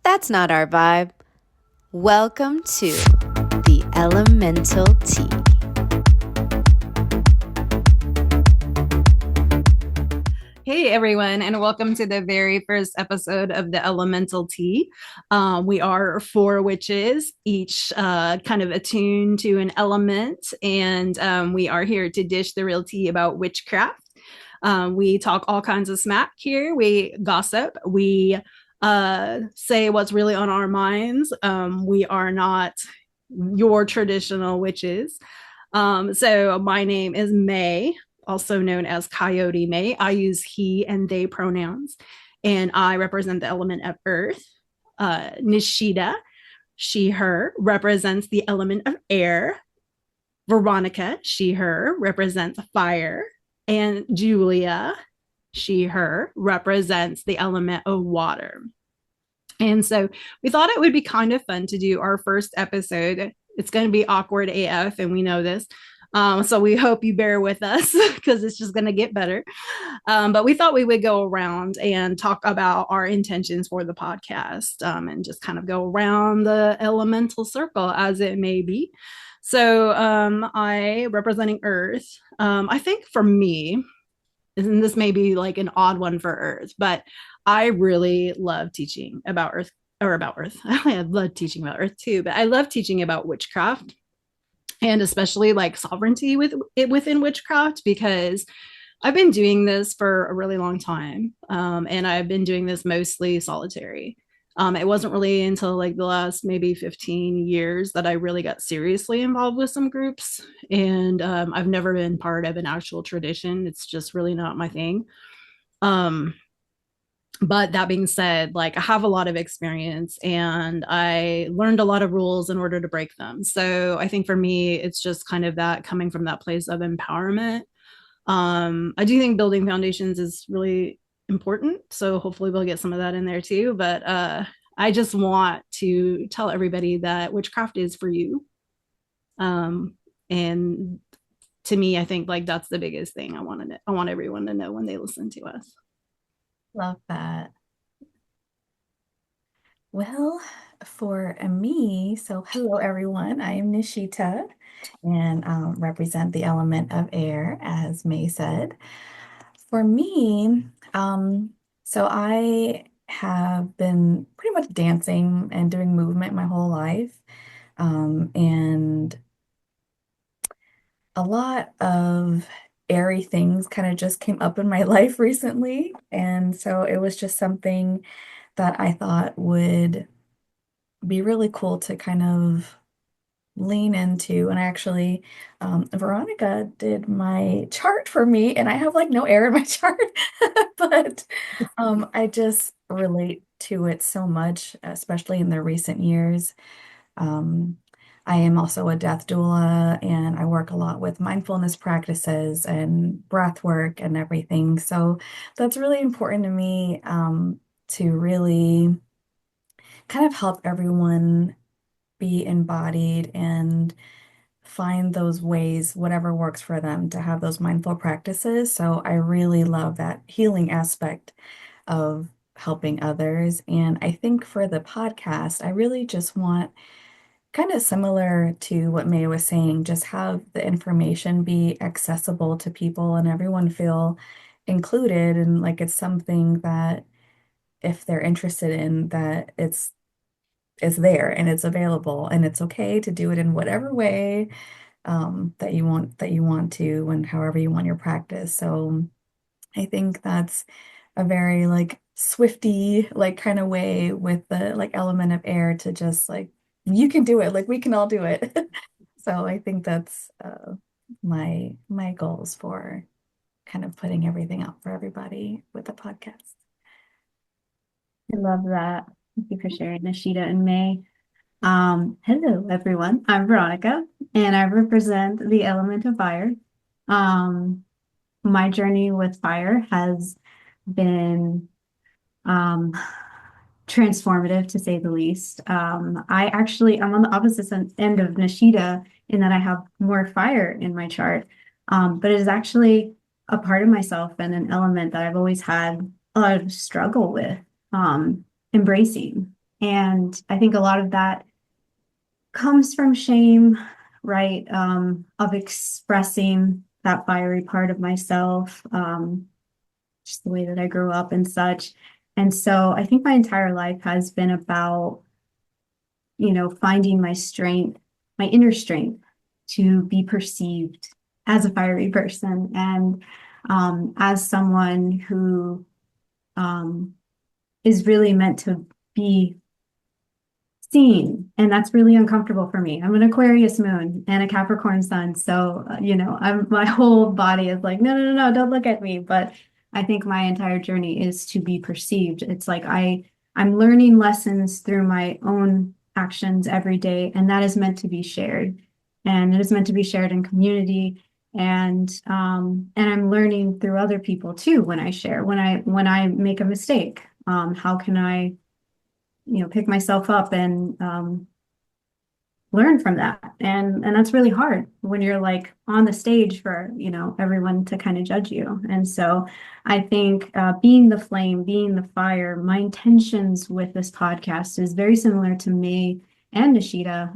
That's not our vibe. Welcome to the Elemental Tea. Hey everyone, and welcome to the very first episode of the Elemental Tea. We are four witches, each kind of attuned to an element, and we are here to dish the real tea about witchcraft. We talk all kinds of smack here. We gossip. We say what's really on our minds. We are not your traditional witches. So my name is May, also known as Coyote May. I use he and they pronouns, and I represent the element of earth. Nishida, she, her, represents the element of air. Veronica, she, her, represents fire. And Julia, she, her, represents the element of water. And so we thought it would be kind of fun to do our first episode. It's going to be awkward AF, and we know this. So we hope you bear with us because it's just going to get better. But we thought we would go around and talk about our intentions for the podcast and just kind of go around the elemental circle as it may be. So I, representing Earth, I think for me, and this may be like an odd one for Earth, but I really love teaching about Earth or about Earth. I love teaching about Earth too, but I love teaching about witchcraft and especially like sovereignty with it within witchcraft because I've been doing this for a really long time, and I've been doing this mostly solitary. It wasn't really until like the last maybe 15 years that I really got seriously involved with some groups, and I've never been part of an actual tradition. It's just really not my thing. Um, but that being said, like I have a lot of experience and I learned a lot of rules in order to break them. So I think for me, it's just kind of that coming from that place of empowerment. I do think building foundations is really important. So hopefully we'll get some of that in there too. But I just want to tell everybody that witchcraft is for you. And to me, I think like that's the biggest thing I want everyone to know when they listen to us. Love that. Well, for me, so hello everyone. I am Nishita and represent the element of air, as May said. For me, so I have been pretty much dancing and doing movement my whole life. And a lot of airy things kind of just came up in my life recently. And so it was just something that I thought would be really cool to kind of lean into. And actually, Veronica did my chart for me, and I have like no air in my chart, but I just relate to it so much, especially in the recent years. Um, I am also a death doula, and I work a lot with mindfulness practices and breath work and everything. So that's really important to me, to really kind of help everyone be embodied and find those ways, whatever works for them, to have those mindful practices. So I really love that healing aspect of helping others. And I think for the podcast, I really just want kind of similar to what May was saying, just have the information be accessible to people and everyone feel included and like it's something that if they're interested in that it's there and it's available and it's okay to do it in whatever way that you want to and however you want your practice. So I think that's a very like swifty like kind of way with the like element of air to just like you can do it, like we can all do it. So I think that's my goals for kind of putting everything out for everybody with the podcast. I love that. Thank you for sharing, Nishita and May. Hello, everyone. I'm Veronica, and I represent the element of fire. Um, my journey with fire has been um, transformative, to say the least. I'm on the opposite end of Nishita in that I have more fire in my chart, but it is actually a part of myself and an element that I've always had a lot of struggle with embracing. And I think a lot of that comes from shame, right? Of expressing that fiery part of myself, just the way that I grew up and such. And so I think my entire life has been about, finding my strength, my inner strength to be perceived as a fiery person and as someone who is really meant to be seen. And that's really uncomfortable for me. I'm an Aquarius moon and a Capricorn sun. So, my whole body is like, no, no, no, no, don't look at me. But I think my entire journey is to be perceived. It's like I'm learning lessons through my own actions every day, and that is meant to be shared. And it is meant to be shared in community. And I'm learning through other people too when I share, when I make a mistake. How can I pick myself up and learn from that. And that's really hard when you're like on the stage for, everyone to kind of judge you. And so I think being the flame, being the fire, my intentions with this podcast is very similar to May and Nishita,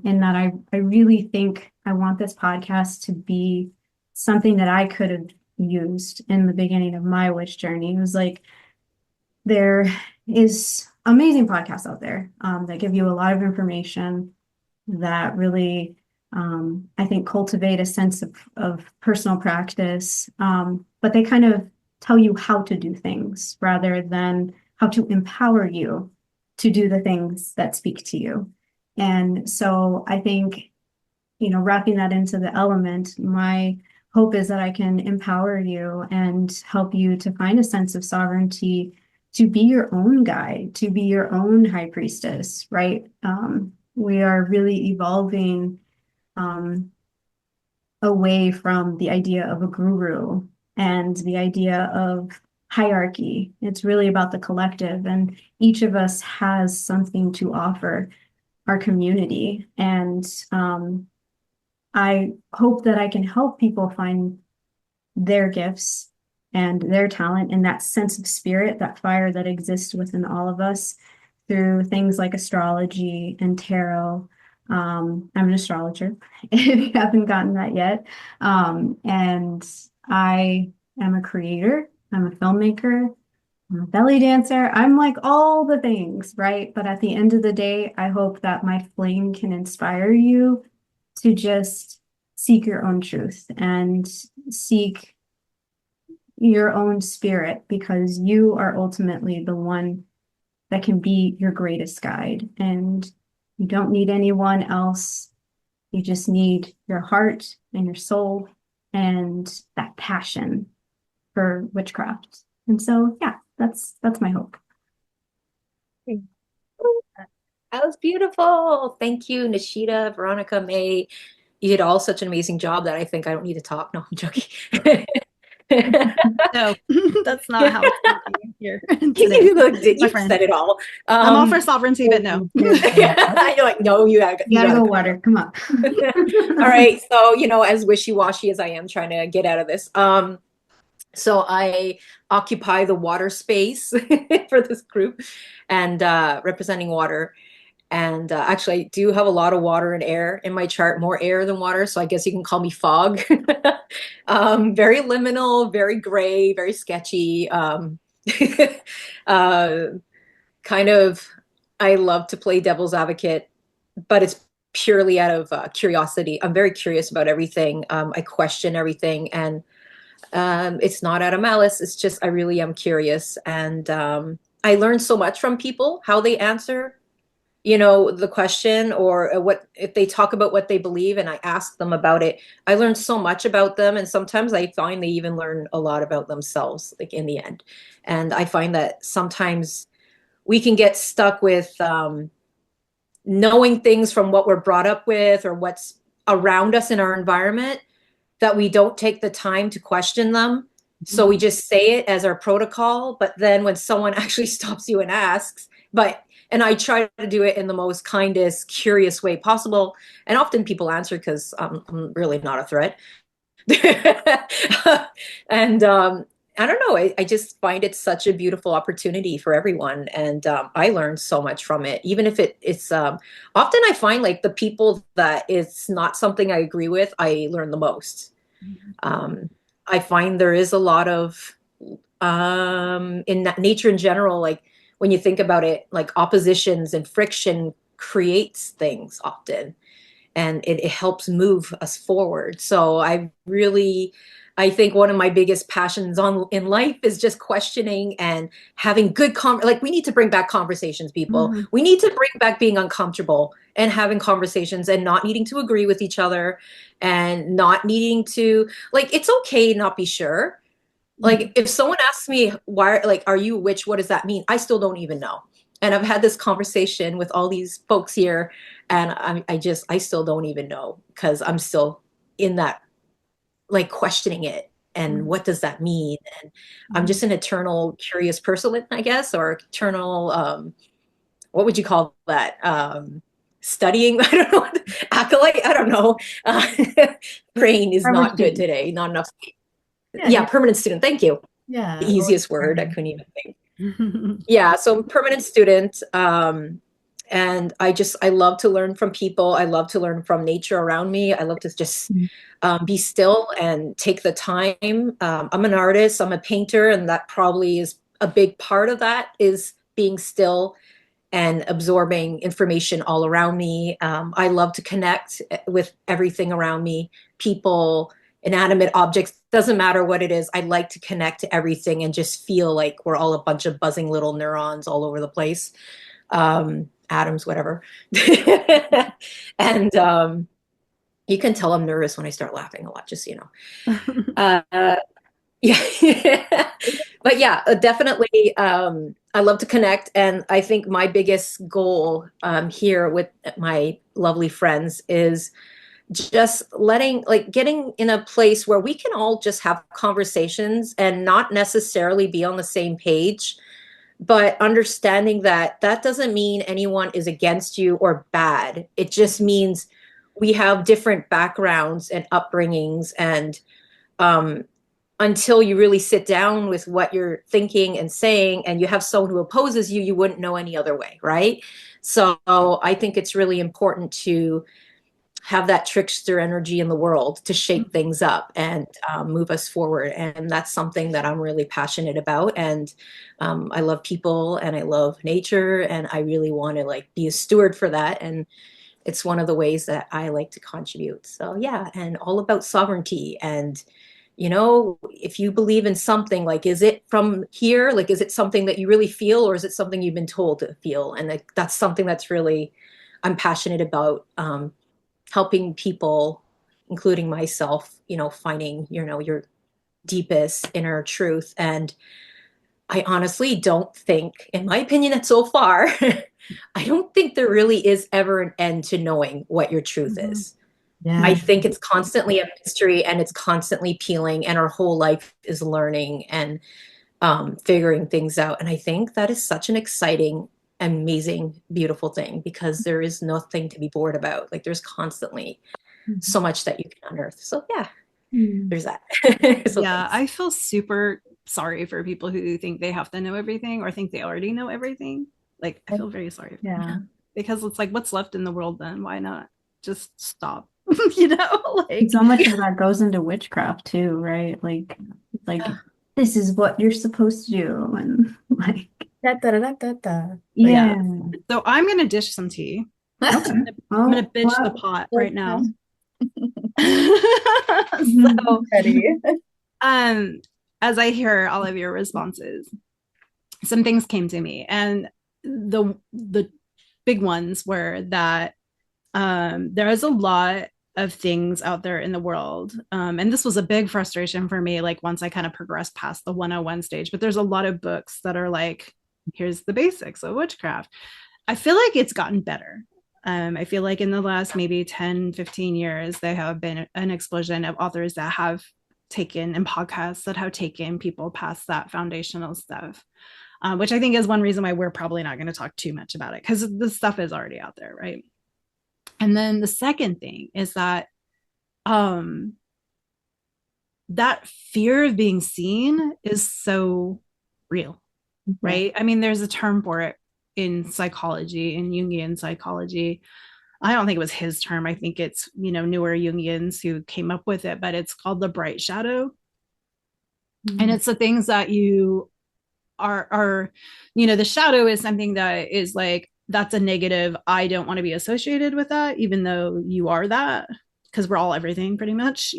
in that I really think I want this podcast to be something that I could have used in the beginning of my witch journey. It was like, there is amazing podcasts out there that give you a lot of information that really, I think, cultivate a sense of personal practice, but they kind of tell you how to do things rather than how to empower you to do the things that speak to you. And so I think, wrapping that into the element, my hope is that I can empower you and help you to find a sense of sovereignty, to be your own guide, to be your own high priestess, right? We are really evolving away from the idea of a guru and the idea of hierarchy. It's really about the collective, and each of us has something to offer our community. And I hope that I can help people find their gifts and their talent and that sense of spirit, that fire that exists within all of us through things like astrology and tarot. I'm an astrologer, if you haven't gotten that yet. And I am a creator, I'm a filmmaker, I'm a belly dancer. I'm like all the things, right? But at the end of the day, I hope that my flame can inspire you to just seek your own truth and seek your own spirit, because you are ultimately the one that can be your greatest guide. And you don't need anyone else. You just need your heart and your soul and that passion for witchcraft. And so, yeah, that's my hope. That was beautiful. Thank you, Nishita, Veronica, May. You did all such an amazing job that I think I don't need to talk. No, I'm joking. No, that's not how it's working here today. You My friend. said it all. I'm all for sovereignty, but no. You're like, no, you gotta go water. Come on. All right. So, as wishy-washy as I am trying to get out of this. So I occupy the water space for this group and representing water. And actually, I do have a lot of water and air in my chart, more air than water. So I guess you can call me fog. Very liminal, very gray, very sketchy. Kind of, I love to play devil's advocate, but it's purely out of curiosity. I'm very curious about everything. I question everything. And it's not out of malice. It's just I really am curious. And I learn so much from people, how they answer the question, or what if they talk about what they believe and I ask them about it. I learn so much about them, and sometimes I find they even learn a lot about themselves, like in the end. And I find that sometimes we can get stuck with knowing things from what we're brought up with or what's around us in our environment, that we don't take the time to question them. So we just say it as our protocol, but then when someone actually stops you and asks, and I try to do it in the most kindest, curious way possible. And often people answer because I'm really not a threat. and I don't know. I just find it such a beautiful opportunity for everyone, and I learned so much from it. Even if it's often I find like the people that it's not something I agree with, I learn the most. Um, I find there is a lot of in nature in general, like when you think about it, like oppositions and friction creates things often, and it helps move us forward. So I think one of my biggest passions on in life is just questioning and having good like we need to bring back conversations, people. Mm-hmm. We need to bring back being uncomfortable and having conversations and not needing to agree with each other and not needing to, like, it's okay to not be sure. Like if someone asks me why, like, are you a witch? What does that mean? I still don't even know. And I've had this conversation with all these folks here, and I still don't even know because I'm still in that, like, questioning it. And what does that mean? And I'm just an eternal curious person, I guess, or eternal, what would you call that? Studying, I don't know, acolyte, I don't know. Brain is Forever not good student. today, not enough. Yeah, Yeah, permanent student. Thank you. The yeah. easiest word. I couldn't even think. Yeah, so I'm a permanent student. And I love to learn from people. I love to learn from nature around me. I love to just be still and take the time. I'm an artist, I'm a painter, and that probably is a big part of that, is being still and absorbing information all around me. I love to connect with everything around me, people, inanimate objects, doesn't matter what it is. I like to connect to everything and just feel like we're all a bunch of buzzing little neurons all over the place. Atoms, whatever. And you can tell I'm nervous when I start laughing a lot, just so you know. Yeah. But yeah, definitely. I love to connect. And I think my biggest goal here with my lovely friends is just getting in a place where we can all just have conversations and not necessarily be on the same page, but understanding that that doesn't mean anyone is against you or bad. It just means we have different backgrounds and upbringings, and um, until you really sit down with what you're thinking and saying, and you have someone who opposes you, you wouldn't know any other way, right? So I think it's really important to have that trickster energy in the world to shake things up and move us forward. And that's something that I'm really passionate about. And I love people and I love nature, and I really want to, like, be a steward for that. And it's one of the ways that I like to contribute. So yeah, and all about sovereignty. And if you believe in something, like, is it from here? Like, is it something that you really feel, or is it something you've been told to feel? And like, that's something that's really, I'm passionate about, helping people, including myself, finding, your deepest inner truth. And I honestly don't think, in my opinion, that so far, I don't think there really is ever an end to knowing what your truth is. I Yeah. think it's constantly a mystery, and it's constantly peeling, and our whole life is learning and figuring things out. And I think that is such an exciting, amazing, beautiful thing, because there is nothing to be bored about. Like, there's constantly so much that you can unearth. So yeah, there's that. So Yeah, thanks. I feel super sorry for people who think they have to know everything or think they already know everything. Like, I feel very sorry for Yeah. them, because it's like, what's left in the world then? Why not just stop? Like, So much of that goes into witchcraft too, right? Like this is what you're supposed to do, and like, Da, da, da, da, da. yeah. yeah. So I'm gonna dish some tea. Okay. I'm gonna Oh, bitch the pot right now. okay. So, Ready. um, as I hear all of your responses, some things came to me, and the big ones were that there is a lot of things out there in the world, and this was a big frustration for me, like, once I kind of progressed past the 101 stage. But there's a lot of books that are like, here's the basics of witchcraft. I feel like it's gotten better. I feel like in the last maybe 10-15 years, there have been an explosion of authors that have taken, and podcasts that have taken people past that foundational stuff, which I think is one reason why we're probably not going to talk too much about it, because the stuff is already out there, right? And then the second thing is that that fear of being seen is so real, Yeah. right? I mean, there's a term for it in psychology, in Jungian psychology. I don't think it was his term. I think it's, newer Jungians who came up with it, but it's called the bright shadow. And Mm. it's the things that you are, the shadow is something that is like, that's a negative. I don't want to be associated with that, even though you are that, because we're all everything pretty much.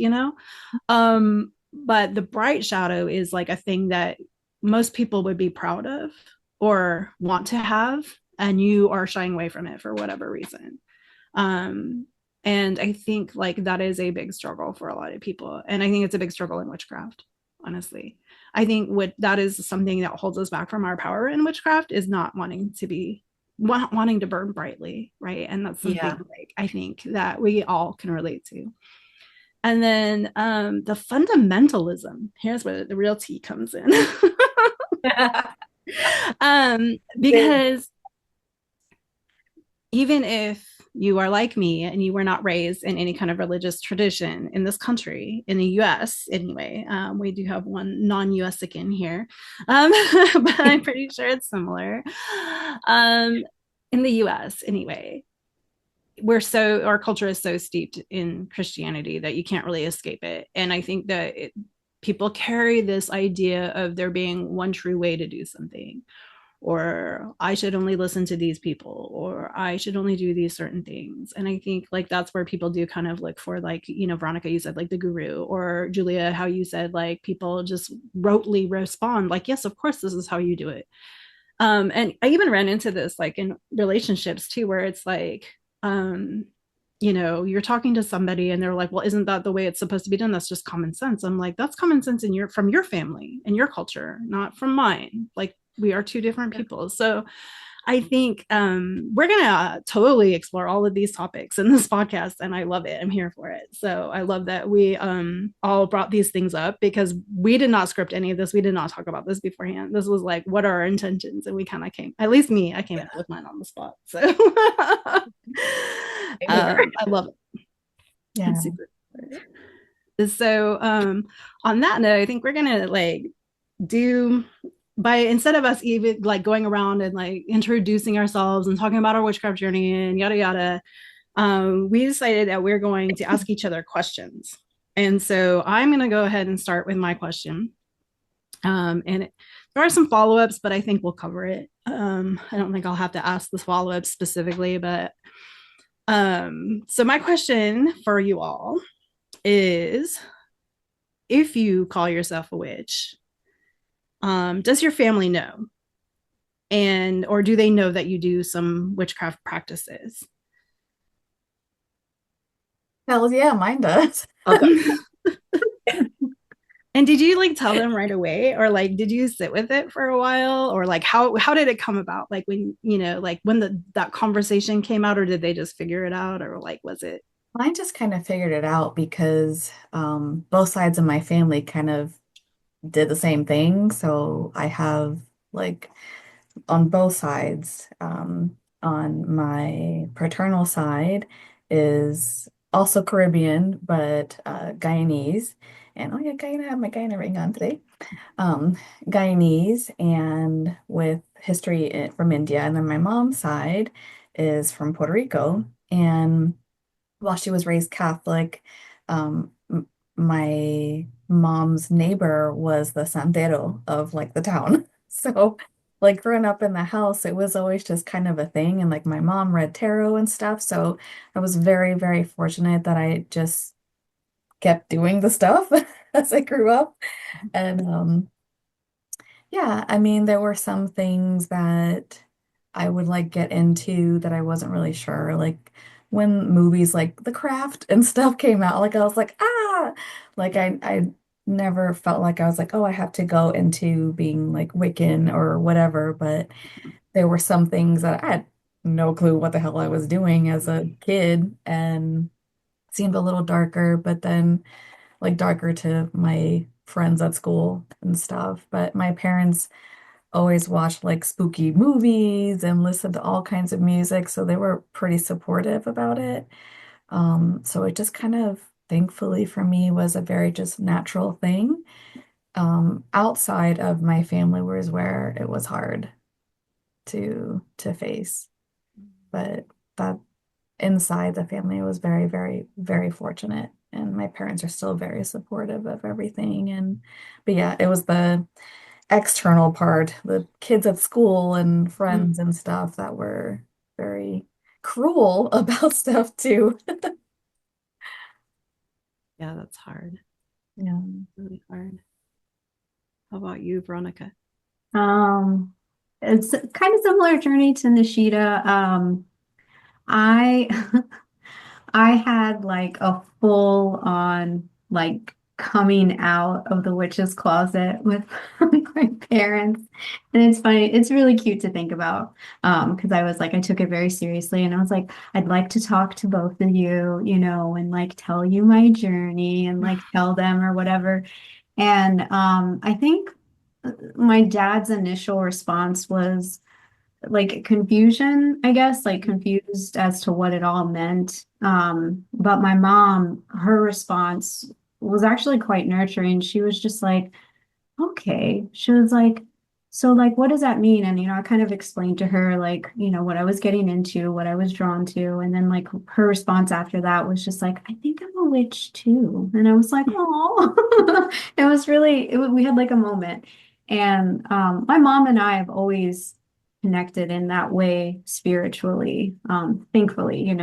But the bright shadow is like a thing that most people would be proud of or want to have, and you are shying away from it for whatever reason. Um, and I think like that is a big struggle for a lot of people. And I think it's a big struggle in witchcraft, honestly. I think what that is something that holds us back from our power in witchcraft is not wanting to burn brightly, right? And that's something Yeah. like I think that we all can relate to. And then the fundamentalism, here's where the real tea comes in. Because even if you are like me and you were not raised in any kind of religious tradition in this country, in the US anyway, we do have one non-USican here, but I'm pretty sure it's similar. In the US anyway, our culture is so steeped in Christianity that you can't really escape it. And I think that people carry this idea of there being one true way to do something, or I should only listen to these people, or I should only do these certain things. And I think like that's where people do kind of look for, like, Veronica, you said like the guru, or Julia, how you said like people just rotely respond like, yes, of course, this is how you do it. And I even ran into this like in relationships too, where it's like, you're talking to somebody and they're like, well, isn't that the way it's supposed to be done? That's just common sense. I'm like, that's common sense from your family and your culture, not from mine. Like, we are two different people. So I think we're going to totally explore all of these topics in this podcast, and I love it. I'm here for it. So I love that we all brought these things up, because we did not script any of this. We did not talk about this beforehand. This was like, what are our intentions? And we kind of at least me, I came up with mine on the spot. So I love it. Yeah. It's super. So on that note, I think we're going to like do, instead of us even like going around and like introducing ourselves and talking about our witchcraft journey and yada yada, we decided that we're going to ask each other questions. And so I'm going to go ahead and start with my question. There are some follow-ups, but I think we'll cover it. I don't think I'll have to ask this follow-up specifically, but so my question for you all is, if you call yourself a witch, does your family know? Or do they know that you do some witchcraft practices? Hell yeah, mine does. Okay. And did you like tell them right away, or like did you sit with it for a while, or like how did it come about? Like when like when that conversation came out, or did they just figure it out, or like was it? Mine just kind of figured it out because both sides of my family kind of did the same thing. So I have like on both sides, on my paternal side is also Caribbean, but Guyanese. And oh yeah, Guyana, I have my Guyana ring on today. Um, Guyanese and with history from India. And then my mom's side is from Puerto Rico. And while she was raised Catholic, my mom's neighbor was the santero of like the town. So like growing up in the house, it was always just kind of a thing. And like my mom read tarot and stuff. So I was very, very fortunate that I just kept doing the stuff as I grew up. And yeah, I mean, there were some things that I would like get into that I wasn't really sure. Like when movies like The Craft and stuff came out, like I was like, ah, like I never felt like I was like, oh, I have to go into being like Wiccan or whatever. But there were some things that I had no clue what the hell I was doing as a kid and seemed a little darker, but then like darker to my friends at school and stuff. But my parents always watched like spooky movies and listened to all kinds of music, so they were pretty supportive about it. So it just kind of thankfully for me, was a very just natural thing. Outside of my family was where it was hard to face. But that inside the family was very, very, very fortunate. And my parents are still very supportive of everything. But yeah, it was the external part, the kids at school and Mm. friends and stuff that were very cruel about stuff too. Yeah, that's hard. Yeah. Really hard. How about you, Veronica? Um, it's kind of similar journey to Nishida. I I had like a full on like coming out of the witch's closet with my parents. And it's funny, it's really cute to think about. Because I was like, I took it very seriously and I was like, I'd like to talk to both of you, and like tell you my journey and like tell them or whatever. And I think my dad's initial response was like confusion, I guess, like confused as to what it all meant. But my mom, her response was actually quite nurturing. She was just like, okay. She was like, so like, what does that mean? And, I kind of explained to her like, what I was getting into, what I was drawn to. And then like her response after that was just like, I think I'm a witch too. And I was like, oh, it was really, we had like a moment. And my mom and I have always connected in that way spiritually, thankfully,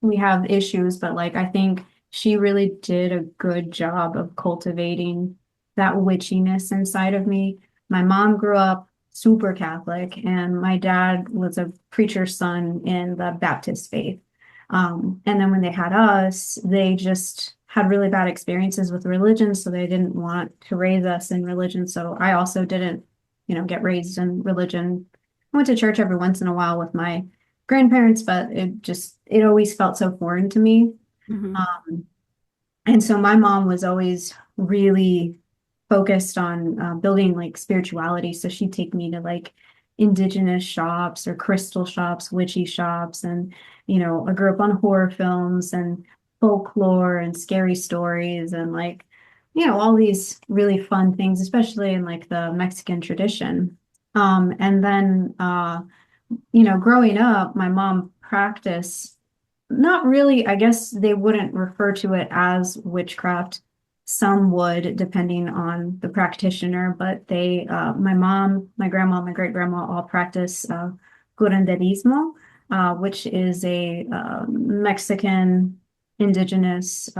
we have issues, but like I think she really did a good job of cultivating that witchiness inside of me. My mom grew up super Catholic, and my dad was a preacher's son in the Baptist faith. And then when they had us, they just had really bad experiences with religion, so they didn't want to raise us in religion. So I also didn't, get raised in religion. I went to church every once in a while with my grandparents, but it always felt so foreign to me. Mhm. Um, and so my mom was always really focused on building like spirituality. So she'd take me to like indigenous shops or crystal shops, witchy shops. And, I grew up on horror films and folklore and scary stories and like, all these really fun things, especially in like the Mexican tradition. And then growing up, my mom practiced not really, I guess they wouldn't refer to it as witchcraft. Some would, depending on the practitioner, but my mom, my grandma, my great grandma all practice curanderismo, which is a Mexican indigenous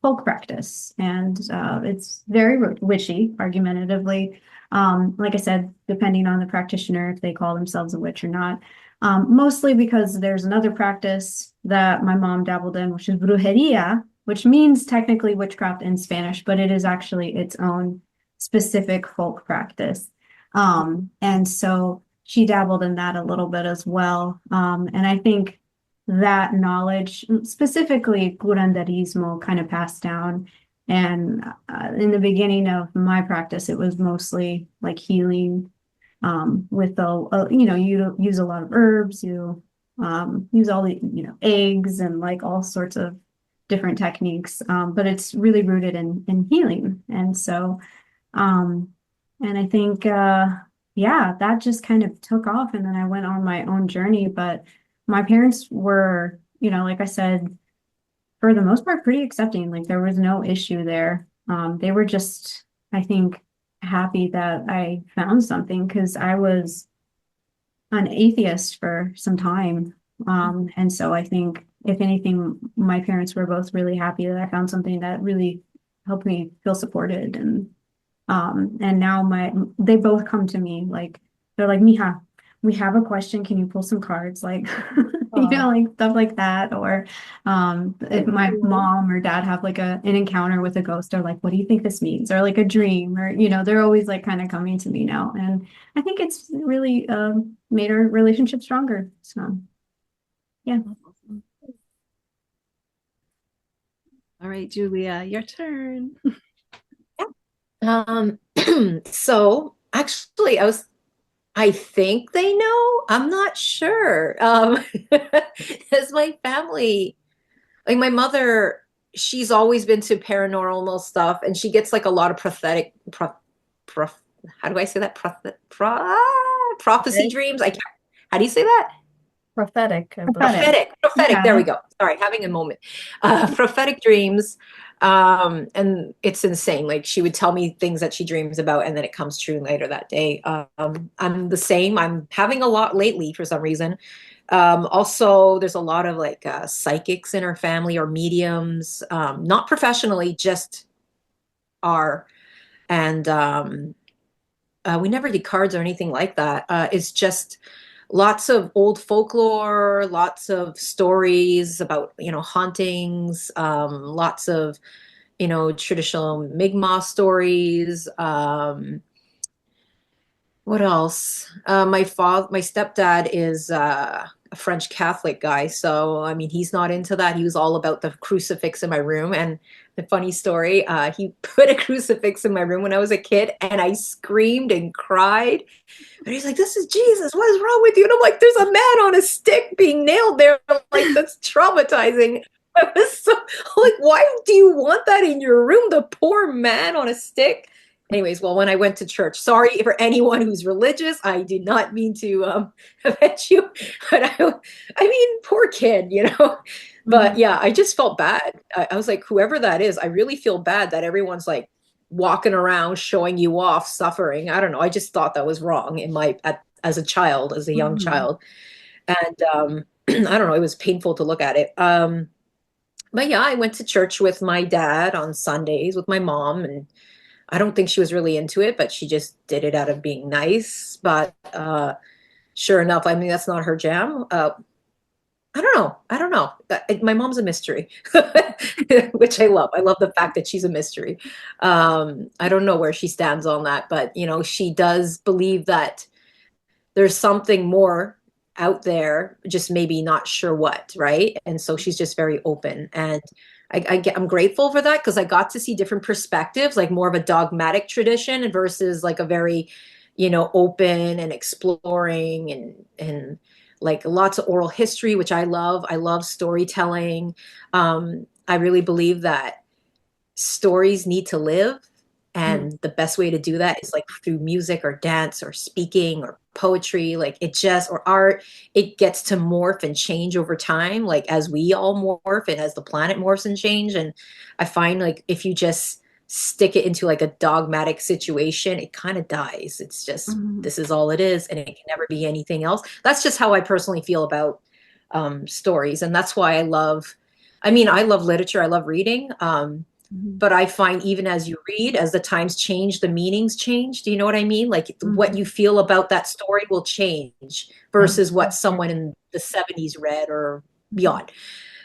folk practice. And it's very witchy, argumentatively. Like I said, depending on the practitioner, if they call themselves a witch or not. Mostly because there's another practice that my mom dabbled in, which is brujeria, which means technically witchcraft in Spanish, but it is actually its own specific folk practice. And so she dabbled in that a little bit as well. And I think that knowledge, specifically curanderismo, kind of passed down. And in the beginning of my practice, it was mostly like healing with you use a lot of herbs, you use all the, eggs and like all sorts of different techniques. But it's really rooted in healing. And so, um, and I think, yeah, that just kind of took off. And then I went on my own journey. But my parents were, like I said, for the most part, pretty accepting. Like there was no issue there. They were just, I think, happy that I found something because I was an atheist for some time. And so I think, if anything, my parents were both really happy that I found something that really helped me feel supported. And now they both come to me like they're like, Mija, we have a question. Can you pull some cards? Like, like stuff like that. Or if my mom or dad have like an encounter with a ghost, they're like, what do you think this means? Or like a dream, or they're always like kind of coming to me now. And I think it's really made our relationship stronger. So yeah. All right, Julia, your turn. Um, so actually, I think they know. I'm not sure. As my family, like my mother, she's always been to paranormal stuff, and she gets like a lot of how do I say that? Prophecy Okay. dreams. I can't. How do you say that? Prophetic, I believe. Prophetic. There Okay. we go. Sorry, having a moment. Prophetic dreams. And it's insane. Like she would tell me things that she dreams about, and then it comes true later that day. I'm the same. I'm having a lot lately for some reason. Also, there's a lot of like psychics in our family or mediums, not professionally, just are. And we never did cards or anything like that. It's just lots of old folklore, lots of stories about, hauntings, lots of, traditional Mi'kmaq stories. What else? My stepdad is a French Catholic guy, so I mean, he's not into that. He was all about the crucifix in my room. And the funny story, he put a crucifix in my room when I was a kid, and I screamed and cried. And he's like, "This is Jesus. What is wrong with you?" And I'm like, "There's a man on a stick being nailed there." I'm like, that's traumatizing. I was so like, why do you want that in your room? The poor man on a stick. Anyways, well, when I went to church, sorry for anyone who's religious, I did not mean to offend you, but I mean, poor kid. But Mhm. yeah, I just felt bad. I was like, whoever that is, I really feel bad that everyone's like walking around showing you off, suffering. I don't know. I just thought that was wrong as a child, as a young Mhm. child, and I don't know. It was painful to look at it. But yeah, I went to church with my dad on Sundays with my mom, and I don't think she was really into it, but she just did it out of being nice. But sure enough, I mean, that's not her jam. I don't know. I don't know. My mom's a mystery, which I love. I love the fact that she's a mystery. I don't know where she stands on that, but she does believe that there's something more out there, just maybe not sure what, right? And so she's just very open. And I'm grateful for that because I got to see different perspectives, like more of a dogmatic tradition versus like a very, open and exploring and like lots of oral history, which I love. I love storytelling. I really believe that stories need to live. Mhm. And the best way to do that is like through music or dance or speaking or poetry, or art. It gets to morph and change over time, like as we all morph and as the planet morphs and change. And I find like if you just stick it into like a dogmatic situation, it kind of dies. It's just, Mhm. this is all it is, and it can never be anything else. That's just how I personally feel about stories. And that's why I love literature. I love reading. Mhm. But I find even as you read, as the times change, the meanings change. Do you know what I mean? Like what Mhm. you feel about that story will change Yeah. versus what someone in the 70s read or Mhm. beyond.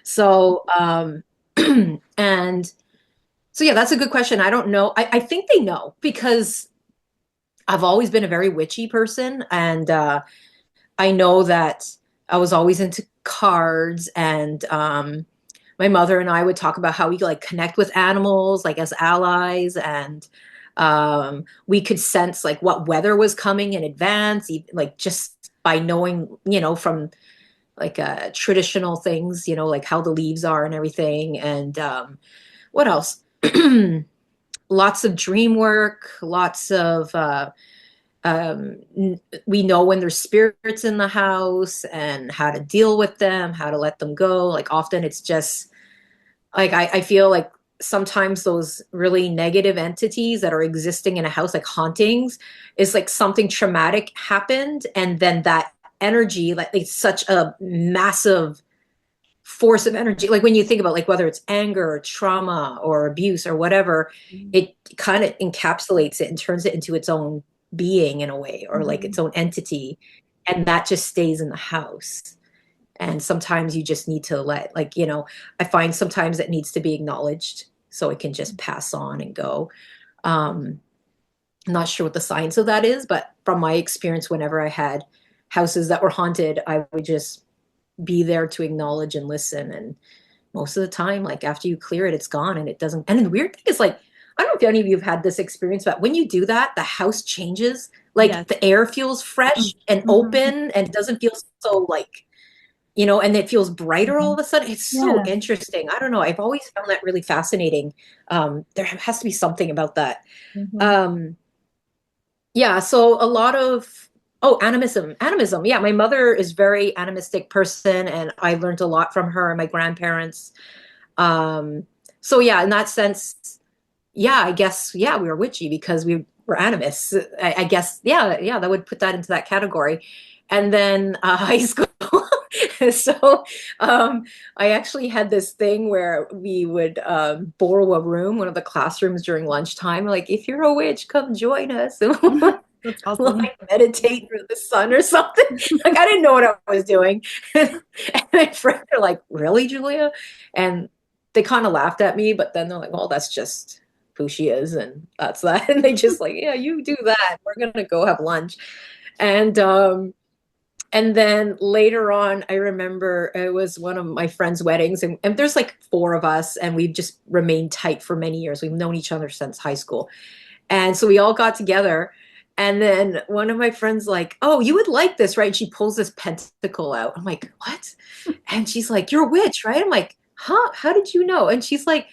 So, and so, yeah, that's a good question. I don't know. I think they know because I've always been a very witchy person. And I know that I was always into cards, and my mother and I would talk about how we like connect with animals like as allies, and we could sense like what weather was coming in advance, like just by knowing, from like traditional things, like how the leaves are and everything. And what else? Lots of dream work, lots of um, we know when there's spirits in the house and how to deal with them, how to let them go. Like often it's just like I feel like sometimes those really negative entities that are existing in a house, like hauntings, is like something traumatic happened, and then that energy, like it's such a massive force of energy. Like when you think about like whether it's anger or trauma or abuse or whatever, it kind of encapsulates it and turns it into its own being in a way, or like its Mhm. own entity, and that just stays in the house. And sometimes you just need to I find sometimes it needs to be acknowledged so it can just pass on and go. I'm not sure what the science of that is, but from my experience, whenever I had houses that were haunted, I would just be there to acknowledge and listen. And most of the time, like after you clear it, it's gone and it doesn't. And the weird thing is, like, I don't know if any of you have had this experience, but when you do that, the house changes. Like Yes. the air feels fresh and Mhm. open and doesn't feel so like you know, and it feels brighter all of a sudden. It's so Yeah. interesting. I don't know. I've always found that really fascinating. There has to be something about that. Mhm. Um, yeah, so a lot of animism. Animism. Yeah, my mother is very animistic person, and I learned a lot from her and my grandparents. Um, so yeah, in that sense, yeah, I guess, yeah, we were witchy because we were animists. I guess, yeah, that would put that into that category. And then high school. So I actually had this thing where we would borrow a room, one of the classrooms during lunchtime. Like, if you're a witch, come join us. That's awesome. Like meditate for the sun or something. Like, I didn't know what I was doing. And my friends are like, really, Julia? And they kind of laughed at me, but then they're like, well, that's just who she is, and that's that. And they just like, yeah, you do that. We're gonna go have lunch. And and then later on, I remember it was one of my friend's weddings, and there's like four of us, and we've just remained tight for many years. We've known each other since high school. And so we all got together. And then one of my friends like, oh, you would like this, right? And she pulls this pentacle out. I'm like, what? And she's like, you're a witch, right? I'm like, huh? How did you know? And she's like,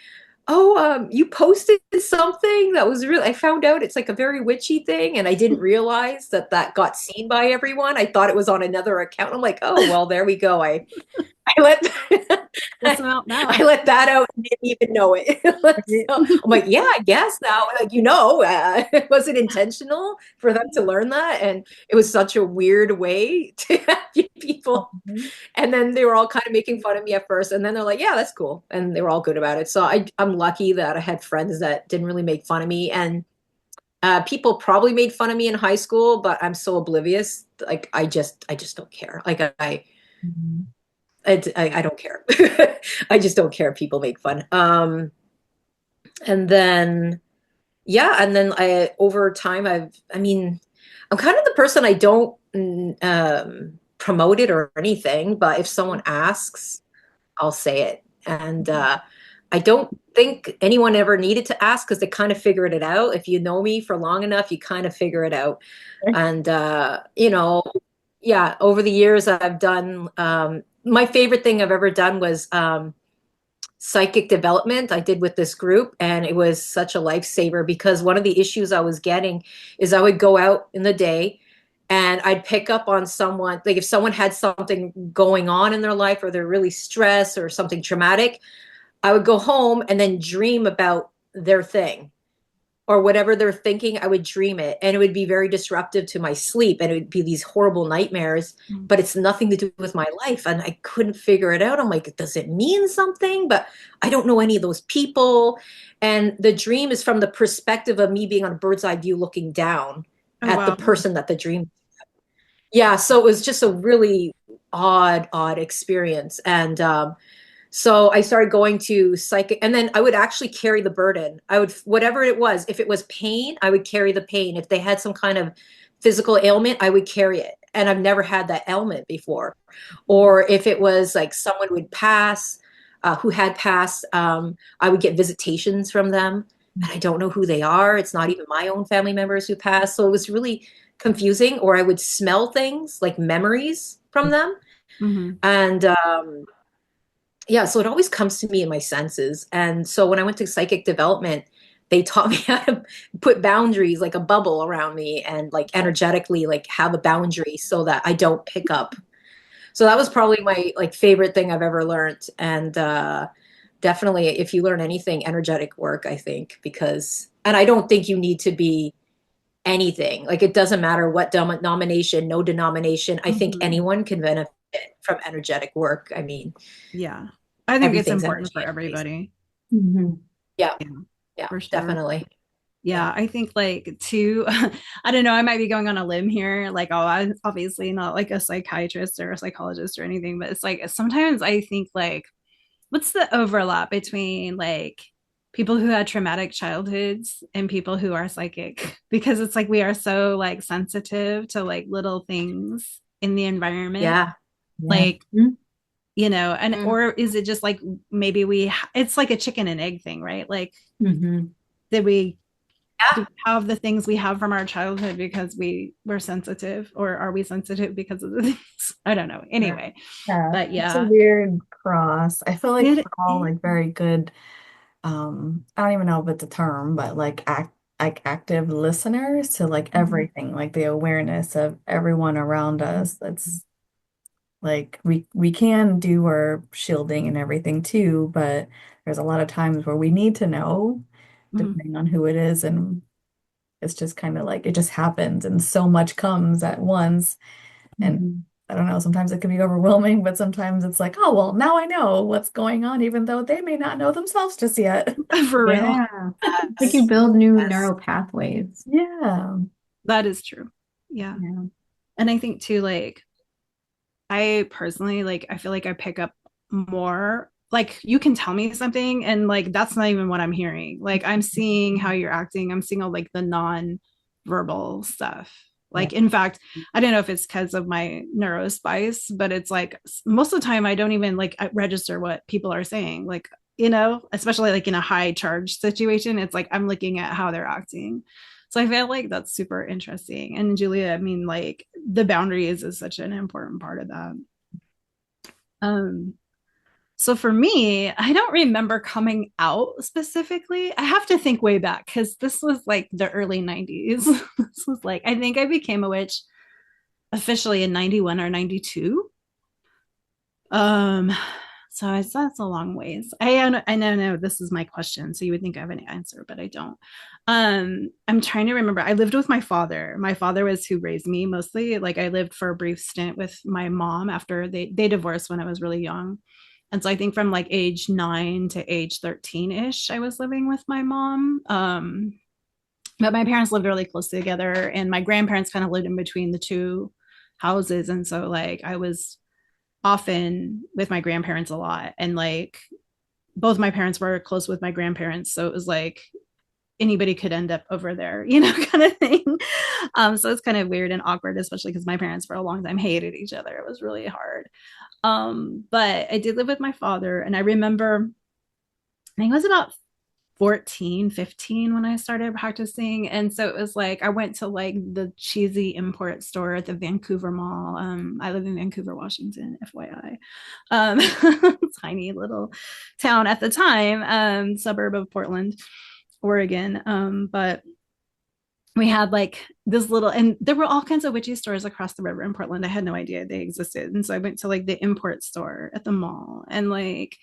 oh, you posted something that was really, I found out it's like a very witchy thing. And I didn't realize that that got seen by everyone. I thought it was on another account. I'm like, oh, well, there we go. I let What's out now? I let that out and didn't even know it. So I'm like, yeah, I guess now, like, it wasn't intentional for them to learn that, and it was such a weird way to have people. Mhm. And then they were all kind of making fun of me at first, and then they're like, yeah, that's cool, and they were all good about it. So I'm lucky that I had friends that didn't really make fun of me, and people probably made fun of me in high school, but I'm so oblivious. Like, I just don't care. Like Mhm. I don't care. I just don't care if people make fun. And then yeah, and then I over time I mean, I'm kind of the person I don't promote it or anything, but if someone asks, I'll say it. And I don't think anyone ever needed to ask because they kind of figured it out. If you know me for long enough, you kind of figure it out. And you know, yeah, over the years I've done my favorite thing I've ever done was psychic development I did with this group, and it was such a lifesaver because one of the issues I was getting is I would go out in the day and I'd pick up on someone, like if someone had something going on in their life or they're really stressed or something traumatic, I would go home and then dream about their thing or whatever they're thinking. I would dream it, and it would be very disruptive to my sleep, and it would be these horrible nightmares, but it's nothing to do with my life, and I couldn't figure it out. I'm like, does it mean something? But I don't know any of those people, and the dream is from the perspective of me being on a bird's eye view looking down Oh, at the wow. person that the dream. Yeah, so it was just a really odd experience. And so I started going to psychic, and then I would actually carry the burden. I would, whatever it was, if it was pain, I would carry the pain. If they had some kind of physical ailment, I would carry it. And I've never had that ailment before. Or if it was like someone would pass, who had passed, I would get visitations from them. And I don't know who they are. It's not even my own family members who passed. So it was really confusing. Or I would smell things like memories from them. Mhm. And yeah, so it always comes to me in my senses. And so when I went to psychic development, they taught me how to put boundaries, like a bubble around me, and like energetically like have a boundary so that I don't pick up. So that was probably my like favorite thing I've ever learned. And definitely if you learn anything, energetic work, I think, because and I don't think you need to be anything. Like, it doesn't matter what denomination, no denomination. I think Mhm. anyone can benefit from energetic work. I mean, Yeah. I think it's everything's important energy for anyways. everybody. Mhm. Yeah, Yeah, yeah, for sure. definitely. Yeah. Yeah, I think like too, I don't know, I might be going on a limb here. Like, oh, I'm obviously not like a psychiatrist or a psychologist or anything, but it's like sometimes I think like, what's the overlap between like people who had traumatic childhoods and people who are psychic? Because it's like we are so like sensitive to like little things in the environment. Yeah. Yeah. Like, Mhm. and Mm. or is it just like maybe it's like a chicken and egg thing, right? Like, Mhm. did we Yeah. have the things we have from our childhood because we were sensitive, or are we sensitive because of the things? I don't know. Anyway, Yeah, but it's a yeah, weird cross. I feel like it we're all like very good, I don't even know if it's a term, but like active listeners to like everything, like the awareness of everyone around us. That's like we can do our shielding and everything too, but there's a lot of times where we need to know, Mhm. depending on who it is, and it's just kind of like it just happens and so much comes at once. And Mhm. I don't know, sometimes it can be overwhelming, but sometimes it's like, oh, well, now I know what's going on, even though they may not know themselves just yet. For real. Yeah. Like you Yes. build new Yes. neural pathways. Yeah. That is true. Yeah. Yeah. And I think too, like, I personally, like, I feel like I pick up more. Like, you can tell me something, and like, that's not even what I'm hearing. Like, I'm seeing how you're acting, I'm seeing all like the non-verbal stuff. Yeah. Like, in fact, I don't know if it's because of my neurospice, but it's like most of the time I don't even like register what people are saying. Like, especially like in a high charge situation, it's like I'm looking at how they're acting. So I feel like that's super interesting. And Julia, I mean, like the boundaries is such an important part of that. Um, so for me, I don't remember coming out specifically. I have to think way back because this was like the early 90s. This was like, I think I became a witch officially in 91 or 92. Um, so that's a long ways. I know this is my question, so you would think I have an answer, but I don't. I'm trying to remember. I lived with my father. My father was who raised me mostly. Like I lived for a brief stint with my mom after they divorced when I was really young. And so I think from like age 9 to age 13-ish, I was living with my mom. But my parents lived really close together, and my grandparents kind of lived in between the two houses. And so like I was often with my grandparents a lot, and like both my parents were close with my grandparents, so it was like anybody could end up over there, kind of thing. So it's kind of weird and awkward, especially because my parents for a long time hated each other. It was really hard. But I did live with my father, and I remember I think it was about 14, 15 when I started practicing. And so it was like I went to like the cheesy import store at the Vancouver Mall. I live in Vancouver, Washington, FYI. Tiny little town at the time, suburb of Portland, Oregon. But we had like this little, and there were all kinds of witchy stores across the river in Portland. I had no idea they existed. And so I went to like the import store at the mall, and like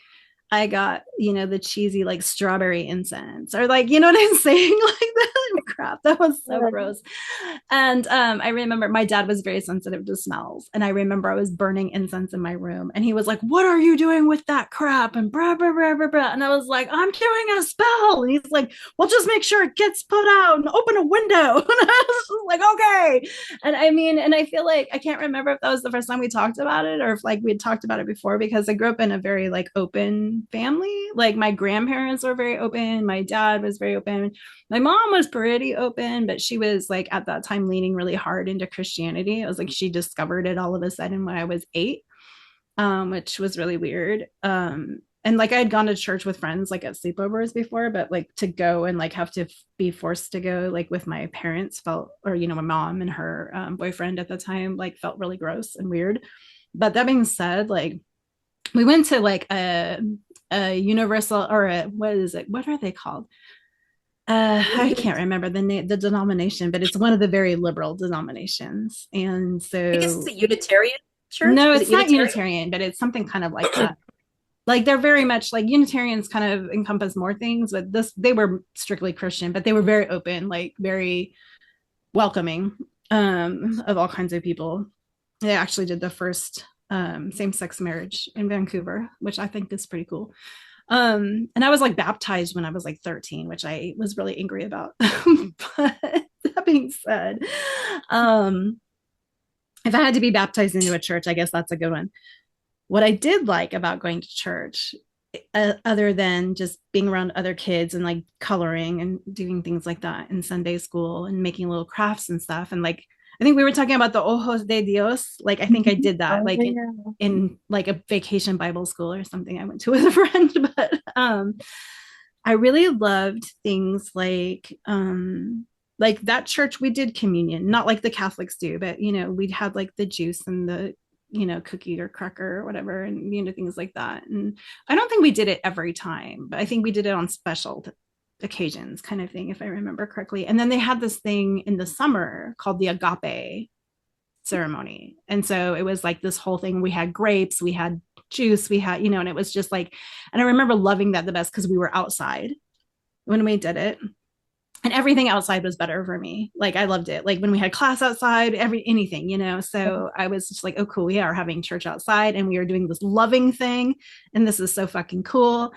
I got, the cheesy like strawberry incense, or like, you know what I'm saying? Like that crap. That was so gross. And I remember my dad was very sensitive to smells. And I remember I was burning incense in my room, and he was like, "What are you doing with that crap?" And blah, blah, blah, blah, blah. And I was like, "I'm doing a spell." And he's like, "Well, just make sure it gets put out and open a window." And I was like, "Okay." And I mean, and I feel like I can't remember if that was the first time we talked about it, or if like we'd talked about it before, because I grew up in a very like open family. Like my grandparents were very open, my dad was very open, my mom was pretty open, but she was like at that time leaning really hard into Christianity. It was like she discovered it all of a sudden when I was 8, which was really weird. And like I had gone to church with friends like at sleepovers before, but like to go and like have to be forced to go like with my parents felt, or my mom and her boyfriend at the time, like felt really gross and weird. But that being said, like we went to like a universal, or what is it? What are they called? I can't remember the name, the denomination, but it's one of the very liberal denominations. And I think it's so, the Unitarian church. no, Is it it's not Unitarian? Unitarian, but it's something kind of like that. Like they're very much like Unitarians kind of encompass more things, but they were strictly Christian, but they were very open, like very welcoming of all kinds of people. They actually did the first same-sex marriage in Vancouver, which I think is pretty cool. And I was like baptized when I was like 13, which I was really angry about. But that being said, if I had to be baptized into a church, I guess that's a good one. What I did like about going to church, other than just being around other kids and like coloring and doing things like that in Sunday school and making little crafts and stuff, and like I think we were talking about the Ojos de Dios. Like I think I did that Oh, like yeah. in like a vacation Bible school or something I went to with a friend. But I really loved things like that church we did communion, not like the Catholics do, but we'd had like the juice and the cookie or cracker or whatever, and things like that. And I don't think we did it every time, but I think we did it on special occasions kind of thing, if I remember correctly. And then they had this thing in the summer called the agape ceremony. And so it was like this whole thing. We had grapes, we had juice, we had, and it was just like, and I remember loving that the best because we were outside when we did it. And everything outside was better for me. Like I loved it. Like when we had class outside, anything. So I was just like, oh, cool. We are having church outside and we are doing this loving thing. And this is so fucking cool.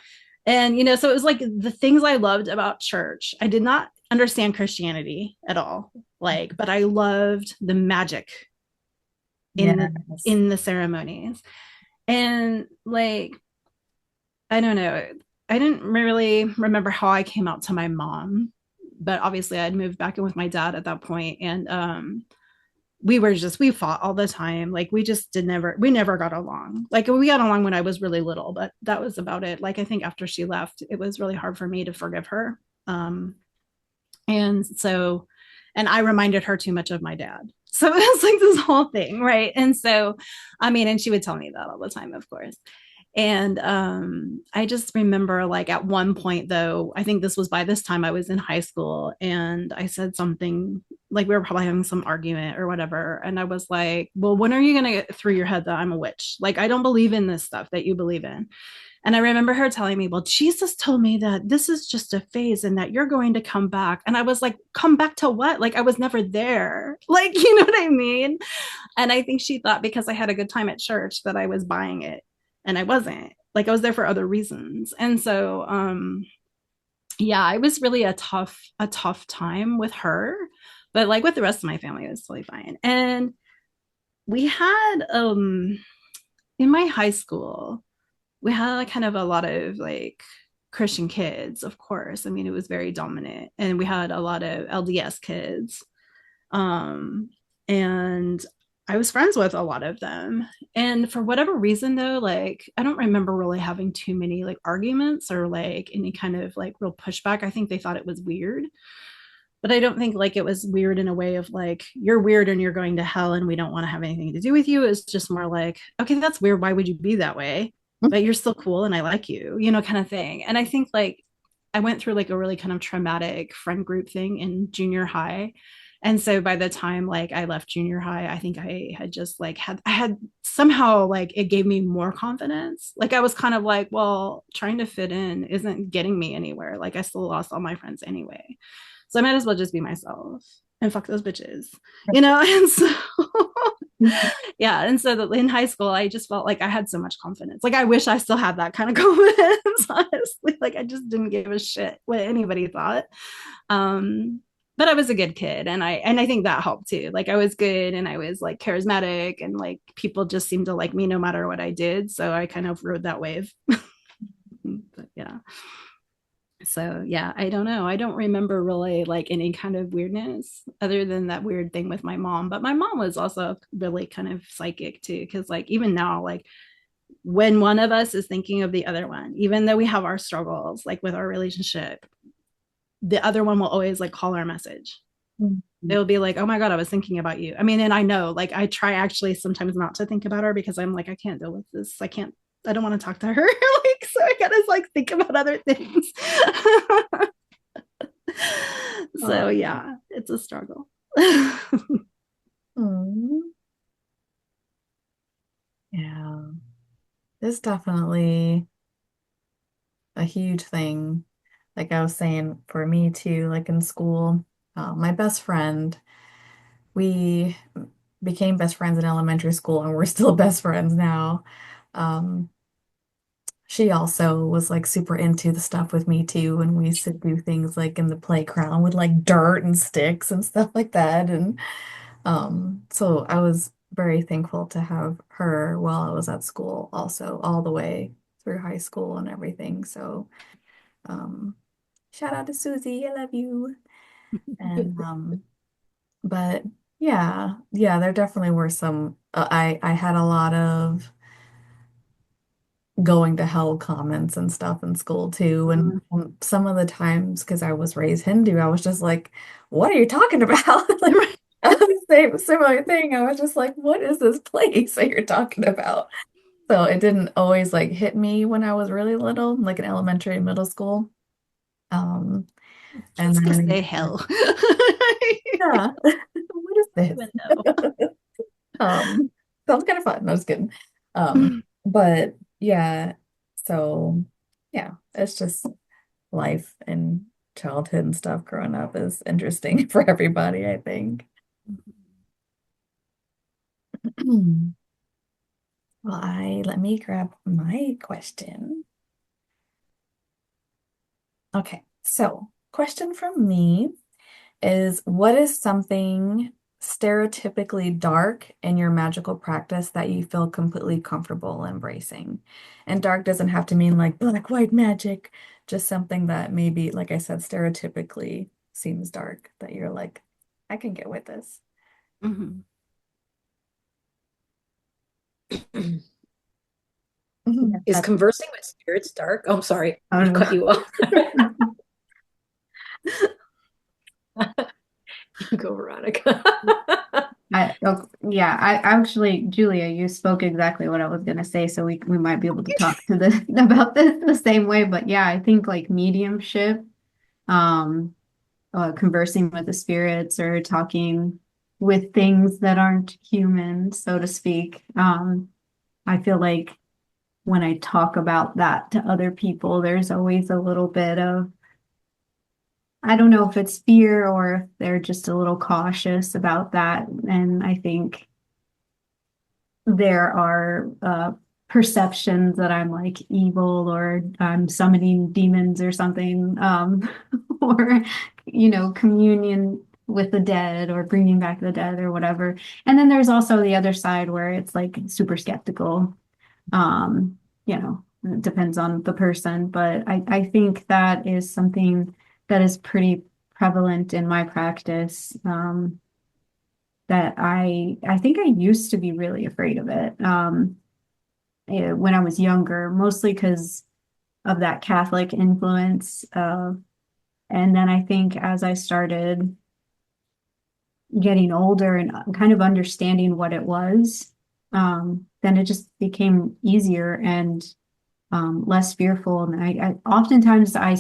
And, so it was like the things I loved about church. I did not understand Christianity at all. Like, but I loved the magic in the ceremonies. And like, I don't know, I didn't really remember how I came out to my mom, but obviously I'd moved back in with my dad at that point. And we fought all the time. Like we never got along. Like we got along when I was really little, but that was about it. Like I think after she left, it was really hard for me to forgive her. And I reminded her too much of my dad. So it was like this whole thing, right? And so, and she would tell me that all the time, of course. And I just remember like at one point though, I think this was by this time I was in high school, and I said something like we were probably having some argument or whatever. And I was like, well, when are you going to get through your head that I'm a witch? Like, I don't believe in this stuff that you believe in. And I remember her telling me, well, Jesus told me that this is just a phase and that you're going to come back. And I was like, come back to what? Like, I was never there. Like, you know what I mean? And I think she thought because I had a good time at church that I was buying it. And I wasn't. Like, I was there for other reasons. And so, yeah, it was really a tough time with her. But like with the rest of my family, it was totally fine. And we had, in my high school, we had like kind of a lot of like Christian kids, of course. I mean, it was very dominant. And we had a lot of LDS kids. And I was friends with a lot of them. And for whatever reason, though, like I don't remember really having too many like arguments or like any kind of like real pushback. I think they thought it was weird. But I don't think like it was weird in a way of like, you're weird and you're going to hell and we don't want to have anything to do with you. It's just more like, okay, that's weird. Why would you be that way? But you're still cool and I like you, kind of thing. And I think like I went through like a really kind of traumatic friend group thing in junior high. And so by the time like I left junior high, I think I had just like I had somehow like it gave me more confidence. Like I was kind of like, well, trying to fit in isn't getting me anywhere. Like I still lost all my friends anyway. So I might as well just be myself and fuck those bitches, And so, yeah. And so in high school, I just felt like I had so much confidence. Like I wish I still had that kind of confidence, honestly. Like I just didn't give a shit what anybody thought. But I was a good kid, and I think that helped too. Like I was good, and I was like charismatic, and like people just seemed to like me no matter what I did. So I kind of rode that wave. But yeah. So yeah, I don't know. I don't remember really like any kind of weirdness other than that weird thing with my mom. But my mom was also really kind of psychic too, because like even now, like when one of us is thinking of the other one, even though we have our struggles like with our relationship, the other one will always like call our message. Mm-hmm. It'll be like, oh my God, I was thinking about you. I mean, and I know like I try actually sometimes not to think about her because I'm like, I can't deal with this. I don't want to talk to her. Like, so I gotta like think about other things. So yeah, it's a struggle. Yeah, it's definitely a huge thing. Like I was saying, for me too, like in school, my best friend, we became best friends in elementary school and we're still best friends now. Um, she also was like super into the stuff with me too, and we used to do things like in the playground with like dirt and sticks and stuff like that. And so I was very thankful to have her while I was at school also, all the way through high school and everything. So um, shout out to Susie, I love you. And but yeah, there definitely were some. I had a lot of going to hell comments and stuff in school too. And some of the times, because I was raised Hindu, I was just like, what are you talking about? Like, I was the same similar thing. I was just like, what is this place that you're talking about? So it didn't always like hit me when I was really little, like in elementary and middle school. Um, and Just to then, say hell. yeah, what is this? Window. Sounds kind of fun. No, just kidding. But yeah, so yeah, it's just life and childhood and stuff growing up is interesting for everybody, I think. Well, let me grab my question. Okay, so question from me is what is something stereotypically dark in your magical practice that you feel completely comfortable embracing? And dark doesn't have to mean like black, white magic, just something that maybe, like I said, stereotypically seems dark that you're like, I can get with this. Mhm. Is conversing with spirits dark? Oh, I'm sorry. Oh, I no. cut you off. You go, Veronica. Yeah, I actually, Julia, you spoke exactly what I was gonna say, so we might be able to talk to this about this the same way. But yeah, I think like mediumship, um, conversing with the spirits or talking with things that aren't human, so to speak. I feel like when I talk about that to other people, there's always a little bit of, I don't know if it's fear or if they're just a little cautious about that. And I think there are perceptions that I'm like evil or I'm summoning demons or something, or, communion with the dead or bringing back the dead or whatever. And then there's also the other side where it's like super skeptical. It depends on the person, but I think that is something that is pretty prevalent in my practice. That I think I used to be really afraid of it when I was younger, mostly because of that Catholic influence. And then I think as I started getting older and kind of understanding what it was, then it just became easier and less fearful. And I oftentimes I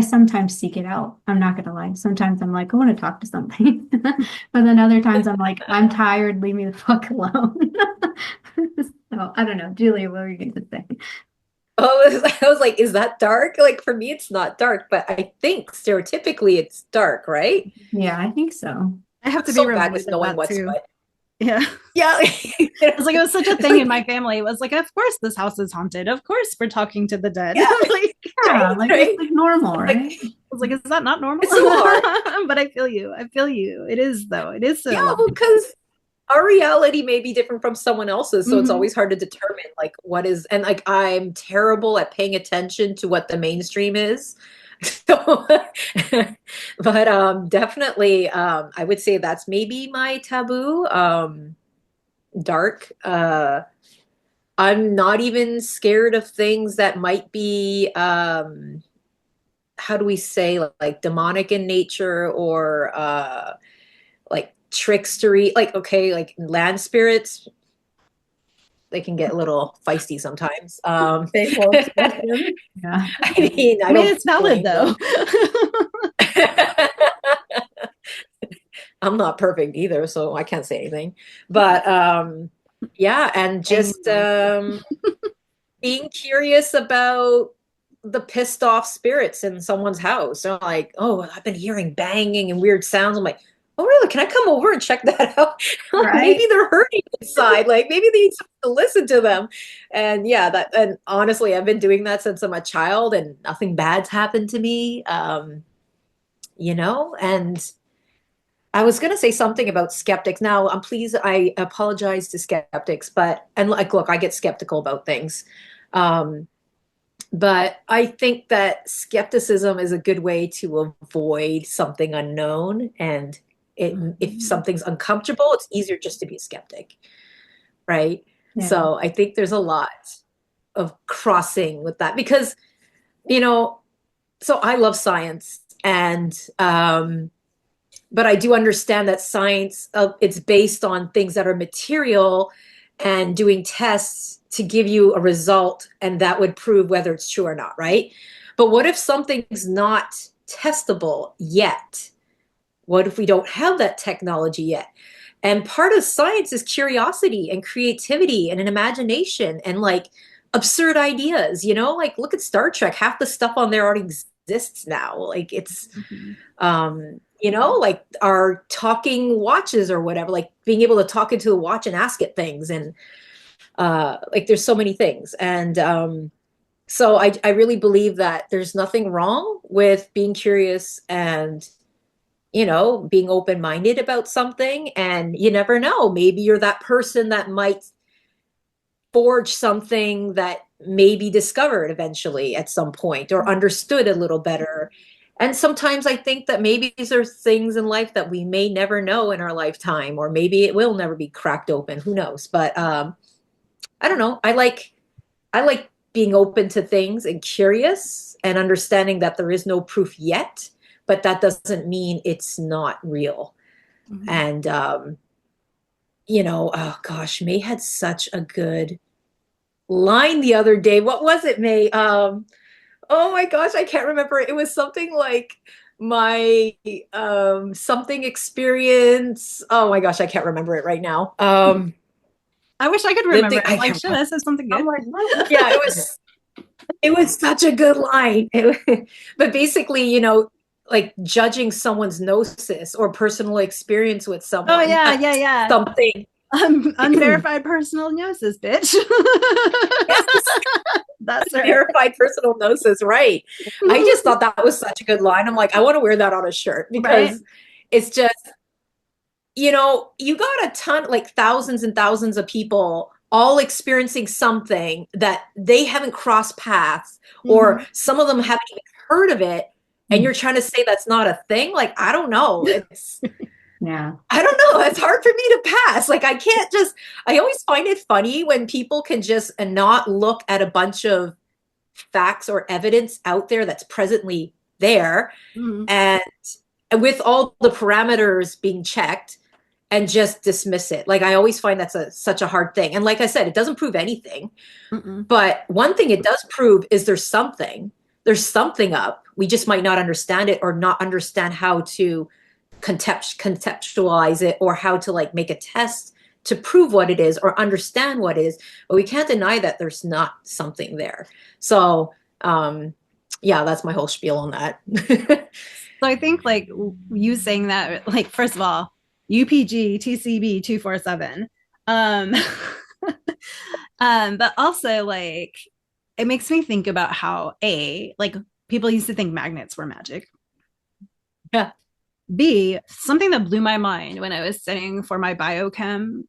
sometimes seek it out. I'm not gonna lie. Sometimes I'm like, I want to talk to something. But then other times I'm like, I'm tired, leave me the fuck alone. So I don't know. Julia, what were you gonna say? Oh, I was like, is that dark? Like for me, it's not dark, but I think stereotypically it's dark, right? Yeah, I think so. I have I'm to be so bad with reminded of knowing that what's too. what. Yeah. Yeah. It's like it was such a It's thing in like, my family. It was like, of course this house is haunted. Of course we're talking to the dead. yeah, Like, Yeah, like right. it's like normal, Like, right? I was like, is that not normal? it's so hard. But I feel you. I feel you. It is though. It is Yeah, so. because our reality may be different from someone else's, so it's Mhm. always hard to determine like what is, and like I'm terrible at paying attention to what the mainstream is. So, but definitely I would say that's maybe my taboo. Dark. I'm not even scared of things that might be how do we say, like demonic in nature or like trickstery, like okay, like land spirits, they can get a little feisty sometimes. Facial expression. Yeah. I mean, I I mean, don't it's valid blame though. them. I'm not perfect either, so I can't say anything. But yeah, and just Anymore. being curious about the pissed off spirits in someone's house. So like, oh, I've been hearing banging and weird sounds. I'm like, oh, really? Can I come over and check that out? Like, maybe Right. they're hurting inside. Like maybe they need someone to listen to them. And yeah, that, and honestly, I've been doing that since I'm a child and nothing bad's happened to me. And I was going to say something about skeptics. Now, I apologize to skeptics, and like, look, I get skeptical about things. Um, but I think that skepticism is a good way to avoid something unknown. And if something's uncomfortable, it's easier just to be a skeptic, right? Yeah. So I think there's a lot of crossing with that because, so I love science and, but I do understand that science, it's based on things that are material and doing tests to give you a result, and that would prove whether it's true or not, right? But what if something's not testable yet? What if we don't have that technology yet? And part of science is curiosity and creativity and an imagination and like absurd ideas, like look at Star Trek. Half the stuff on there already exists now. Like it's, like our talking watches or whatever, like being able to talk into the watch and ask it things. And like there's so many things. And so I really believe that there's nothing wrong with being curious and being open-minded about something. And you never know, maybe you're that person that might forge something that may be discovered eventually at some point or understood a little better. And sometimes I think that maybe these are things in life that we may never know in our lifetime, or maybe it will never be cracked open. Who knows? But I don't know. I like being open to things and curious and understanding that there is no proof yet, but that doesn't mean it's not real. And oh gosh, May had such a good line the other day. What was it, May? Oh my gosh, I can't remember. It was something like my something experience. Oh my gosh, I can't remember it right now. I wish I could remember. I'm like, shit, this is something good. I'm like, yeah, it was such a good line. But basically, like judging someone's gnosis or personal experience with someone. Oh yeah. Something. Unverified personal gnosis, bitch. Yes. That's right. Verified personal gnosis, right? I just thought that was such a good line. I'm like, I want to wear that on a shirt because it's just, you got a ton, like thousands and thousands of people all experiencing something that they haven't crossed paths, or some of them haven't even heard of it. And you're trying to say that's not a thing. Like, I don't know. It's, Yeah. I don't know. It's hard for me to pass. Like, I always find it funny when people can just not look at a bunch of facts or evidence out there that's presently there, and with all the parameters being checked, and just dismiss it. Like, I always find that's such a hard thing. And like I said, it doesn't prove anything. But one thing it does prove is there's something up. We just might not understand it, or not understand how to conceptualize it, or how to like make a test to prove what it is or understand what it is. But we can't deny that there's not something there. So yeah, that's my whole spiel on that. So I think like you saying that, like, first of all, UPG TCB 247. But also like it makes me think about how like people used to think magnets were magic. Yeah. B, something that blew my mind when I was studying for my biochem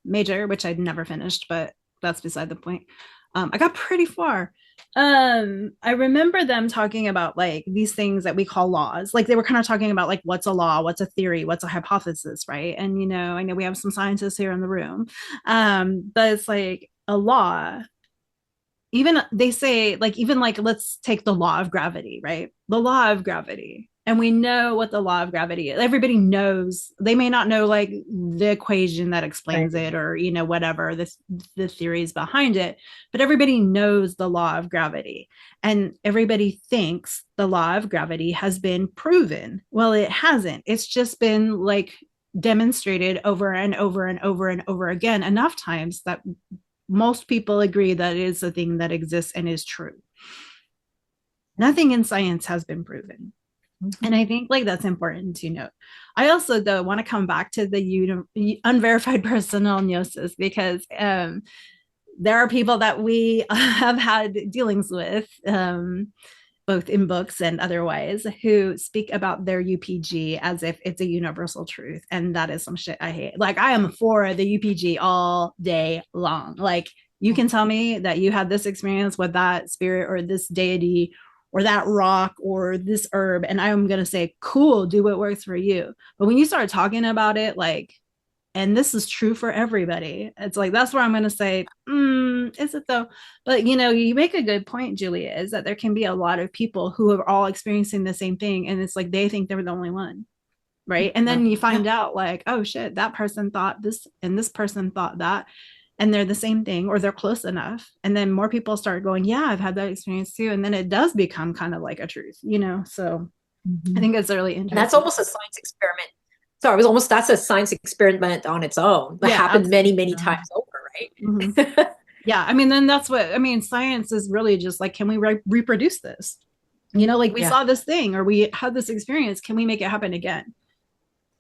major, which I'd never finished, but that's beside the point. I got pretty far. I remember them talking about like these things that we call laws. Like they were kind of talking about like what's a law, what's a theory, what's a hypothesis, right? And I know we have some scientists here in the room, but it's like a law. Even they say like, even like, let's take the law of gravity, right? The law of gravity. And we know what the law of gravity is. Everybody knows. They may not know like the equation that explains it, or whatever the theories behind it, but everybody knows the law of gravity, and everybody thinks the law of gravity has been proven. Well, it hasn't. It's just been like demonstrated over and over and over and over again enough times that most people agree that it is a thing that exists and is true. Nothing in science has been proven. And I think like that's important to note. I also though want to come back to the unverified personal gnosis, because there are people that we have had dealings with, both in books and otherwise, who speak about their UPG as if it's a universal truth. And that is some shit I hate. Like I am for the UPG all day long. Like you can tell me that you had this experience with that spirit or this deity or that rock or this herb, and I'm going to say, cool, do what works for you. But when you start talking about it, like and this is true for everybody. It's like, that's where I'm going to say, is it though? But you make a good point, Julia, is that there can be a lot of people who are all experiencing the same thing, and it's like they think they're the only one, right? And then you find out like, oh shit, that person thought this and this person thought that, and they're the same thing, or they're close enough, and then more people start going, yeah, I've had that experience too, and then it does become kind of like a truth, so I think it's really interesting. And that's almost a science experiment. So that's a science experiment on its own that happened many, many times over, right? Mm-hmm. Yeah, I mean, then that's what I mean. Science is really just like, can we reproduce this? Like we saw this thing, or we had this experience, can we make it happen again?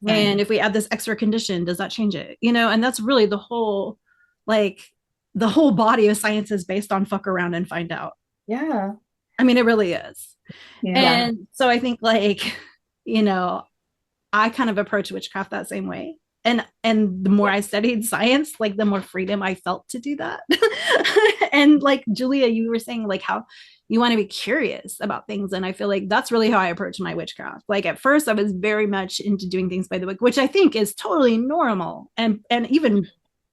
Right. And if we add this extra condition, does that change it? And that's really the whole body of science is based on fuck around and find out. Yeah. I mean, it really is. Yeah. And so I think I kind of approach witchcraft that same way. And the more I studied science, like the more freedom I felt to do that. And like Julia, you were saying like how you want to be curious about things. And I feel like that's really how I approach my witchcraft. Like at first I was very much into doing things by the book, which I think is totally normal and even,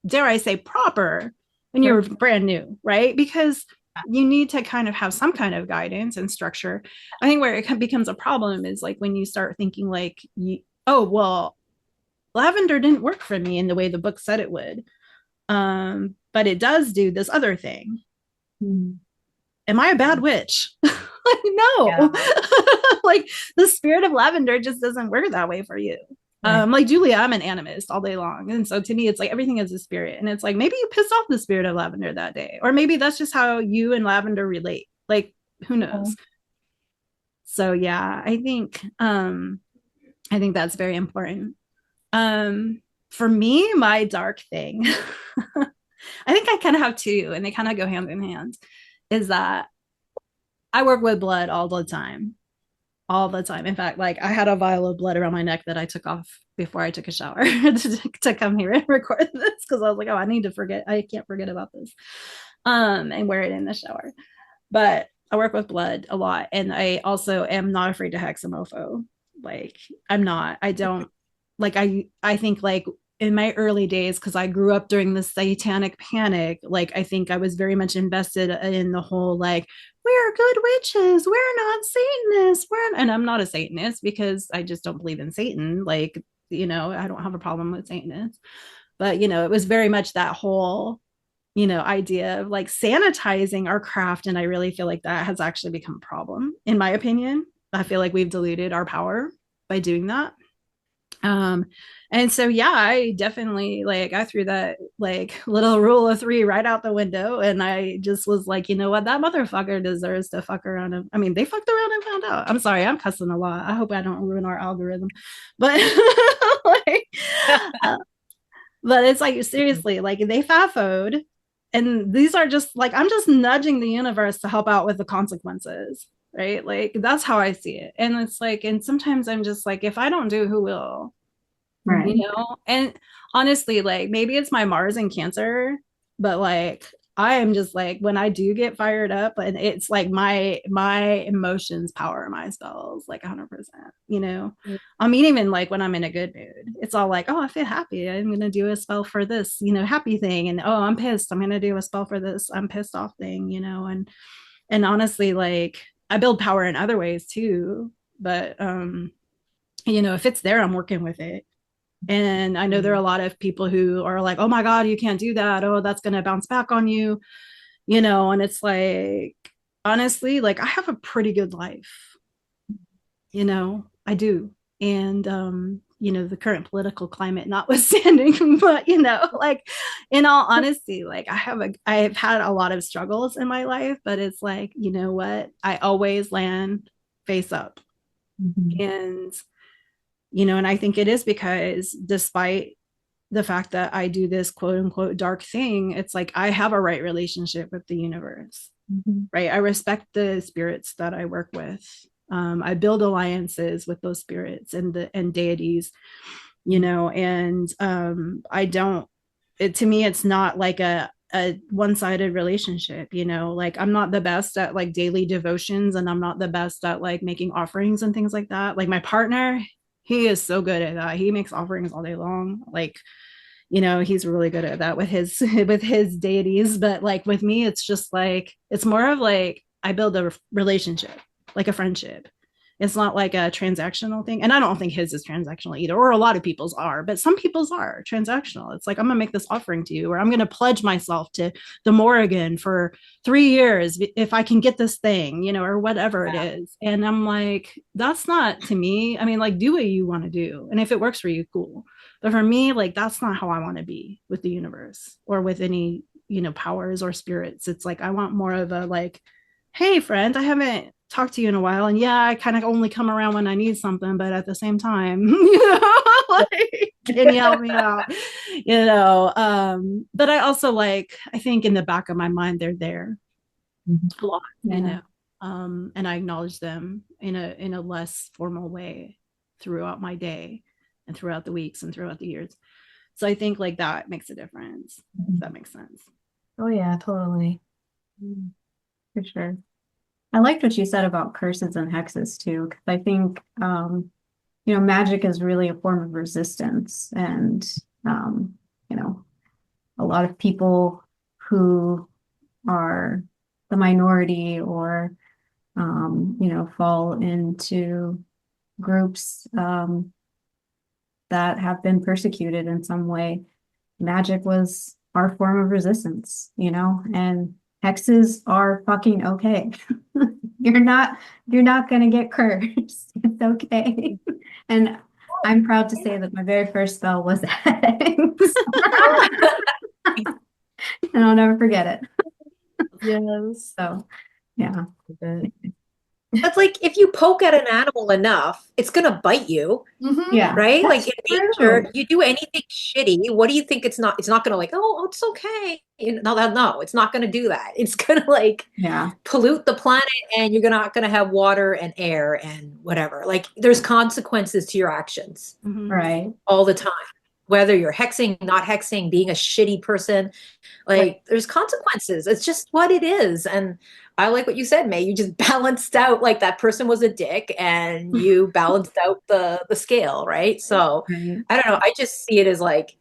dare I say, proper when you're brand new, right? Because you need to kind of have some kind of guidance and structure. I think where it becomes a problem is like when you start thinking like, oh, well, lavender didn't work for me in the way the book said it would. But it does do this other thing. Am I a bad witch? No. Yeah. Like the spirit of lavender just doesn't work that way for you. Right. Like Julia, I'm an animist all day long. And so to me, it's like everything is a spirit. And it's like, maybe you pissed off the spirit of lavender that day. Or maybe that's just how you and lavender relate. Like, who knows? So yeah, I think that's very important. For me, my dark thing, I think I kind of have two, and they kind of go hand in hand, is that I work with blood all the time. In fact, like I had a vial of blood around my neck that I took off before I took a shower to come here and record this, because I was like, oh, I can't forget about this, and wear it in the shower. But I work with blood a lot, and I also am not afraid to hex a mofo. Like I don't like, I think like in my early days, because I grew up during the satanic panic, like I think I was very much invested in the whole like, we're good witches, we're not Satanists, and I'm not a Satanist because I just don't believe in Satan. Like, I don't have a problem with Satanists, but it was very much that whole idea of like sanitizing our craft, and I really feel like that has actually become a problem, in my opinion. I feel like we've diluted our power by doing that. And so yeah, I definitely I threw that like little rule of 3 right out the window, and I just was like, you know what, that motherfucker deserves to fuck around. I mean, they fucked around and found out. I'm sorry, I'm cussing a lot. I hope I don't ruin our algorithm, but but it's like, seriously, like they fafoed, and these are just like, I'm just nudging the universe to help out with the consequences, right? Like that's how I see it. And it's like, and sometimes I'm just like, if I don't do, who will? Right. And honestly, like maybe it's my Mars and Cancer, but like I am just like, when I do get fired up, and it's like my emotions power my spells like 100%. I mean, even like when I'm in a good mood, it's all like, oh, I feel happy, I'm gonna do a spell for this happy thing, and oh, I'm pissed, I'm gonna do a spell for this I'm pissed off thing. And honestly, like I build power in other ways too, but if it's there, I'm working with it. And I know there are a lot of people who are like, oh my God, you can't do that. Oh, that's going to bounce back on you, and it's like, honestly, like I have a pretty good life, I do. And, the current political climate notwithstanding, but, like in all honesty, like I've had a lot of struggles in my life, but it's like, you know what, I always land face up. And and I think it is because despite the fact that I do this quote unquote dark thing, it's like I have a right relationship with the universe, right? I respect the spirits that I work with. I build alliances with those spirits and deities, and to me, it's not like a one-sided relationship, like I'm not the best at like daily devotions, and I'm not the best at like making offerings and things like that. Like my partner, he is so good at that. He makes offerings all day long. Like he's really good at that with his with his deities. But like with me, it's just like it's more of like I build a relationship, like a friendship. It's not like a transactional thing. And I don't think his is transactional either, or a lot of people's are, but some people's are transactional. It's like, I'm going to make this offering to you, or I'm going to pledge myself to the Morrigan for 3 years if I can get this thing, or whatever it is. And I'm like, that's not to me. I mean, like, do what you want to do. And if it works for you, cool. But for me, like, that's not how I want to be with the universe or with any, powers or spirits. It's like, I want more of a like, hey, friend, I haven't talked to you in a while. And yeah, I kind of only come around when I need something, but at the same time, like, can you help me out? But I also like, I think in the back of my mind, they're there a lot, and I acknowledge them in a less formal way throughout my day and throughout the weeks and throughout the years. So I think like that makes a difference. If that makes sense. Oh yeah, totally. For sure. I liked what you said about curses and hexes too, because I think magic is really a form of resistance, and a lot of people who are the minority or fall into groups that have been persecuted in some way. Magic was our form of resistance, and hexes are fucking okay. You're not gonna get cursed. It's okay. And I'm proud to say that my very first spell was hex. And I'll never forget it. Yes. So yeah. That's like if you poke at an animal enough, it's gonna bite you. Yeah. Right? That's Like in true. nature, you do anything shitty, what do you think it's not gonna like, oh, it's okay. No, it's not gonna do that. It's gonna like pollute the planet, and you're not gonna have water and air and whatever. Like there's consequences to your actions Right. all the time. Whether you're hexing, not hexing, being a shitty person, like there's consequences. It's just what it is. And I like what you said, May. You just balanced out, like that person was a dick and you balanced out the scale, right? So I don't know. I just see it as like,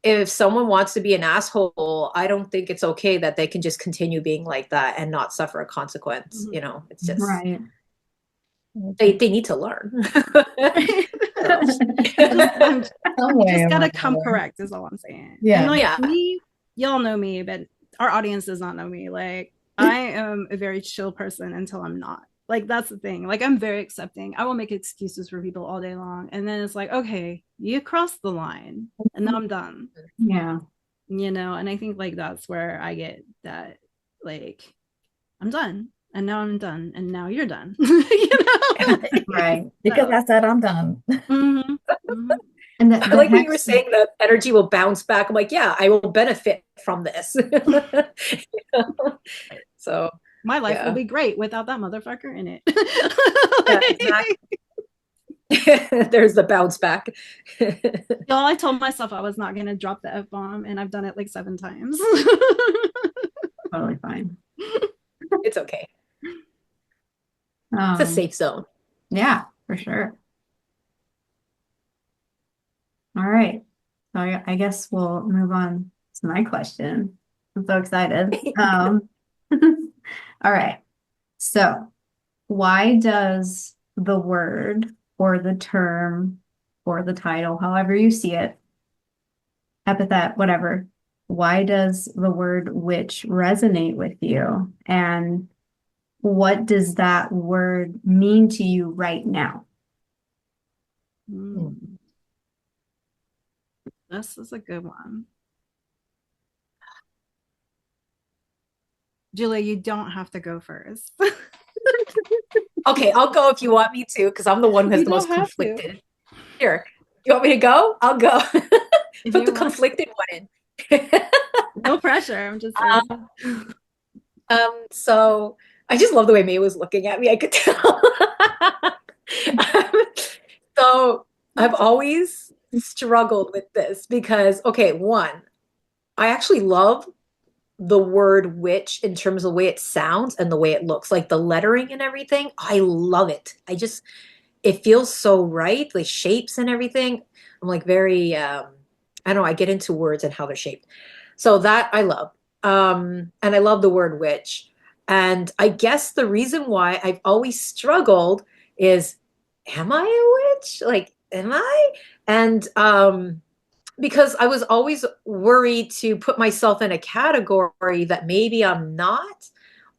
if someone wants to be an asshole, I don't think it's okay that they can just continue being like that and not suffer a consequence. It's just Right. they need to learn. You just gotta come correct is all I'm saying. Yeah. And like Yeah. me, y'all know me, but our audience does not know me. Like I am a very chill person until I'm not. Like that's the thing. Like I'm very accepting. I will make excuses for people all day long. And then it's like, okay, you crossed the line and now I'm done. Yeah. And I think like that's where I get that, like, I'm done. And now I'm done. And now you're done. Right. Because I said I'm done. Mm-hmm. Mm-hmm. And I like when you were saying that energy will bounce back. I'm like, yeah, I will benefit from this. So my life will be great without that motherfucker in it. Exactly. There's the bounce back. Y'all, I told myself I was not going to drop the F-bomb, and I've done it like 7 times. Totally fine. It's okay. It's a safe zone. Yeah, for sure. All right. So I guess we'll move on to my question. I'm so excited. All right. So why does the word or the term or the title, however you see it, epithet, whatever, why does the word witch resonate with you? And what does that word mean to you right now? This is a good one. Julia, you don't have to go first. Okay, I'll go if you want me to, because I'm the one who has the most conflicted. Here, you want me to go? I'll go. Put the conflicted one in. No pressure. I'm just so I just love the way May was looking at me. I could tell. So I've always struggled with this because, okay, one, I actually love the word witch in terms of the way it sounds and the way it looks, like the lettering and everything. I love it. It feels so right, the shapes and everything. I'm like very I don't know, I get into words and how they're shaped. So that I love. And I love the word witch. And I guess the reason why I've always struggled is, am I a witch? Like, am I? And because I was always worried to put myself in a category that maybe I'm not.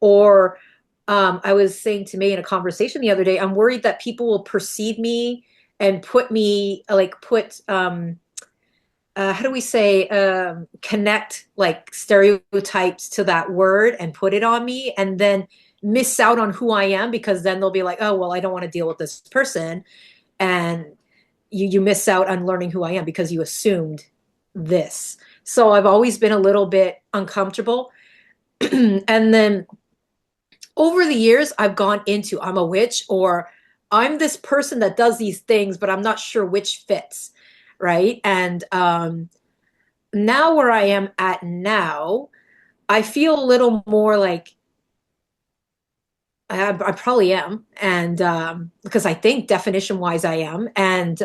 Or I was saying to May in a conversation the other day, I'm worried that people will perceive me and put me, like, how do we say, connect like stereotypes to that word and put it on me, and then miss out on who I am, because then they'll be like, oh, well, I don't want to deal with this person. And you miss out on learning who I am because you assumed this. So I've always been a little bit uncomfortable. And then over the years, I've gone into, I'm a witch, or I'm this person that does these things, but I'm not sure which fits. Right. And now where I am at now, I feel a little more like I probably am. And because I think definition wise, I am. And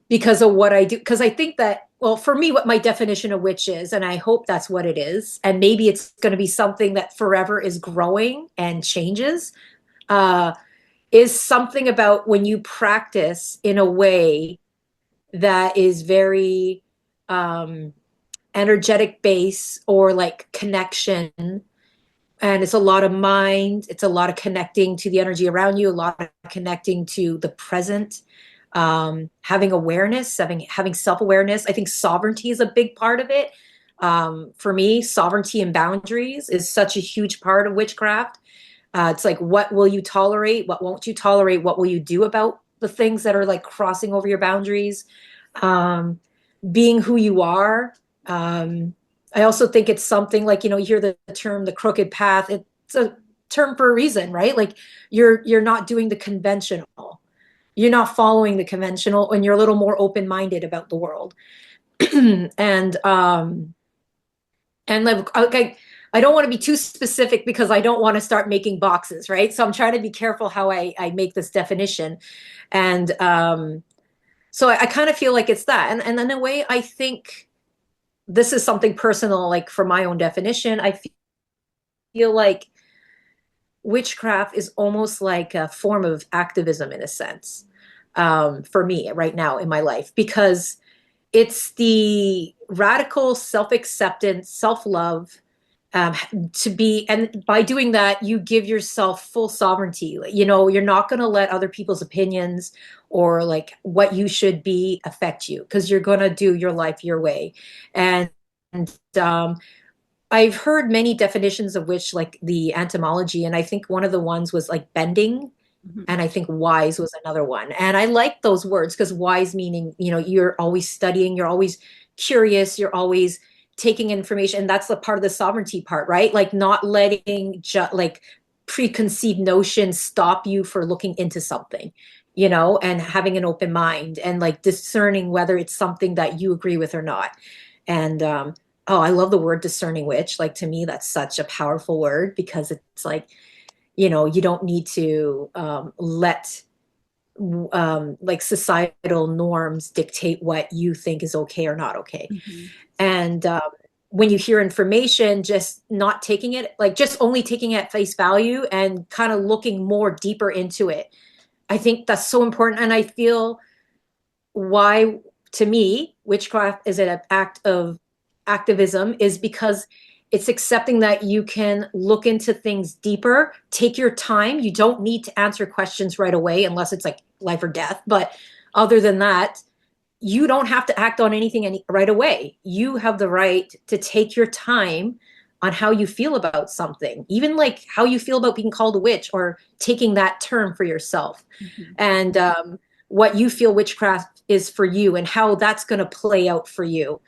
because of what I do, because I think that, well, for me, what my definition of witch is, and I hope that's what it is, and maybe it's going to be something that forever is growing and changes, uh, is something about when you practice in a way that is very energetic base, or like connection. And it's a lot of mind, it's a lot of connecting to the energy around you, a lot of connecting to the present, having awareness, having self-awareness. I think sovereignty is a big part of it. For me, sovereignty and boundaries is such a huge part of witchcraft. It's like, what will you tolerate? What won't you tolerate? What will you do about the things that are like crossing over your boundaries? Being who you are. I also think it's something like, you hear the term the crooked path. It's a term for a reason, right? Like you're not doing the conventional. You're not following the conventional, and you're a little more open-minded about the world. and like, okay, I don't want to be too specific because I don't want to start making boxes, right? So I'm trying to be careful how I make this definition. And so I kind of feel like it's that. And in a way, I think this is something personal, like for my own definition. I feel like witchcraft is almost like a form of activism in a sense, for me right now in my life, because it's the radical self-acceptance, self-love, um, to be, and by doing that, you give yourself full sovereignty. You're not going to let other people's opinions or like what you should be affect you, because you're going to do your life your way. And, um, I've heard many definitions of which, like the etymology, and I think one of the ones was like bending, and I think wise was another one. And I like those words, because wise meaning, you're always studying, you're always curious, you're always taking information. And that's the part of the sovereignty part, right? Like not letting like preconceived notions stop you for looking into something, and having an open mind, and like discerning whether it's something that you agree with or not. And oh, I love the word discerning witch. Like to me, that's such a powerful word, because it's like, you don't need to let like societal norms dictate what you think is okay or not okay. And when you hear information, just not taking it, like just only taking it at face value and kind of looking more deeper into it. I think that's so important. And I feel why, to me, witchcraft is an act of activism, is because it's accepting that you can look into things deeper, take your time. You don't need to answer questions right away unless it's like life or death. But other than that, you don't have to act on anything right away. You have the right to take your time on how you feel about something, even like how you feel about being called a witch, or taking that term for yourself. And what you feel witchcraft is for you, and how that's going to play out for you.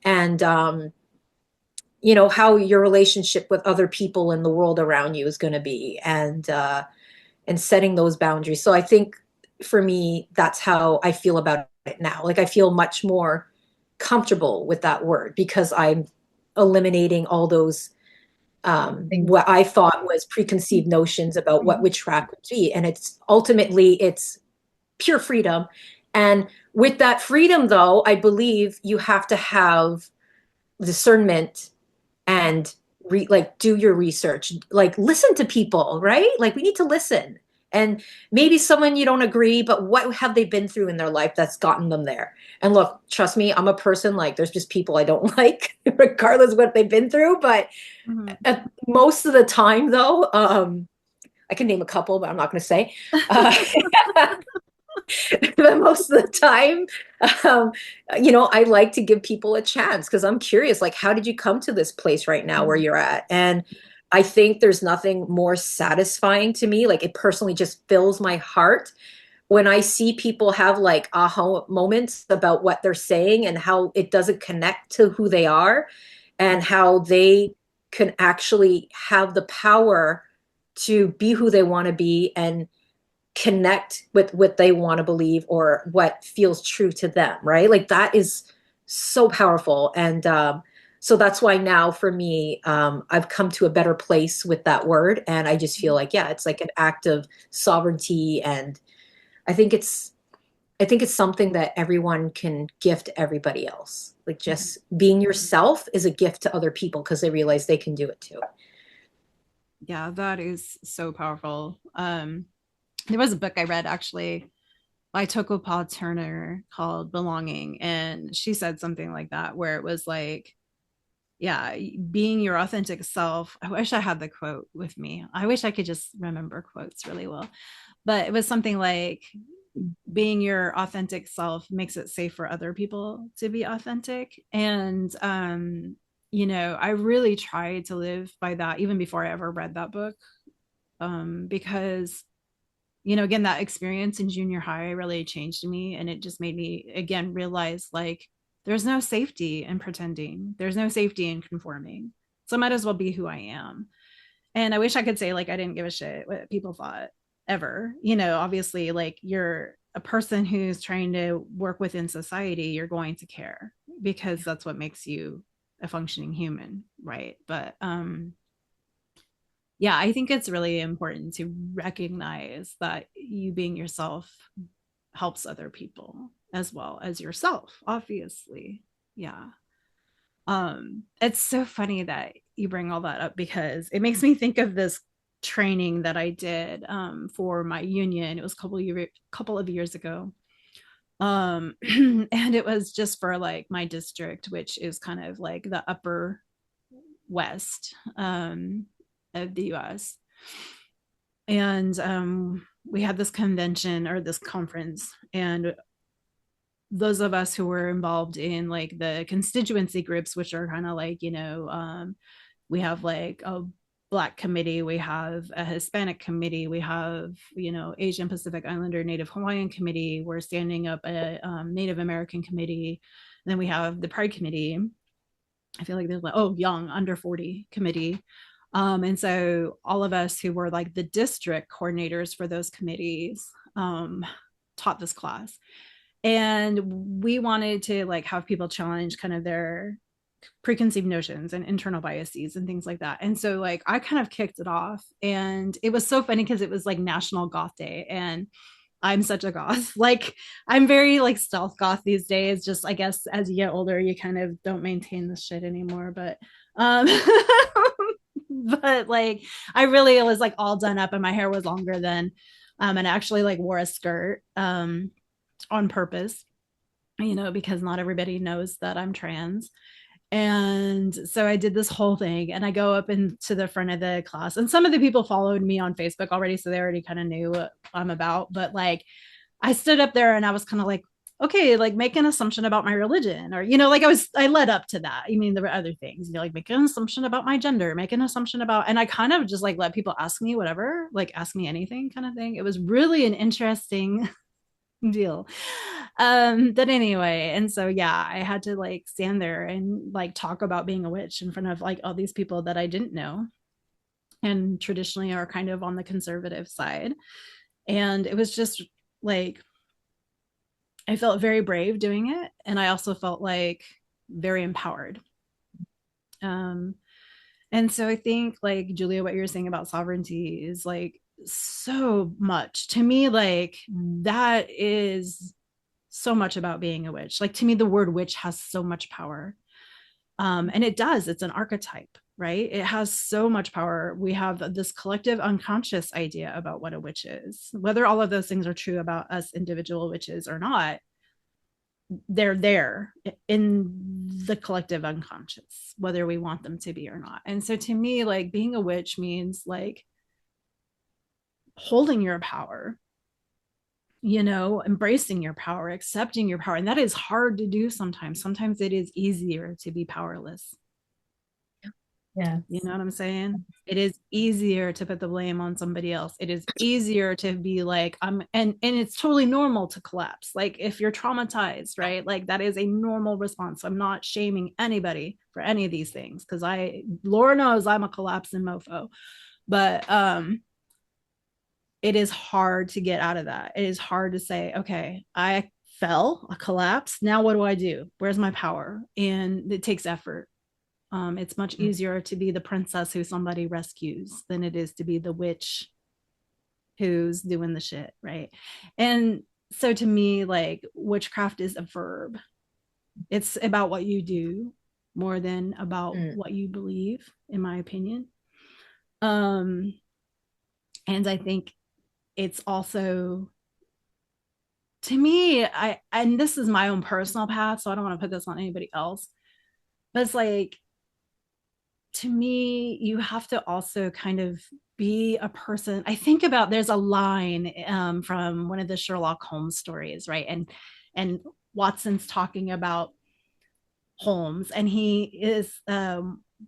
And how your relationship with other people in the world around you is going to be, and setting those boundaries. So I think for me, that's how I feel about it now. Like I feel much more comfortable with that word, because I'm eliminating all those what I thought was preconceived notions about what witchcraft would be. And it's ultimately, it's pure freedom. And with that freedom, though, I believe you have to have discernment and like do your research, like listen to people, right? Like we need to listen. And maybe someone you don't agree, but what have they been through in their life that's gotten them there? And look, trust me, I'm a person, like there's just people I don't like, regardless of what they've been through. But most of the time, though, I can name a couple, but I'm not going to say. But most of the time, um, I like to give people a chance because I'm curious, like, how did you come to this place right now where you're at? And I think there's nothing more satisfying to me. Like, it personally just fills my heart when I see people have like aha moments about what they're saying and how it doesn't connect to who they are and how they can actually have the power to be who they want to be and connect with what they want to believe or what feels true to them, right? Like that is so powerful. And so that's why now for me, I've come to a better place with that word. And I just feel like, yeah, it's like an act of sovereignty. And I think it's something that everyone can gift everybody else. Like just being yourself is a gift to other people because they realize they can do it too. Yeah, that is so powerful. There was a book I read actually by Toko Turner called Belonging, and she said something like that, where it was like, yeah, being your authentic self. I wish I had the quote with me. I wish I could just remember quotes really well, but it was something like, being your authentic self makes it safe for other people to be authentic. And I really tried to live by that even before I ever read that book, because again, that experience in junior high really changed me, and it just made me again realize, like, there's no safety in pretending, there's no safety in conforming, so I might as well be who I am. And I wish I could say, like, I didn't give a shit what people thought ever. Obviously, like, you're a person who's trying to work within society, you're going to care because that's what makes you a functioning human, right? But yeah, I think it's really important to recognize that you being yourself helps other people as well as yourself, obviously. Yeah. It's so funny that you bring all that up because it makes me think of this training that I did for my union. It was a couple of years ago. And it was just for like my district, which is kind of like the upper west of the US. And we had this convention or this conference, and those of us who were involved in like the constituency groups, which are kind of like, we have like a Black committee, we have a Hispanic committee, we have, Asian Pacific Islander Native Hawaiian committee, we're standing up a Native American committee, and then we have the Pride committee. I feel like there's like, young under 40 committee. And so all of us who were like the district coordinators for those committees taught this class. And we wanted to like have people challenge kind of their preconceived notions and internal biases and things like that. And so like I kind of kicked it off, and it was so funny because it was like National Goth Day, and I'm such a goth. Like I'm very like stealth goth these days. Just I guess as you get older, you kind of don't maintain this shit anymore. But but like I really was like all done up, and my hair was longer then. And I actually like wore a skirt on purpose, because not everybody knows that I'm trans. And so I did this whole thing, and I go up into the front of the class, and some of the people followed me on Facebook already, so they already kind of knew what I'm about. But like I stood up there and I was kind of like, okay, like make an assumption about my religion, or like I led up to that. I mean, there were other things, like make an assumption about my gender, make an assumption about, and I kind of just like let people ask me whatever, like ask me anything kind of thing. It was really an interesting deal. But anyway, and so yeah, I had to like stand there and like talk about being a witch in front of like all these people that I didn't know and traditionally are kind of on the conservative side. And it was just like I felt very brave doing it, and I also felt like very empowered. And so I think like Julia, what you're saying about sovereignty is like so much to me, like that is so much about being a witch. Like, to me, the word witch has so much power. And it does, it's an archetype, right? It has so much power. We have this collective unconscious idea about what a witch is. Whether all of those things are true about us individual witches or not, they're there in the collective unconscious, whether we want them to be or not. And so to me, like, being a witch means like holding your power, embracing your power, accepting your power. And that is hard to do sometimes. Sometimes it is easier to be powerless. Yes. You know what I'm saying? It is easier to put the blame on somebody else. It is easier to be like, and it's totally normal to collapse. Like, if you're traumatized, right? Like, that is a normal response. I'm not shaming anybody for any of these things, because Lord knows I'm a collapsing mofo. But it is hard to get out of that. It is hard to say, okay, I fell, I collapsed. Now what do I do? Where's my power? And it takes effort. It's much easier to be the princess who somebody rescues than it is to be the witch who's doing the shit, right? And so to me, like, witchcraft is a verb. It's about what you do more than about what you believe, in my opinion. And I think it's also, to me, and this is my own personal path, so I don't want to put this on anybody else, but it's like, to me, you have to also kind of be a person. I think about, there's a line from one of the Sherlock Holmes stories, right? And Watson's talking about Holmes, and he is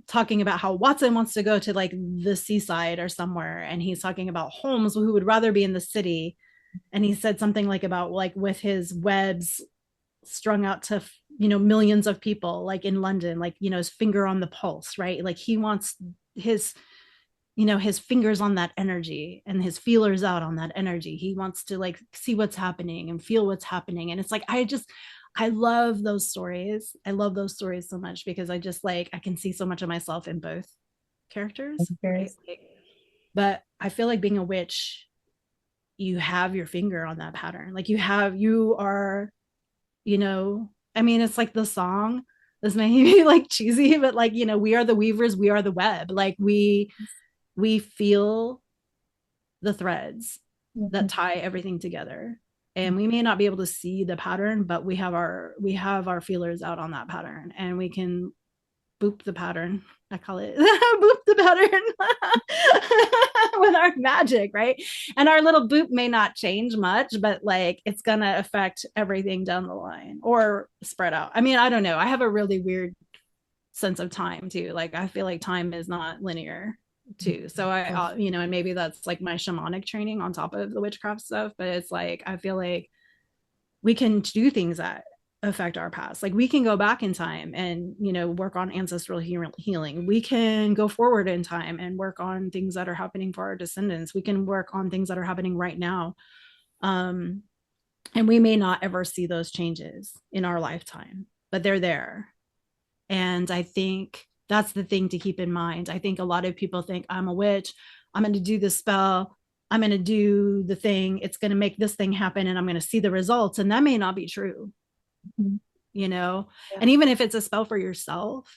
talking about how Watson wants to go to like the seaside or somewhere, and he's talking about Holmes, who would rather be in the city. And he said something like about, like, with his webs strung out to millions of people, like in London, like, his finger on the pulse, right? Like, he wants his his fingers on that energy and his feelers out on that energy. He wants to like see what's happening and feel what's happening. And it's like, I love those stories. I love those stories so much, because I just, like, I can see so much of myself in both characters, right? But I feel like being a witch, you have your finger on that pattern. Like, you are, I mean, it's like the song, this may be like cheesy, but like, we are the weavers, we are the web. Like, we feel the threads that tie everything together. And we may not be able to see the pattern, but we have our feelers out on that pattern, and we can boop the pattern. I call it boop the pattern with our magic, right? And our little boop may not change much, but like, it's gonna affect everything down the line, or spread out. I mean, I don't know. I have a really weird sense of time too. Like, I feel like time is not linear too. So and maybe that's like my shamanic training on top of the witchcraft stuff, but it's like, I feel like we can do things that affect our past. Like, we can go back in time and work on ancestral healing. We can go forward in time and work on things that are happening for our descendants. We can work on things that are happening right now, and we may not ever see those changes in our lifetime, but they're there. And I think that's the thing to keep in mind. I think a lot of people think, I'm a witch, I'm going to do the spell, I'm going to do the thing, it's going to make this thing happen, and I'm going to see the results. And that may not be true, Yeah. And even if it's a spell for yourself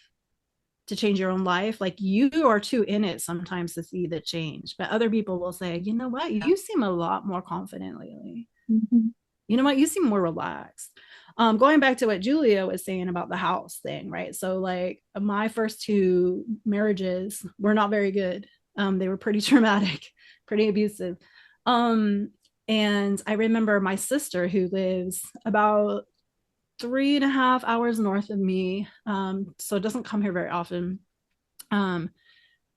to change your own life, like, you are too in it sometimes to see the change. But other people will say, you know what, you seem a lot more confident lately. You know what, you seem more relaxed. Going back to what Julia was saying about the house thing, right? So like, my first two marriages were not very good. They were pretty traumatic, pretty abusive. And I remember my sister, who lives about 3.5 hours north of me, so doesn't come here very often.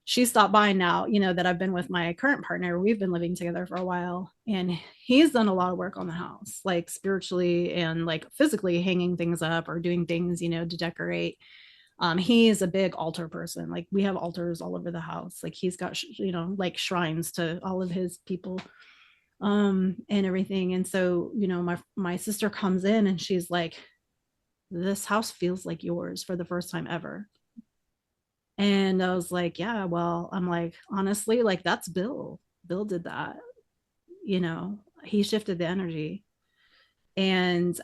She stopped by now, that I've been with my current partner. We've been living together for a while, and he's done a lot of work on the house, like spiritually and like physically, hanging things up or doing things, to decorate. He is a big altar person. Like, we have altars all over the house. Like, he's got, like shrines to all of his people, and everything. And so, my sister comes in and she's like, this house feels like yours for the first time ever. And I was like, yeah, well, I'm like, honestly, like, that's Bill did that. He shifted the energy. And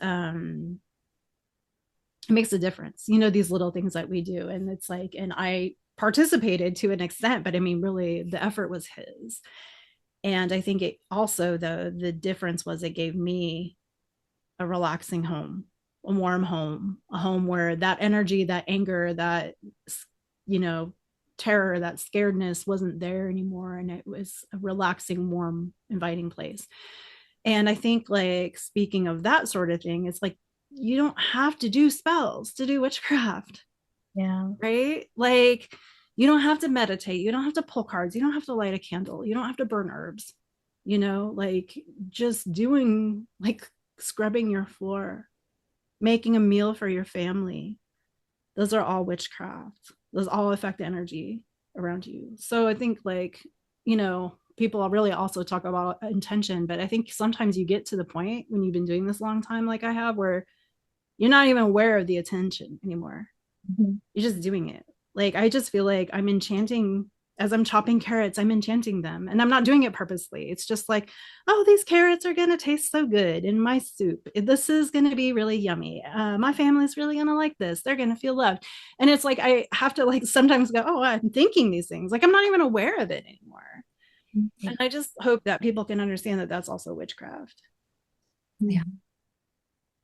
it makes a difference, these little things that we do. And it's like, and I participated to an extent, but I mean, really the effort was his. And I think it also, the difference was it gave me a relaxing home, a warm home, a home where that energy, that anger, that, you know, terror, that scaredness wasn't there anymore. And it was a relaxing, warm, inviting place. And I think, like, speaking of that sort of thing, it's like, you don't have to do spells to do witchcraft. Yeah. Right? Like, you don't have to meditate. You don't have to pull cards. You don't have to light a candle. You don't have to burn herbs. Like, just doing, like, scrubbing your floor, making a meal for your family. Those are all witchcraft. Those all affect energy around you. So I think, like, people really also talk about intention, but I think sometimes you get to the point when you've been doing this a long time, like I have, where you're not even aware of the attention anymore. Mm-hmm. You're just doing it. Like, I just feel like I'm enchanting as I'm chopping carrots, I'm enchanting them. And I'm not doing it purposely. It's just like, oh, these carrots are going to taste so good in my soup. This is going to be really yummy. My family's really going to like this. They're going to feel loved. And it's like, I have to, like, sometimes go, oh, I'm thinking these things. Like, I'm not even aware of it anymore. And I just hope that people can understand that that's also witchcraft. Yeah.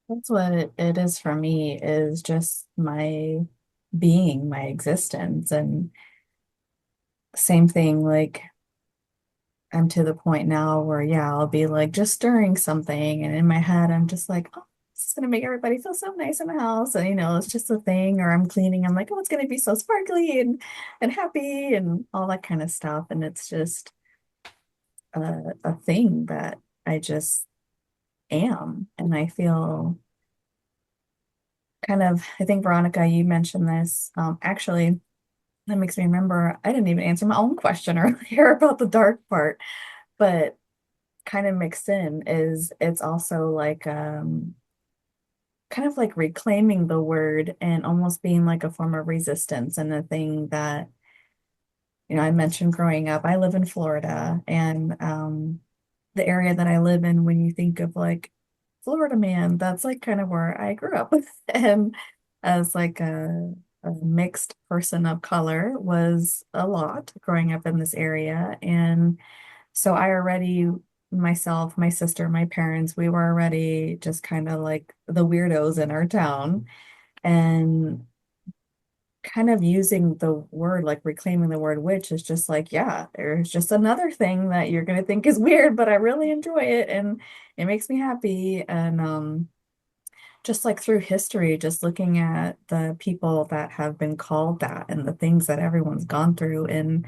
That's what it is for me, is just my being, my existence. And same thing, like, I'm to the point now where, yeah, I'll be like just stirring something, and in my head, I'm just like, oh, this is gonna make everybody feel so nice in the house. And it's just a thing. Or I'm cleaning, I'm like, oh, it's gonna be so sparkly and happy and all that kind of stuff. And it's just a thing that I just am. And I feel kind of, I think, Veronica, you mentioned this. Actually, that makes me remember I didn't even answer my own question earlier about the dark part, but kind of mixed in is it's also like kind of like reclaiming the word and almost being like a form of resistance. And the thing that I mentioned growing up, I live in Florida, and the area that I live in, when you think of like Florida man, that's like kind of where I grew up. And as like a mixed person of color was a lot growing up in this area. And so I already, myself, my sister, my parents, we were already just kind of like the weirdos in our town. And kind of using the word, like reclaiming the word witch, is just like, yeah, there's just another thing that you're going to think is weird, but I really enjoy it and it makes me happy. And just like through history, just looking at the people that have been called that and the things that everyone's gone through, and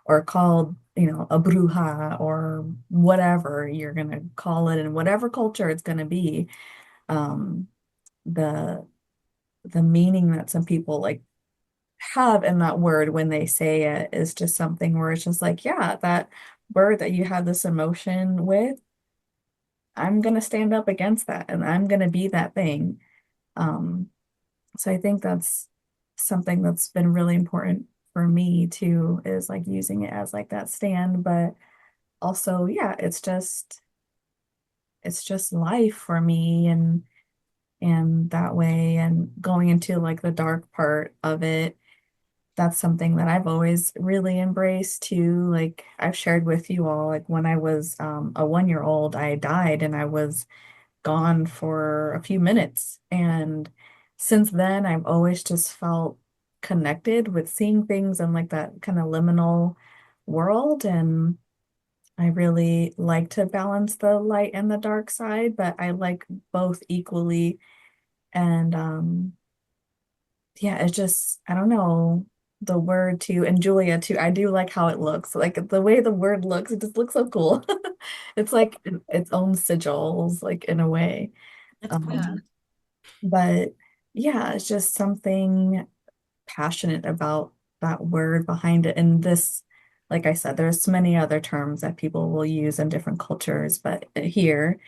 or called, a bruja or whatever you're going to call it, in whatever culture it's going to be. um the the meaning that some people like have in that word when they say it is just something where it's just like, yeah, that word that you have this emotion with, I'm gonna stand up against that and I'm gonna be that thing. Um, so I think that's something that's been really important for me too, is like using it as like that stand. But also, yeah, it's just life for me, and that way, and going into like the dark part of it, that's something that I've always really embraced too. Like, I've shared with you all, like when I was a 1 year old, I died and I was gone for a few minutes. And since then, I've always just felt connected with seeing things in like that kind of liminal world. And I really like to balance the light and the dark side, but I like both equally. And yeah, it's just, I don't know, the word too, and Julia too. I do like how it looks. Like the way the word looks, it just looks so cool. It's like its own sigils, like in a way. It's Um, pointy. but yeah, it's just something passionate about that word behind it. And this, like I said, there's many other terms that people will use in different cultures, but here,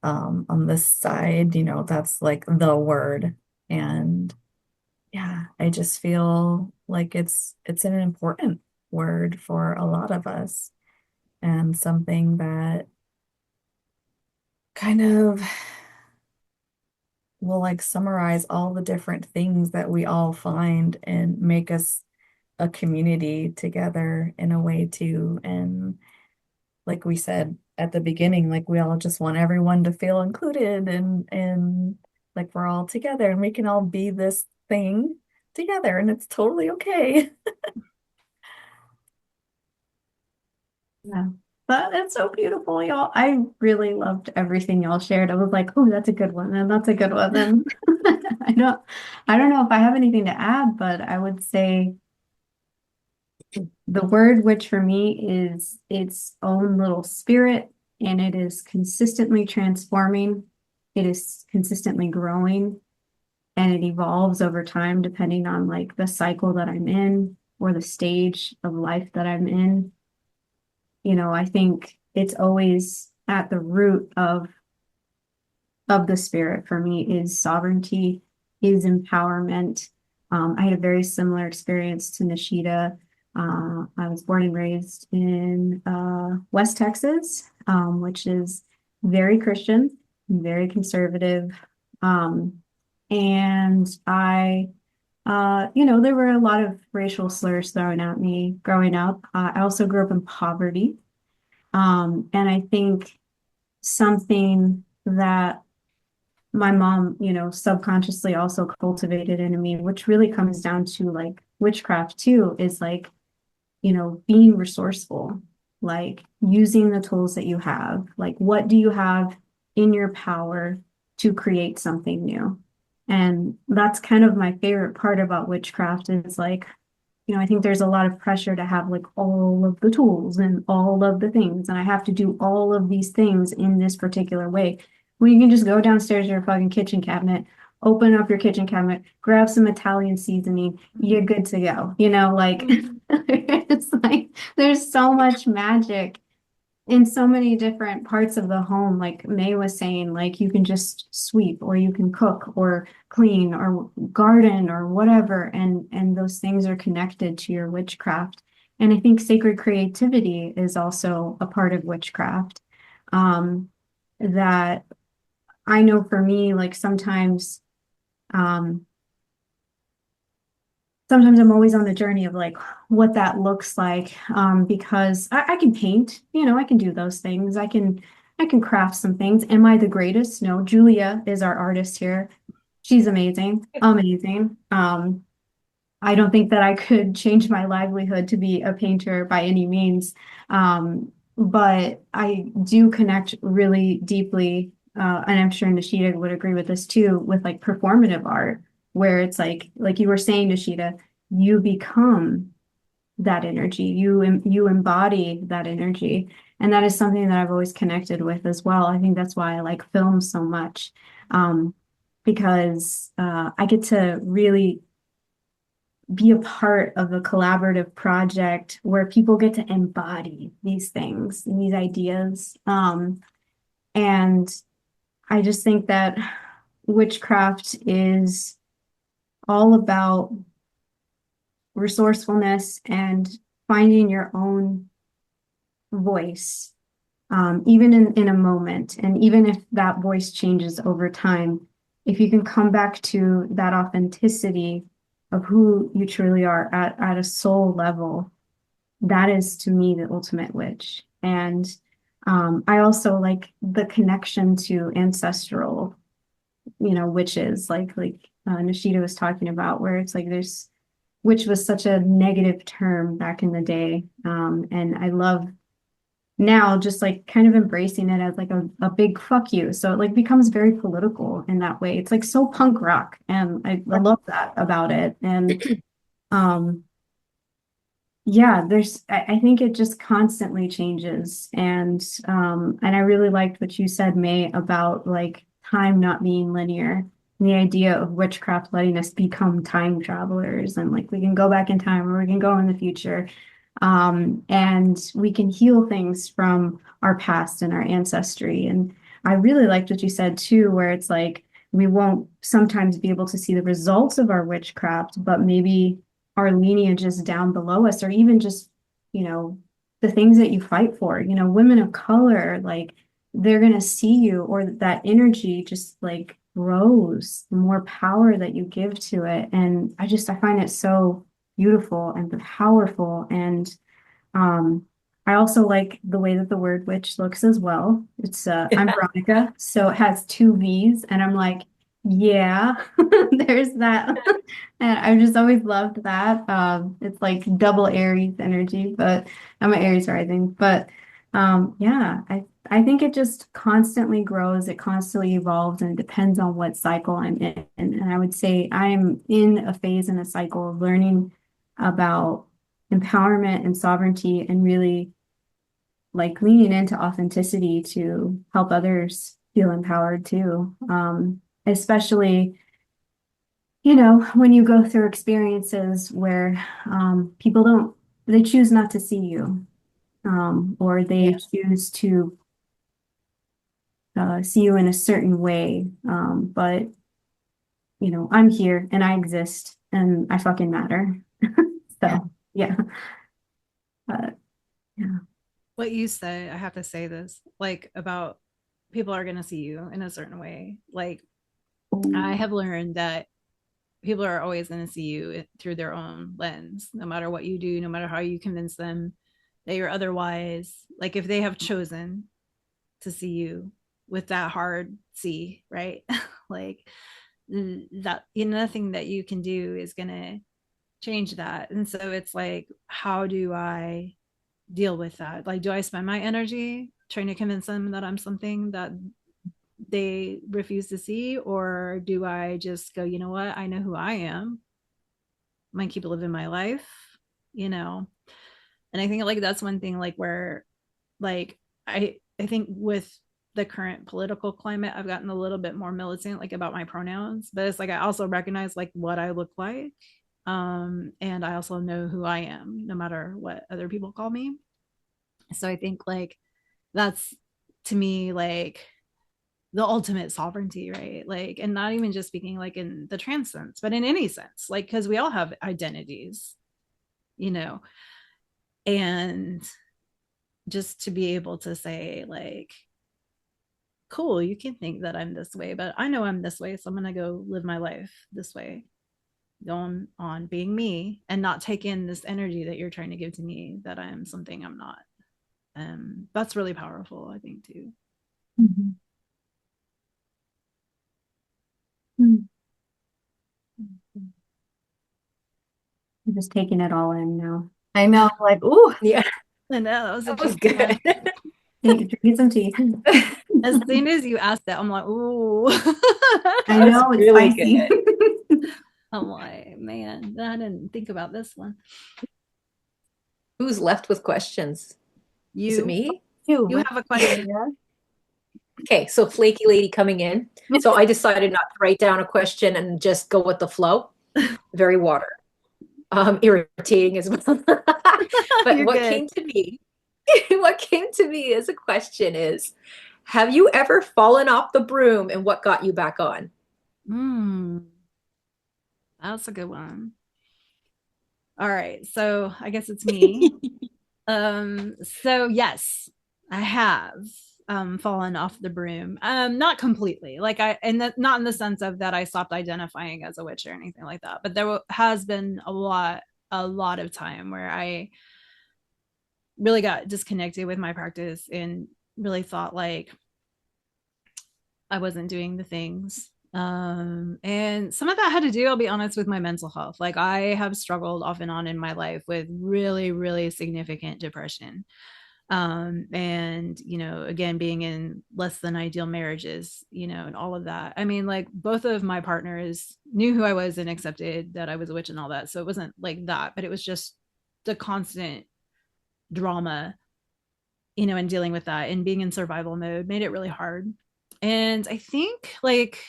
on this side, that's like the word. And yeah, I just feel like it's an important word for a lot of us, and something that kind of will like summarize all the different things that we all find and make us a community together in a way too. And like we said at the beginning, like we all just want everyone to feel included and like we're all together and we can all be this thing together and it's totally okay. Yeah. But it's so beautiful, y'all. I really loved everything y'all shared. I was like, oh, that's a good one, and that's a good one. And I don't I don't know if I have anything to add, but I would say the word witch for me is its own little spirit, and it is consistently transforming. It is consistently growing, and it evolves over time depending on like the cycle that I'm in or the stage of life that I'm in. I think it's always at the root of the spirit for me is sovereignty, is empowerment. I had a very similar experience to Nishida. I was born and raised in West Texas, which is very Christian, very conservative. And there were a lot of racial slurs thrown at me growing up. I also grew up in poverty. And I think something that my mom, subconsciously also cultivated in me, which really comes down to like witchcraft too, is like, being resourceful, like using the tools that you have. Like, what do you have in your power to create something new? And that's kind of my favorite part about witchcraft is like, I think there's a lot of pressure to have like all of the tools and all of the things, and I have to do all of these things in this particular way. Well, you can just go downstairs to your fucking kitchen cabinet, open up your kitchen cabinet, grab some Italian seasoning, you're good to go. Like it's like there's so much magic in so many different parts of the home. Like May was saying, like you can just sweep or you can cook or clean or garden or whatever, and those things are connected to your witchcraft. And I think sacred creativity is also a part of witchcraft. That I know for me, like um sometimes I'm always on the journey of like what that looks like, because I can paint, I can do those things. I can craft some things. Am I the greatest? No, Julia is our artist here. She's amazing, amazing. I don't think that I could change my livelihood to be a painter by any means. But I do connect really deeply, and I'm sure Nishida would agree with this too, with like performative art, where it's like you were saying, Nishida, you become that energy, you embody that energy. And that is something that I've always connected with as well. I think that's why I like film so much, because I get to really be a part of a collaborative project where people get to embody these things and these ideas. And I just think that witchcraft is all about resourcefulness and finding your own voice, even in a moment. And even if that voice changes over time, if you can come back to that authenticity of who you truly are at a soul level, that is to me the ultimate witch. And I also like the connection to ancestral, witches, like Nishida was talking about, where it's like there's which was such a negative term back in the day. And I love now just like kind of embracing it as like a big fuck you. So it like becomes very political in that way. It's like so punk rock. And I love that about it. And yeah, I think it just constantly changes. And I really liked what you said, May, about like time not being linear. And the idea of witchcraft letting us become time travelers, and like we can go back in time or we can go in the future. And we can heal things from our past and our ancestry. And I really liked what you said too, where it's like we won't sometimes be able to see the results of our witchcraft, but maybe our lineages down below us, or even just, the things that you fight for, women of color, like they're going to see you, or that energy just like grows, the more power that you give to it. And I find it so beautiful and powerful. And I also like the way that the word witch looks as well. It's I'm Veronica, so it has two V's, and I'm like, yeah, there's that. And I've just always loved that. It's like double Aries energy, but I'm an Aries rising. But yeah, I think it just constantly grows, it constantly evolves, and it depends on what cycle I'm in. And I would say I'm in a phase in a cycle of learning about empowerment and sovereignty and really like leaning into authenticity to help others feel empowered too. Especially, when you go through experiences where people they choose not to see you, or they choose to see you in a certain way. But, I'm here and I exist and I fucking matter. So, yeah. Yeah. What you say, I have to say this, like about people are going to see you in a certain way. Like I have learned that people are always going to see you through their own lens, no matter what you do, no matter how you convince them that you're otherwise. Like if they have chosen to see you with that hard C, right? Like that, nothing that you can do is going to change that. And so it's like, how do I deal with that? Like, do I spend my energy trying to convince them that I'm something that they refuse to see, or do I just go, you know what, I know who I am, I'm gonna keep living my life, you know? And I think like that's one thing, like where like I think with the current political climate, I've gotten a little bit more militant like about my pronouns, but it's like I also recognize like what I look like, and I also know who I am no matter what other people call me. So I think like that's, to me, like the ultimate sovereignty, right? Like, and not even just speaking like in the trans sense, but in any sense, like because we all have identities, you know, and just to be able to say like, cool, you can think that I'm this way, but I know I'm this way, so I'm gonna go live my life this way, going on being me and not take in this energy that you're trying to give to me that I'm something I'm not. That's really powerful, I think, too. Mhm. Mm. I'm just taking it all in now. I know, like, ooh, Yeah, I know that was a that was juicy good. one. drink some tea. As soon as you asked that, I'm like, ooh. I That was know it's really spicy. good. I'm like, man, I didn't think about this one. Who's left with questions? Is it You, me? you have a question. Okay, so flaky lady coming in. So I decided not to write down a question and just go with the flow. Very water. Irritating as well. But You're what good. came to me, what came to me as a question is, have you ever fallen off the broom and what got you back on? That's a good one. All right, so I guess it's me. So yes, I have fallen off the broom. Not completely, like not in the sense of that I stopped identifying as a witch or anything like that, but there has been a lot of time where I really got disconnected with my practice and really thought like I wasn't doing the things. And some of that had to do, I'll be honest, with my mental health. Like I have struggled off and on in my life with really, really significant depression. And again, being in less than ideal marriages, and all of that. I mean, like both of my partners knew who I was and accepted that I was a witch and all that. So it wasn't like that, but it was just the constant drama, and dealing with that and being in survival mode made it really hard. And I think like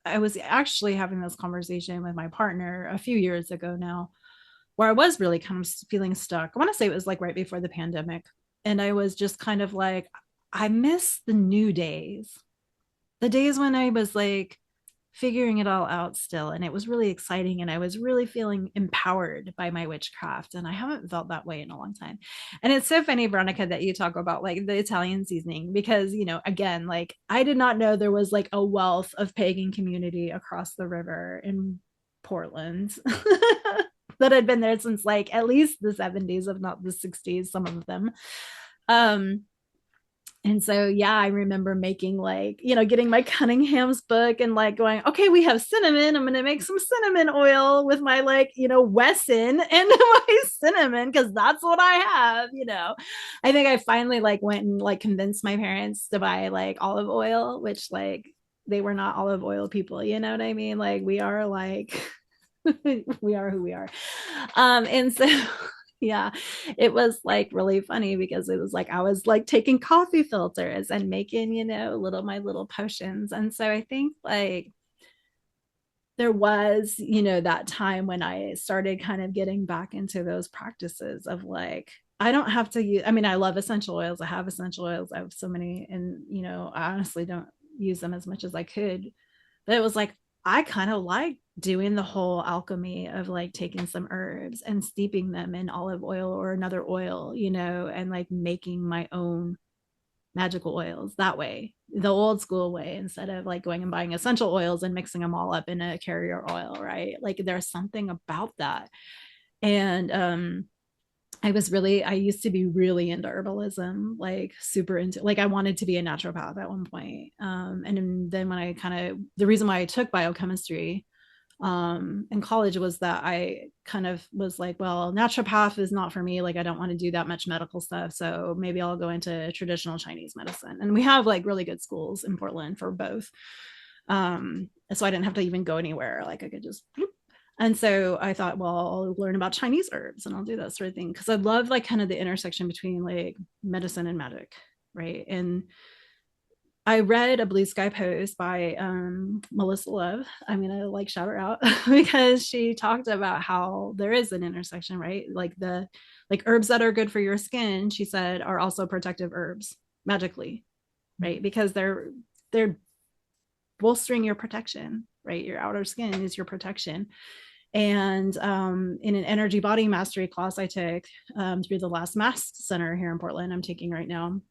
I was actually having this conversation with my partner a few years ago now, where I was really kind of feeling stuck. I want to say it was like right before the pandemic. And I was just kind of like, I miss the new days, the days when I was like figuring it all out still. And it was really exciting. And I was really feeling empowered by my witchcraft. And I haven't felt that way in a long time. And it's so funny, Veronica, that you talk about like the Italian seasoning, because, you know, again, like I did not know there was like a wealth of pagan community across the river in Portland that had been there since like at least the 70s, if not the 60s, some of them. And so, yeah, I remember making like, you know, getting my Cunningham's book and like going, okay, we have cinnamon. I'm going to make some cinnamon oil with my like, you know, Wesson and my cinnamon, because that's what I have, you know. I think I finally like went and like convinced my parents to buy like olive oil, which like they were not olive oil people, you know what I mean? Like we are like, we are who we are. And so yeah, it was like really funny because it was like I was like taking coffee filters and making, you know, my little potions. And so I think like there was, you know, that time when I started kind of getting back into those practices of like, I don't have to use, I mean, I love essential oils. I have essential oils. I have so many, and, you know, I honestly don't use them as much as I could. But it was like, I kind of like doing the whole alchemy of like taking some herbs and steeping them in olive oil or another oil, you know, and like making my own magical oils that way, the old school way, instead of like going and buying essential oils and mixing them all up in a carrier oil, right? Like there's something about that. And I used to be really into herbalism, like super into, like I wanted to be a naturopath at one point. And then when I kind of, the reason why I took biochemistry in college was that I kind of was like, well, naturopath is not for me. Like, I don't want to do that much medical stuff. So maybe I'll go into traditional Chinese medicine. And we have like really good schools in Portland for both. So I didn't have to even go anywhere. Like I could just, and so I thought, well, I'll learn about Chinese herbs and I'll do that sort of thing. Cause I love like kind of the intersection between like medicine and magic. Right. And I read a Blue Sky post by Melissa Love. I'm gonna like shout her out because she talked about how there is an intersection, right? Like the like herbs that are good for your skin, she said, are also protective herbs magically, right? Because they're bolstering your protection, right? Your outer skin is your protection. And in an energy body mastery class I took through the Last Mask Center here in Portland, I'm taking right now.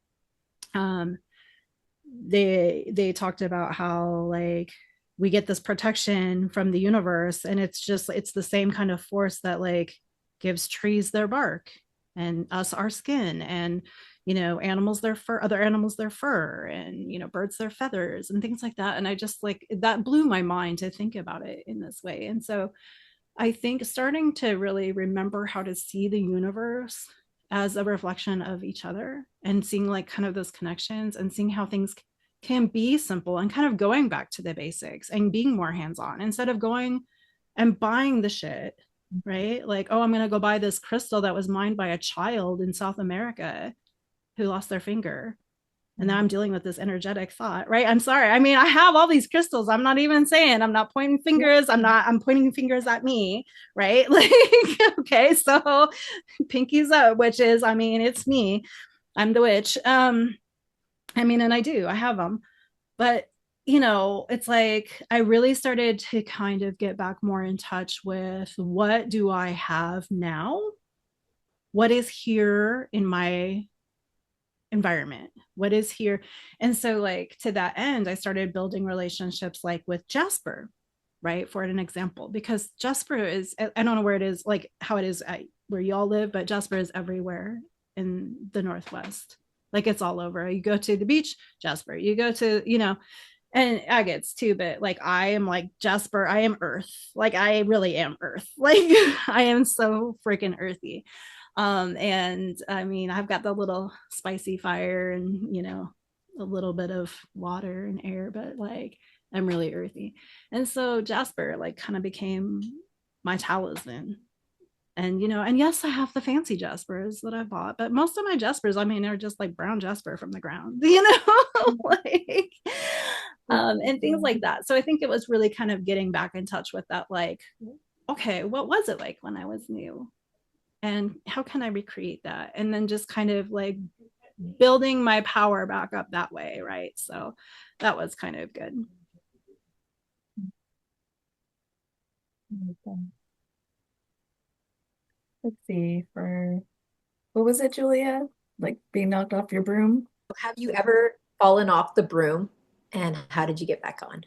They talked about how like we get this protection from the universe, and it's the same kind of force that like gives trees their bark and us our skin, and you know, animals their fur, other animals their fur, and you know, birds their feathers and things like that. And I just like that blew my mind to think about it in this way. And so I think starting to really remember how to see the universe as a reflection of each other and seeing like kind of those connections and seeing how things can be simple and kind of going back to the basics and being more hands-on instead of going and buying the shit, right? Like, oh, I'm going to go buy this crystal that was mined by a child in South America who lost their finger. And now I'm dealing with this energetic thought, right? I'm sorry. I mean, I have all these crystals. I'm not even saying, I'm not pointing fingers. I'm pointing fingers at me, right? Like, okay, so Pinkies Up Witches, I mean, it's me. I'm the witch. I mean, and I have them. But, you know, it's like I really started to kind of get back more in touch with what do I have now? What is here in my environment, what is here? And so like to that end, I started building relationships like with Jasper, right, for an example, because Jasper is, I don't know where it is, like how it is at where y'all live, but Jasper is everywhere in the Northwest. Like it's all over. You go to the beach, Jasper, you go to, you know, and agates too, but like I am like Jasper, I am earth, like I really am earth, like I am so freaking earthy. And I mean, I've got the little spicy fire and, you know, a little bit of water and air, but like I'm really earthy. And so Jasper like kind of became my talisman. And, you know, and yes, I have the fancy Jaspers that I bought, but most of my Jaspers, I mean, are just like brown Jasper from the ground, you know, like, and things like that. So I think it was really kind of getting back in touch with that, like, okay, what was it like when I was new? And how can I recreate that? And then just kind of like building my power back up that way, right? So that was kind of good. Okay. Let's see, for what was it, Julia? Like being knocked off your broom? Have you ever fallen off the broom, and how did you get back on?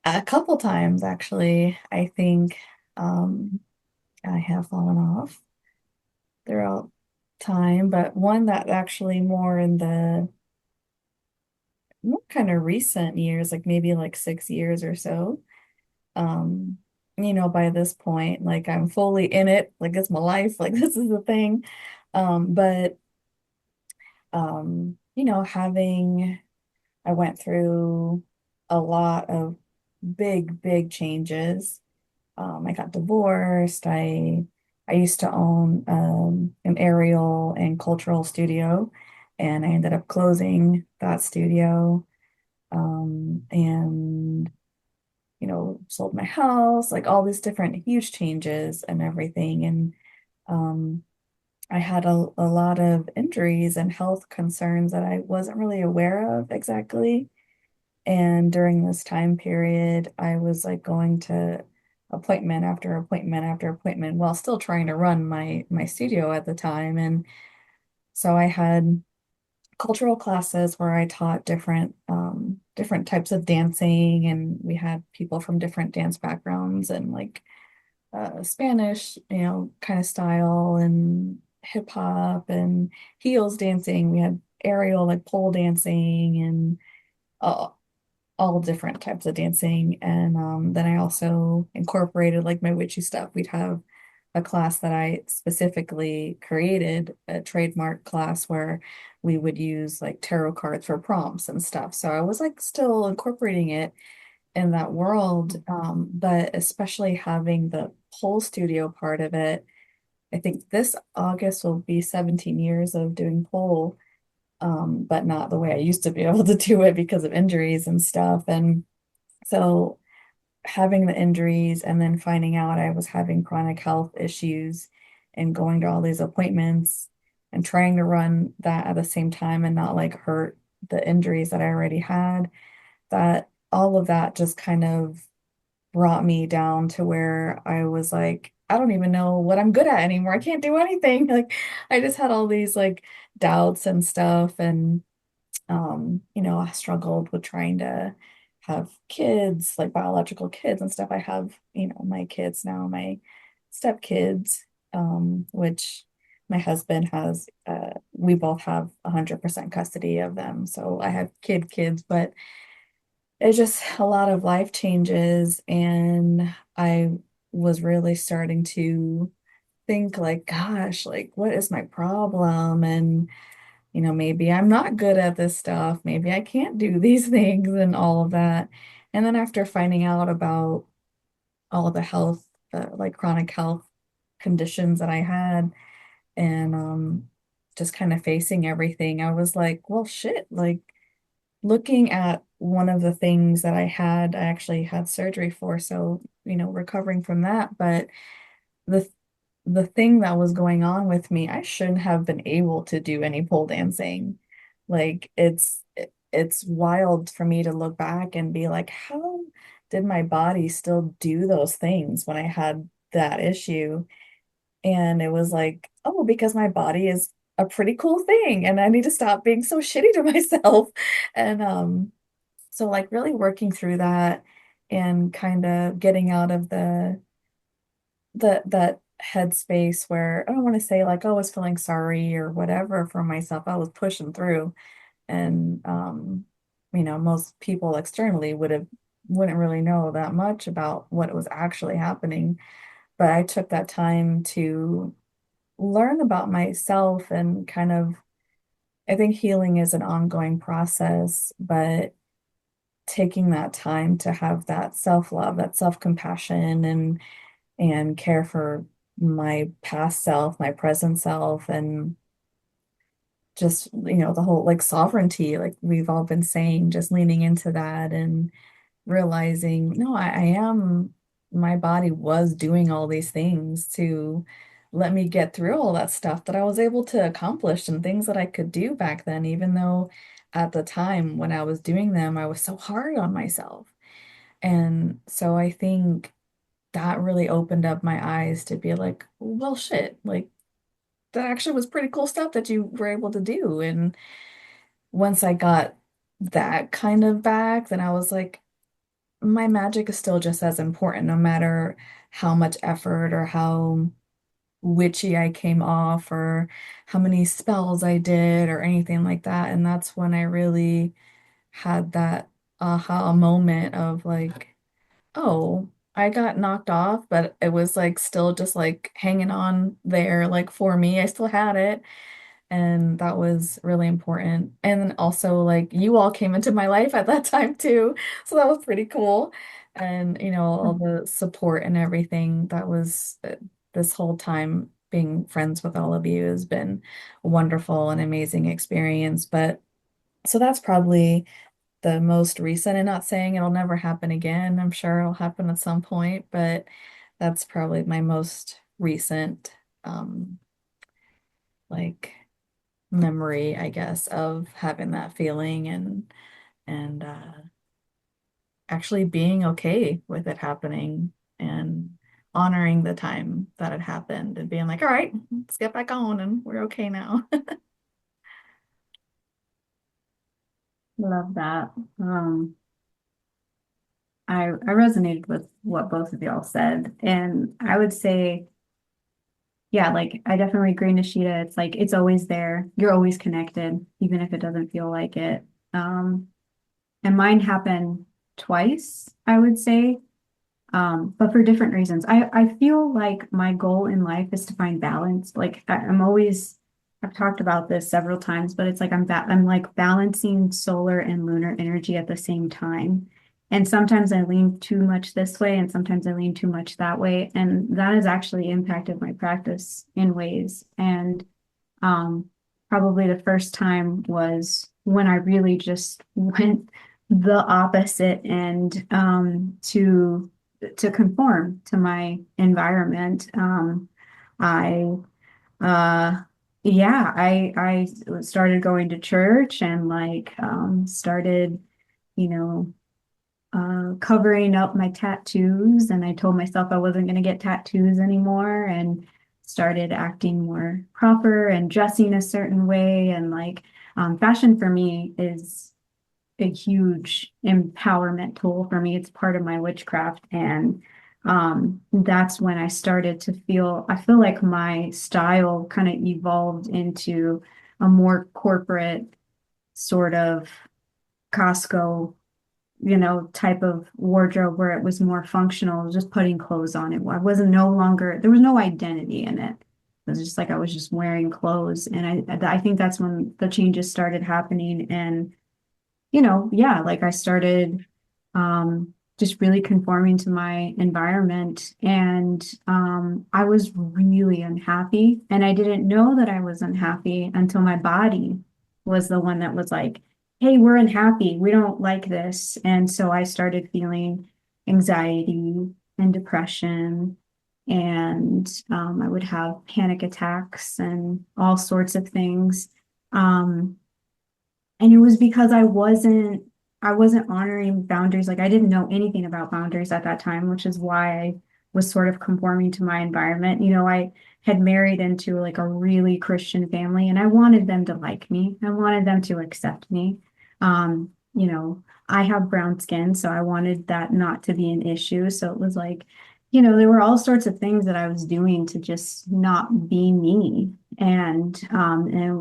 A couple times, actually. I think um, I have fallen off throughout time, but one that actually more in the more kind of recent years, like maybe like 6 years or so. Um, by this point, like I'm fully in it, like it's my life, like this is the thing. But having I went through a lot of big changes. I got divorced. I used to own an aerial and cultural studio, and I ended up closing that studio. And sold my house, like all these different huge changes and everything. And um, I had a lot of injuries and health concerns that I wasn't really aware of exactly. And during this time period, I was like going to appointment after appointment after appointment while still trying to run my studio at the time. And so I had cultural classes where I taught different types of dancing, and we had people from different dance backgrounds and like Spanish, kind of style and hip hop and heels dancing. We had aerial like pole dancing and uh, all different types of dancing. And then I also incorporated like my witchy stuff. We'd have a class that I specifically created, a trademark class where we would use like tarot cards for prompts and stuff. So I was like still incorporating it in that world. But especially having the pole studio part of it, I think this August will be 17 years of doing pole, but not the way I used to be able to do it because of injuries and stuff. And so having the injuries and then finding out I was having chronic health issues and going to all these appointments and trying to run that at the same time and not like hurt the injuries that I already had, that all of that just kind of brought me down to where I was like, I don't even know what I'm good at anymore. I can't do anything. Like I just had all these like doubts and stuff. And I struggled with trying to have kids, like biological kids and stuff. I have, my kids now, my stepkids, which my husband has, we both have 100% custody of them. So I have kids, but it's just a lot of life changes. And I was really starting to think like, gosh, like what is my problem? And maybe I'm not good at this stuff. Maybe I can't do these things and all of that. And then after finding out about all the health, like chronic health conditions that I had, and just kind of facing everything, I was like, well, shit, like looking at one of the things that I actually had surgery for. So, recovering from that. But the the thing that was going on with me, I shouldn't have been able to do any pole dancing. Like it's wild for me to look back and be like, how did my body still do those things when I had that issue? And it was like, oh, because my body is a pretty cool thing and I need to stop being so shitty to myself. And so like really working through that and kind of getting out of that headspace where I don't want to say like, oh, I was feeling sorry or whatever for myself. I was pushing through. And most people externally wouldn't really know that much about what was actually happening. But I took that time to learn about myself and kind of, I think healing is an ongoing process, but taking that time to have that self-love, that self-compassion and care for my past self, my present self, and just, the whole like sovereignty, like we've all been saying, just leaning into that and realizing, no, I am, my body was doing all these things to let me get through all that stuff that I was able to accomplish and things that I could do back then, even though at the time when I was doing them, I was so hard on myself. And so I think that really opened up my eyes to be like, well, shit, like that actually was pretty cool stuff that you were able to do. And once I got that kind of back, then I was like, my magic is still just as important, no matter how much effort or how witchy I came off or how many spells I did or anything like that. And that's when I really had that aha moment of like, oh, I got knocked off, but it was like still just like hanging on there, like for me. I still had it. And that was really important. And then also, like, you all came into my life at that time too. So that was pretty cool. And, all the support and everything that was this whole time being friends with all of you has been a wonderful and amazing experience. But so that's probably the most recent, and not saying it'll never happen again. I'm sure it'll happen at some point, but that's probably my most recent, like memory, I guess, of having that feeling and actually being okay with it happening and honoring the time that it happened and being like, all right, let's get back on and we're okay now. Love that. I resonated with what both of y'all said. And I would say, yeah, like I definitely agree, Nishita. It's like it's always there. You're always connected, even if it doesn't feel like it. And mine happened twice, I would say, but for different reasons. I feel like my goal in life is to find balance. Like I'm always, I've talked about this several times, but it's like I'm like balancing solar and lunar energy at the same time. And sometimes I lean too much this way, and sometimes I lean too much that way. And that has actually impacted my practice in ways. And um, probably the first time was when I really just went the opposite end to conform to my environment. I yeah, I started going to church and like started, you know, covering up my tattoos, and I told myself I wasn't going to get tattoos anymore, and started acting more proper and dressing a certain way. And like fashion for me is a huge empowerment tool for me. It's part of my witchcraft. And that's when I feel like my style kind of evolved into a more corporate sort of Costco, type of wardrobe where it was more functional, just putting clothes on it. I wasn't no longer, there was no identity in it. It was just like I was just wearing clothes. And I think that's when the changes started happening. And yeah, like I started just really conforming to my environment. And I was really unhappy. And I didn't know that I was unhappy until my body was the one that was like, hey, we're unhappy. We don't like this. And so I started feeling anxiety and depression. And I would have panic attacks and all sorts of things. Um, and it was because I wasn't honoring boundaries. Like I didn't know anything about boundaries at that time, which is why I was sort of conforming to my environment. I had married into like a really Christian family, and I wanted them to like me. I wanted them to accept me. I have brown skin, so I wanted that not to be an issue. So it was like, there were all sorts of things that I was doing to just not be me. And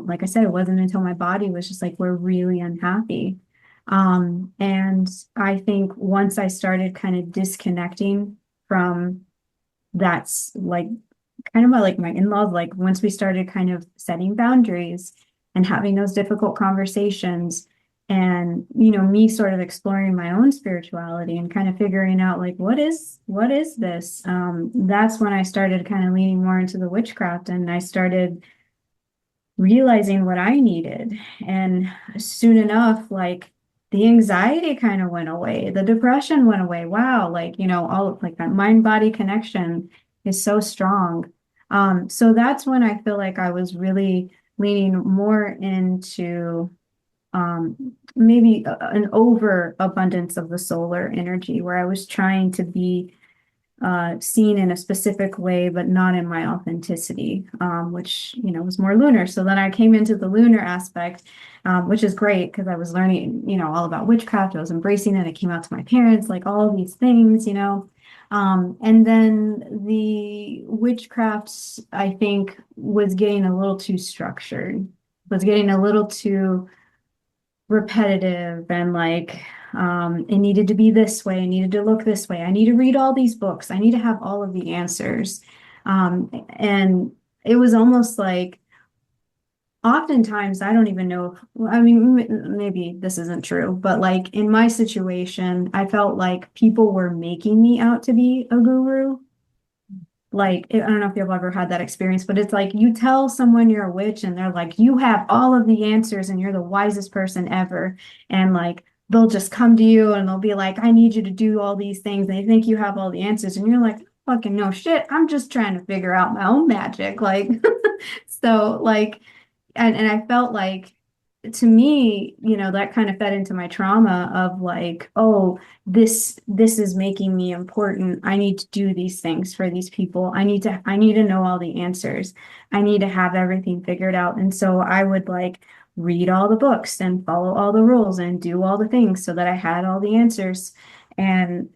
like I said, it wasn't until my body was just like, we're really unhappy. And I think once I started kind of disconnecting from that's like kind of like my in-laws, like once we started kind of setting boundaries and having those difficult conversations, and me sort of exploring my own spirituality and kind of figuring out like what is this, that's when I started kind of leaning more into the witchcraft, and I started realizing what I needed. And soon enough, like the anxiety kind of went away, the depression went away. Wow, like, all of like that mind body connection is so strong. So that's when I feel like I was really leaning more into maybe an overabundance of the solar energy, where I was trying to be seen in a specific way, but not in my authenticity, which, was more lunar. So then I came into the lunar aspect, which is great because I was learning, all about witchcraft. I was embracing it. I came out to my parents, like all these things, and then the witchcraft, I think, was getting a little too structured, was getting a little too repetitive and like it needed to be this way, it needed to look this way, I need to read all these books, I need to have all of the answers. And it was almost like oftentimes I don't even know if, I mean, maybe this isn't true, but like in my situation, I felt like people were making me out to be a guru. Like, I don't know if you've ever had that experience, but it's like you tell someone you're a witch and they're like, you have all of the answers and you're the wisest person ever. And like, they'll just come to you and they'll be like, I need you to do all these things. And they think you have all the answers. And you're like, fucking no shit. I'm just trying to figure out my own magic. Like, so like, and I felt like to me, that kind of fed into my trauma of like, oh, this is making me important. I need to do these things for these people. I need to know all the answers. I need to have everything figured out. And so I would like read all the books and follow all the rules and do all the things so that I had all the answers. And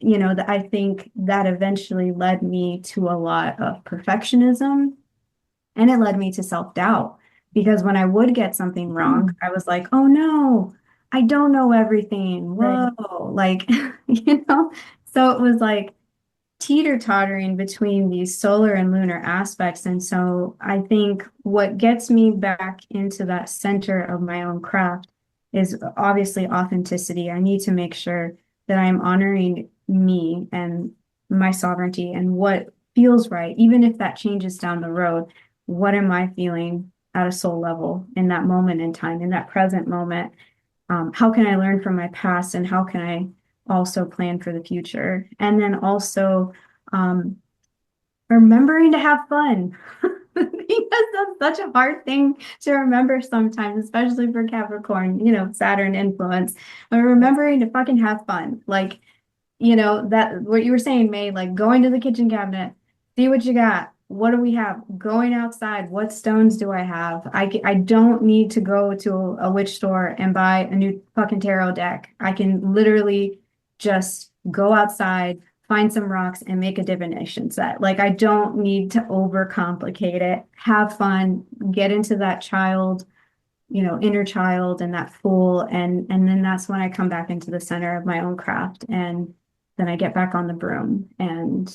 I think that eventually led me to a lot of perfectionism, and it led me to self-doubt because when I would get something wrong, I was like, oh no, I don't know everything. Right. Whoa. Like, so it was like teeter-tottering between these solar and lunar aspects. And so I think what gets me back into that center of my own craft is obviously authenticity. I need to make sure that I'm honoring me and my sovereignty and what feels right, even if that changes down the road. What am I feeling at a soul level in that moment in time, in that present moment? How can I learn from my past and how can I also plan for the future? And then also um, remembering to have fun. Because that's such a hard thing to remember sometimes, especially for Capricorn, Saturn influence. But remembering to fucking have fun. Like, that what you were saying, May, like going to the kitchen cabinet, see what you got. What do we have? Going outside, what stones do I have? I don't need to go to a witch store and buy a new fucking tarot deck. I can literally just go outside, find some rocks, and make a divination set. Like I don't need to overcomplicate it. Have fun, get into that child, inner child and that fool. And then that's when I come back into the center of my own craft. And then I get back on the broom. And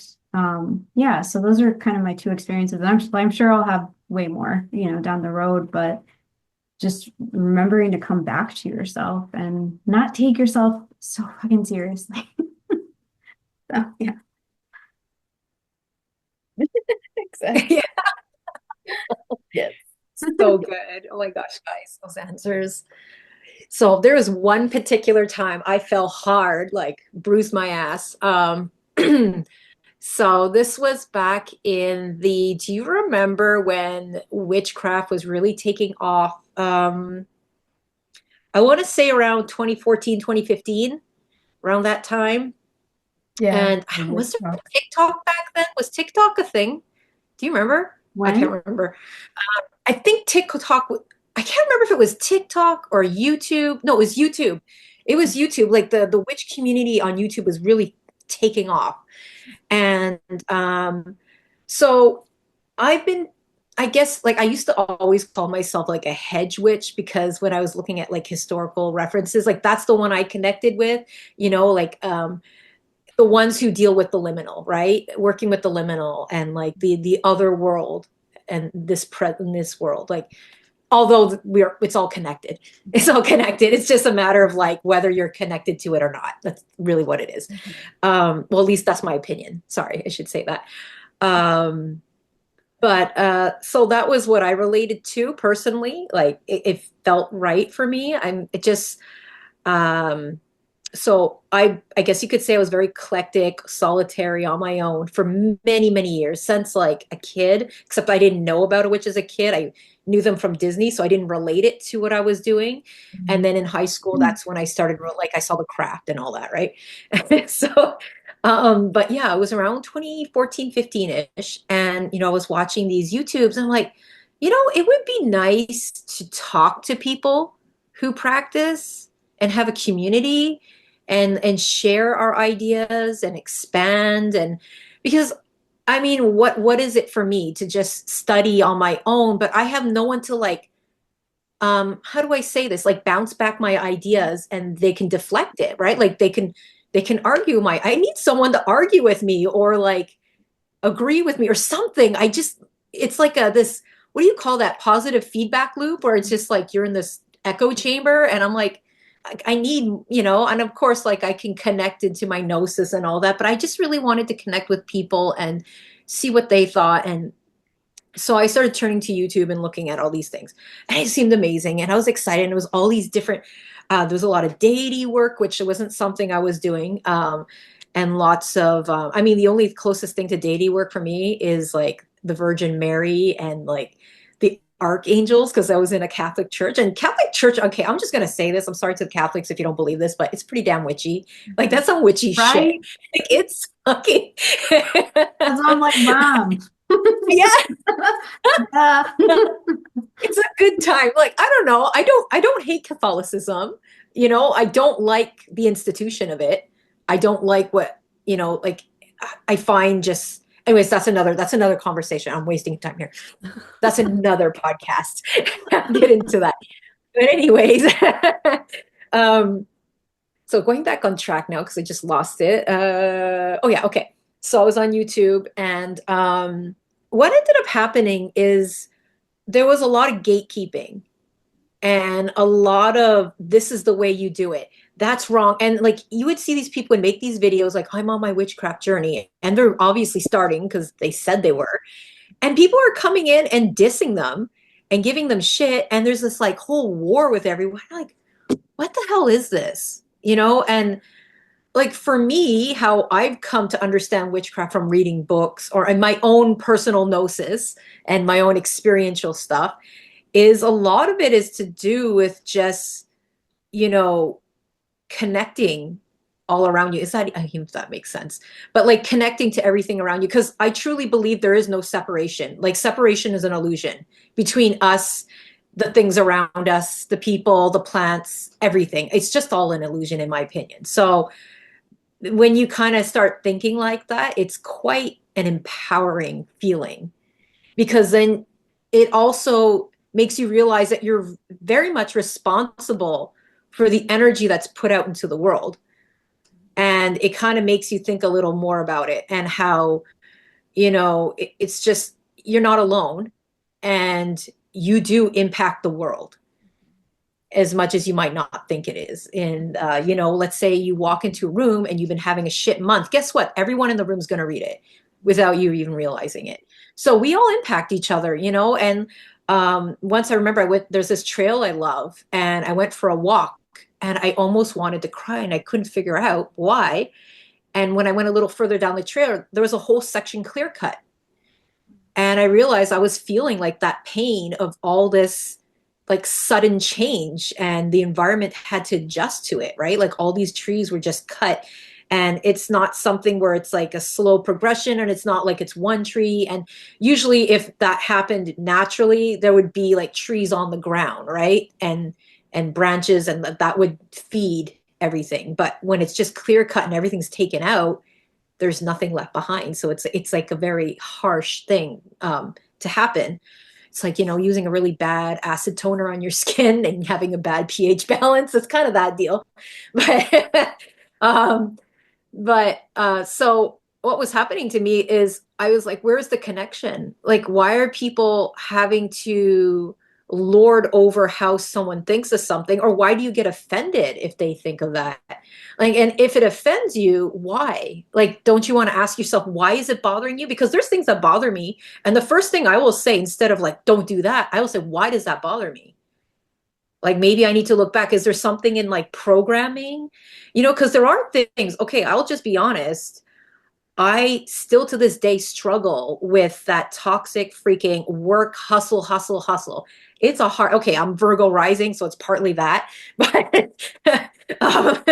yeah, so those are kind of my two experiences. I'm sure I'll have way more, down the road, but just remembering to come back to yourself and not take yourself so fucking seriously. So yeah. Exactly. Yes. So good. Oh my gosh, guys, those answers. So there was one particular time I fell hard, like bruised my ass. So this was back in do you remember when witchcraft was really taking off? I want to say around 2014, 2015, around that time. Yeah. And I don't, was there TikTok back then? Was TikTok a thing? Do you remember? I can't When? remember. I think TikTok, I can't remember if it was TikTok or YouTube. No, it was YouTube. It was YouTube. Like the witch community on YouTube was really taking off. And so I've been, I guess, like I used to always call myself like a hedge witch because when I was looking at like historical references, like that's the one I connected with, like the ones who deal with the liminal, right? Working with the liminal and like the other world and this world. Like although it's all connected. It's all connected. It's just a matter of like whether you're connected to it or not. That's really what it is. Well, at least that's my opinion. Sorry, I should say that. But so that was what I related to personally. Like it felt right for me. Um, so I guess you could say I was very eclectic, solitary on my own for many, many years since like a kid, except I didn't know about a witch as a kid. I knew them from Disney, so I didn't relate it to what I was doing. And then in high school, that's when I started like I saw the craft and all that, right? So But yeah, it was around 2014, 15-ish. And, I was watching these YouTubes and I'm like, it would be nice to talk to people who practice and have a community and share our ideas and expand. And because I mean, what is it for me to just study on my own, but I have no one to like, how do I say this? Like bounce back my ideas and they can deflect it, right? Like they can argue I need someone to argue with me or like agree with me or something. It's like this, what do you call that? Positive feedback loop where it's just like you're in this echo chamber and I'm like, I need, and of course, like I can connect into my gnosis and all that, but I just really wanted to connect with people and see what they thought. And so I started turning to YouTube and looking at all these things, and it seemed amazing. And I was excited. And it was all these different. There was a lot of deity work, which wasn't something I was doing, and lots of. I mean, the only closest thing to deity work for me is like the Virgin Mary and like the archangels, because I was in a Catholic church. And Catholic church. Okay, I'm just gonna say this. I'm sorry to the Catholics if you don't believe this, but it's pretty damn witchy. Like that's some witchy shit. Right? Like it's fucking. That's why I'm like, Mom. Yeah. Uh, It's a good time. Like, I don't know. I don't hate Catholicism. I don't like the institution of it. I don't like what, like I find just anyways, that's another conversation. I'm wasting time here. That's another podcast. I'll get into that. But anyways, um, so going back on track now because I just lost it. Oh yeah, okay. So I was on YouTube and what ended up happening is there was a lot of gatekeeping and a lot of this is the way you do it. That's wrong. And like you would see these people and make these videos like I'm on my witchcraft journey and they're obviously starting because they said they were. And people are coming in and dissing them and giving them shit. And there's this like whole war with everyone. Like, what the hell is this? And like for me, how I've come to understand witchcraft from reading books or in my own personal gnosis and my own experiential stuff is a lot of it is to do with just, you know, connecting all around you. Is that, I think that makes sense, but like connecting to everything around you. Cause I truly believe there is no separation. Like separation is an illusion between us, the things around us, the people, the plants, everything. It's just all an illusion in my opinion. So when you kind of start thinking like that, it's quite an empowering feeling because then it also makes you realize that you're very much responsible for the energy that's put out into the world. And it kind of makes you think a little more about it and how, it's just, you're not alone and you do impact the world as much as you might not think it is. And, let's say you walk into a room and you've been having a shit month. Guess what? Everyone in the room is going to read it without you even realizing it. So we all impact each other, and once I remember there's this trail I love and I went for a walk and I almost wanted to cry and I couldn't figure out why. And when I went a little further down the trail, there was a whole section clear cut. And I realized I was feeling like that pain of all this like sudden change and the environment had to adjust to it, right? Like all these trees were just cut and it's not something where it's like a slow progression and it's not like it's one tree. And usually if that happened naturally, there would be like trees on the ground, right? And branches and that would feed everything. But when it's just clear cut and everything's taken out, there's nothing left behind. So it's like a very harsh thing to happen. It's like, using a really bad acid toner on your skin and having a bad pH balance. It's kind of that deal. But so what was happening to me is I was like, where's the connection? Like, why are people having to lord over how someone thinks of something? Or why do you get offended if they think of that? Like, and if it offends you, why? Like, don't you want to ask yourself, why is it bothering you? Because there's things that bother me. And the first thing I will say, instead of like, don't do that, I will say, why does that bother me? Like maybe I need to look back. Is there something in like programming? Because there are things, okay, I'll just be honest. I still to this day struggle with that toxic freaking work, hustle, hustle, hustle. It's okay, I'm Virgo rising, so it's partly that. But, um,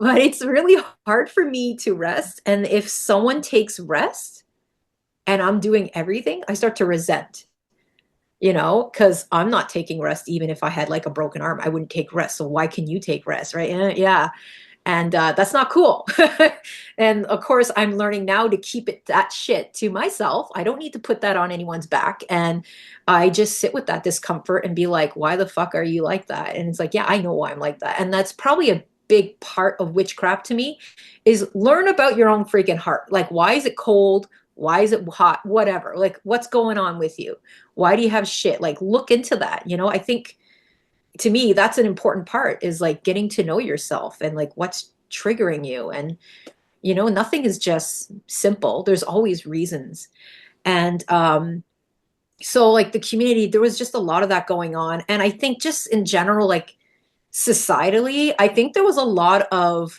but it's really hard for me to rest. And if someone takes rest and I'm doing everything, I start to resent, because I'm not taking rest. Even if I had like a broken arm, I wouldn't take rest. So why can you take rest? Right. Yeah. And that's not cool. And of course, I'm learning now to keep that shit to myself. I don't need to put that on anyone's back. And I just sit with that discomfort and be like, why the fuck are you like that? And it's like, yeah, I know why I'm like that. And that's probably a big part of witchcraft to me, is learn about your own freaking heart. Like, why is it cold? Why is it hot? Whatever. Like, what's going on with you? Why do you have shit? Like, look into that. I think, to me, that's an important part, is like getting to know yourself and like what's triggering you. And nothing is just simple. There's always reasons. And so like the community, there was just a lot of that going on. And I think just in general, like societally, I think there was a lot of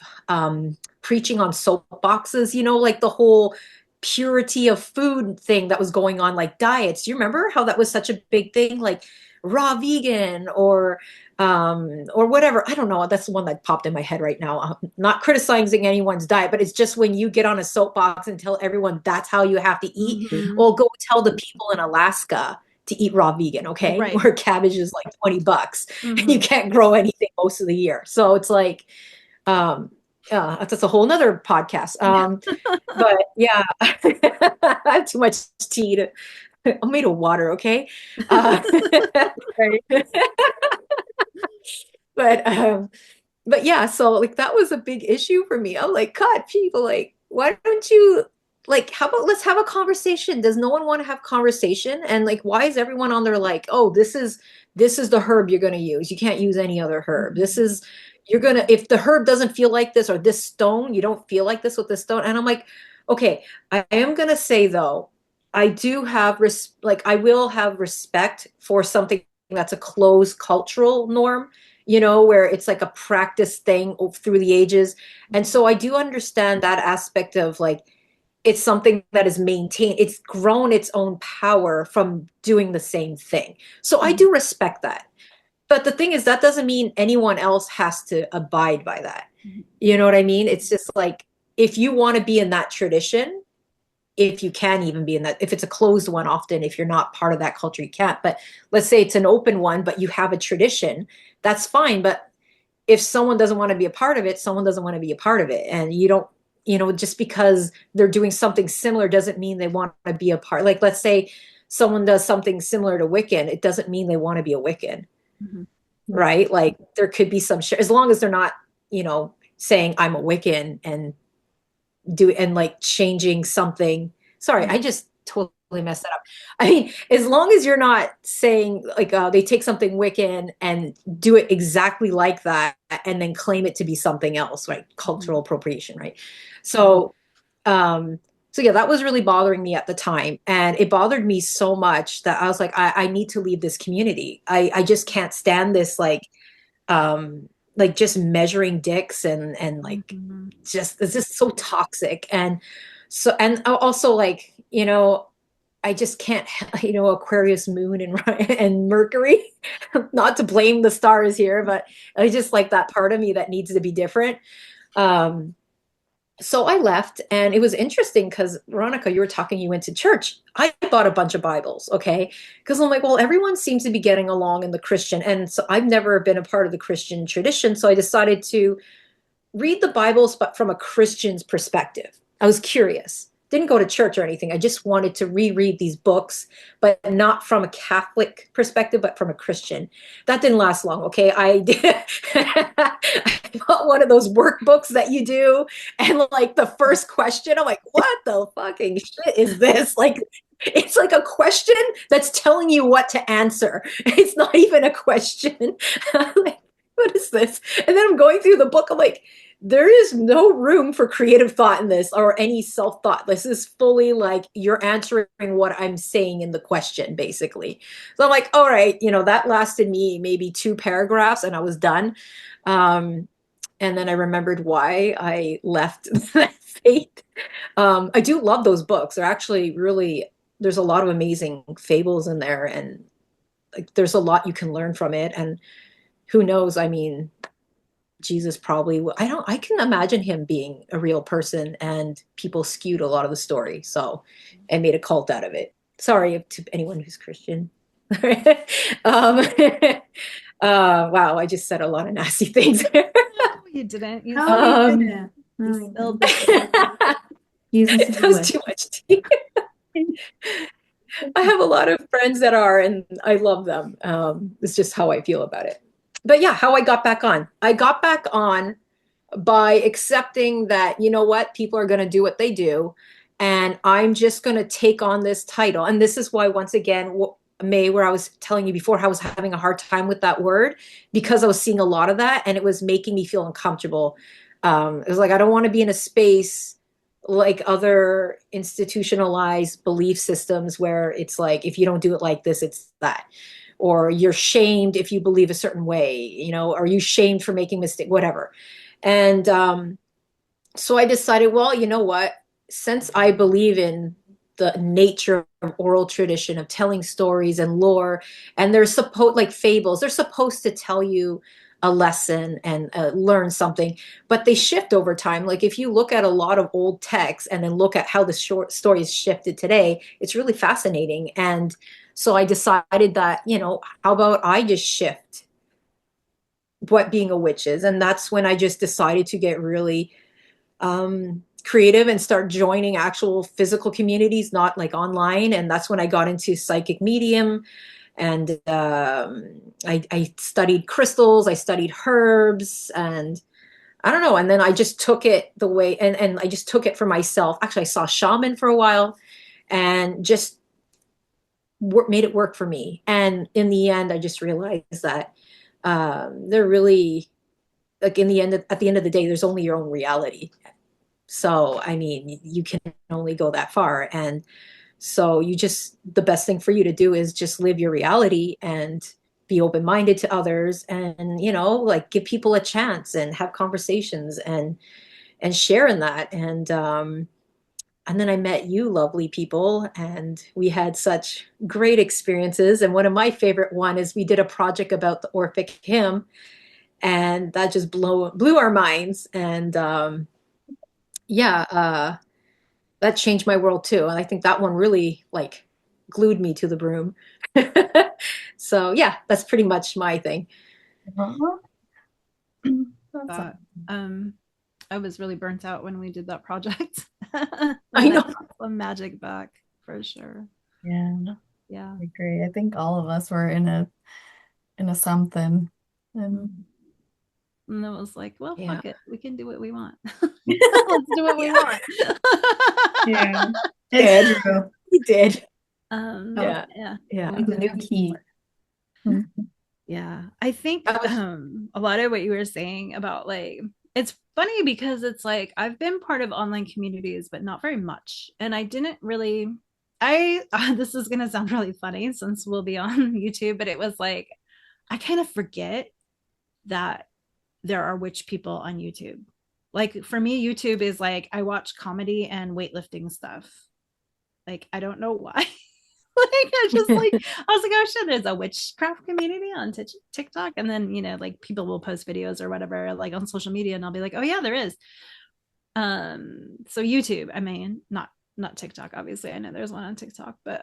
preaching on soapboxes, like the whole purity of food thing that was going on, like diets. Do you remember how that was such a big thing, like raw vegan or whatever? I don't know. That's the one that popped in my head right now. I'm not criticizing anyone's diet, but it's just when you get on a soapbox and tell everyone that's how you have to eat. Mhm. Well, go tell the people in Alaska to eat raw vegan, okay? Right. Where cabbage is like $20 and you Mhm. can't grow anything most of the year. So it's like, that's a whole nother podcast. But yeah, I have too much tea I'm made of water, okay? Right. But yeah, so like that was a big issue for me. I'm like, God, people, like, why don't you, like, how about let's have a conversation? Does no one want to have conversation? And like, why is everyone on there like, oh, this is the herb you're gonna use. You can't use any other herb. This is if the herb doesn't feel like this, or this stone, you don't feel like this with this stone. And I'm like, okay, I am gonna say though, I do have I will have respect for something that's a closed cultural norm, where it's like a practice thing through the ages. And so I do understand that aspect of like, it's something that is maintained. It's grown its own power from doing the same thing. So I do respect that. But the thing is, that doesn't mean anyone else has to abide by that. You know what I mean? It's just like, if you want to be in that tradition, if you can even be in that, if it's a closed one, often if you're not part of that culture, you can't. But let's say it's an open one, but you have a tradition, that's fine. But if someone doesn't want to be a part of it, someone doesn't want to be a part of it. And you don't, just because they're doing something similar doesn't mean they want to be a part. Like, let's say someone does something similar to Wiccan, it doesn't mean they want to be a Wiccan. Mm-hmm. Right? Like, there could be some as long as they're not, saying I'm a Wiccan and like changing something. Sorry, I just totally messed that up. I mean, as long as you're not saying like they take something Wiccan and do it exactly like that and then claim it to be something else, right? Cultural appropriation, right? So so yeah, that was really bothering me at the time. And it bothered me so much that I was like, I need to leave this community. I just can't stand this like just measuring dicks and like just it's just so toxic. And so, and also like, I just can't, Aquarius moon and Mercury, not to blame the stars here, but I just like that part of me that needs to be different. So I left, and it was interesting because, Veronica, you were talking, you went to church. I bought a bunch of Bibles, okay? Because I'm like, well, everyone seems to be getting along in the Christian. And so I've never been a part of the Christian tradition. So I decided to read the Bibles, but from a Christian's perspective. I was curious. Didn't go to church or anything. I just wanted to reread these books, but not from a Catholic perspective, but from a Christian. That didn't last long, okay? I did. I bought one of those workbooks that you do, and like the first question, I'm like, what the fucking shit is this? Like, it's like a question that's telling you what to answer. It's not even a question. Like, what is this? And then I'm going through the book. I'm like, there is no room for creative thought in this or any self-thought. This is fully like you're answering what I'm saying in the question, basically. So I'm like, all right, that lasted me maybe 2 paragraphs and I was done. And then I remembered why I left that faith. I do love those books. They're actually really, there's a lot of amazing fables in there, and like there's a lot you can learn from it. And who knows? I mean, Jesus probably, I can imagine him being a real person, and people skewed a lot of the story. So, and made a cult out of it. Sorry to anyone who's Christian. um, wow, I just said a lot of nasty things. No, you didn't. You, Oh, spilled- you Um, didn't. you Oh, spilled you the Jesus that is was good. too much tea. I have a lot of friends that are, and I love them. It's just how I feel about it. But yeah, how I got back on. I got back on by accepting that, you know what, people are going to do what they do. And I'm just going to take on this title. And this is why, once again, May, where I was telling you before, how I was having a hard time with that word, because I was seeing a lot of that and it was making me feel uncomfortable. It was like, I don't want to be in a space like other institutionalized belief systems where it's like, if you don't do it like this, it's that. Or you're shamed if you believe a certain way, you know, are you shamed for making mistake, whatever. And so I decided, well, you know what? Since I believe in the nature of oral tradition, of telling stories and lore, and they're supposed, like fables, they're supposed to tell you a lesson and learn something, but they shift over time. Like if you look at a lot of old texts and then look at how the short stories shifted today, it's really fascinating. And so I decided that, you know, how about I just shift what being a witch is? And that's when I just decided to get really creative and start joining actual physical communities, not like online. And that's when I got into psychic medium. And I studied crystals, I studied herbs, and I don't know. And then I just took it the way, and I just took it for myself. Actually, I saw shaman for a while and just made it work for me. And in the end, I just realized that they're really, like, in the end, at the end of the day, there's only your own reality. So, I mean, you can only go that far. And so the best thing for you to do is just live your reality and be open-minded to others, and, you know, like give people a chance and have conversations and share in that. And then I met you lovely people, and we had such great experiences. And one of my favorite one is we did a project about the Orphic hymn, and that just blew our minds. And yeah, that changed my world too. And I think that one really like glued me to the broom. So yeah, that's pretty much my thing. Uh-huh. That's that. I was really burnt out when we did that project. I know. Some magic back for sure. yeah, Yeah. I agree. I think all of us were in a something. And And it was like, well, Yeah. fuck it. We can do what we want. Let's do what we want. yeah, Did. it's true. We did. Yeah. Yeah. Yeah. It's a new key. Mhm. Yeah. I think I was- a lot of what you were saying about like, it's funny because it's like I've been part of online communities, but not very much. And I didn't really, this is going to sound really funny since we'll be on YouTube, but it was like, I kind of forget that there are witch people on YouTube. Like for me, YouTube is like, I watch comedy and weightlifting stuff. Like, I don't know why. Like I just like I was like, oh shit, there's a witchcraft community on TikTok, and then, you know, like people will post videos or whatever like on social media, and I'll be like, oh yeah, there is. So YouTube, I mean, not TikTok, obviously. I know there's one on TikTok, but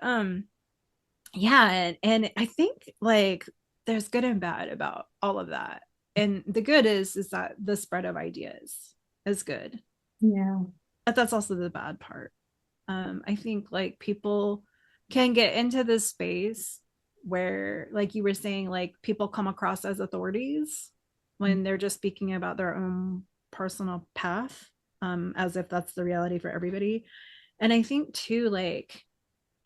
yeah, and I think like there's good and bad about all of that. And the good is that the spread of ideas is good, Yeah. but that's also the bad part. I think like people can get into this space where, like you were saying, like people come across as authorities when they're just speaking about their own personal path, as if that's the reality for everybody. And I think too, like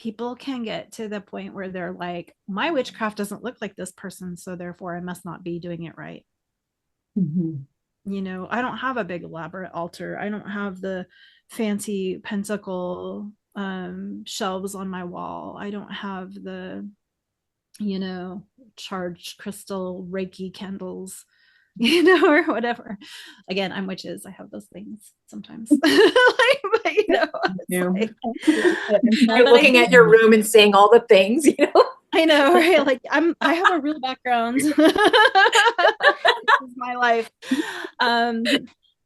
people can get to the point where they're like, my witchcraft doesn't look like this person, so therefore I must not be doing it right. Mhm. You know, I don't have a big elaborate altar. I don't have the fancy pentacle shelves on my wall. I don't have the, you know, charged crystal Reiki candles, you know, or whatever. Again, I'm witches. I have those things sometimes. Like, but, you know, Yeah. like, You're but looking at your room and saying all the things, you know. I know, right? Like I have a real background. This is my life. um,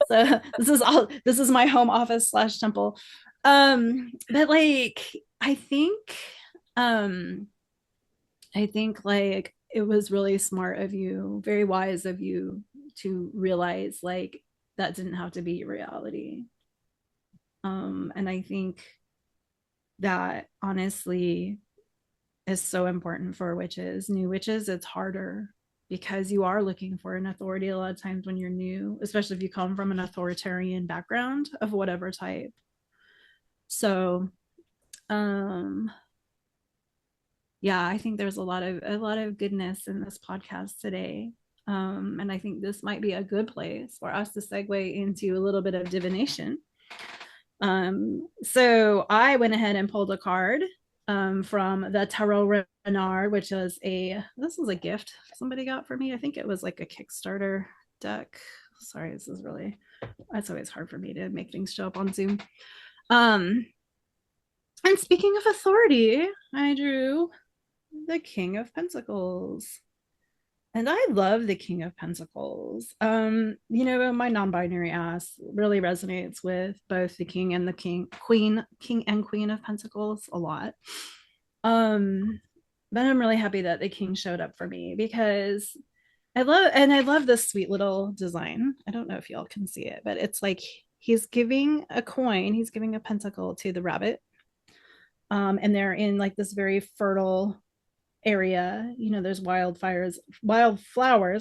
so this is my home office slash temple. But like um I think like it was really smart of you, very wise of you to realize like that didn't have to be your reality. And I think that honestly is so important for witches. New witches, it's harder because you are looking for an authority a lot of times when you're new, especially if you come from an authoritarian background of whatever type. So, um, yeah, I think there's a lot of goodness in this podcast today. And I think this might be a good place for us to segue into a little bit of divination. So I went ahead and pulled a card from the Tarot Renard, which is this was a gift somebody got for me. I think it was like a Kickstarter deck. Sorry, it's always hard for me to make things show up on Zoom. And speaking of authority, I drew the King of Pentacles. And I love the King of Pentacles. My non-binary ass really resonates with both the King and the King and Queen of Pentacles a lot. But I'm really happy that the King showed up for me because I love this sweet little design. I don't know if y'all can see it, but it's like he's giving a coin, he's giving a pentacle to the rabbit. And they're in like this very fertile area. There's wildflowers,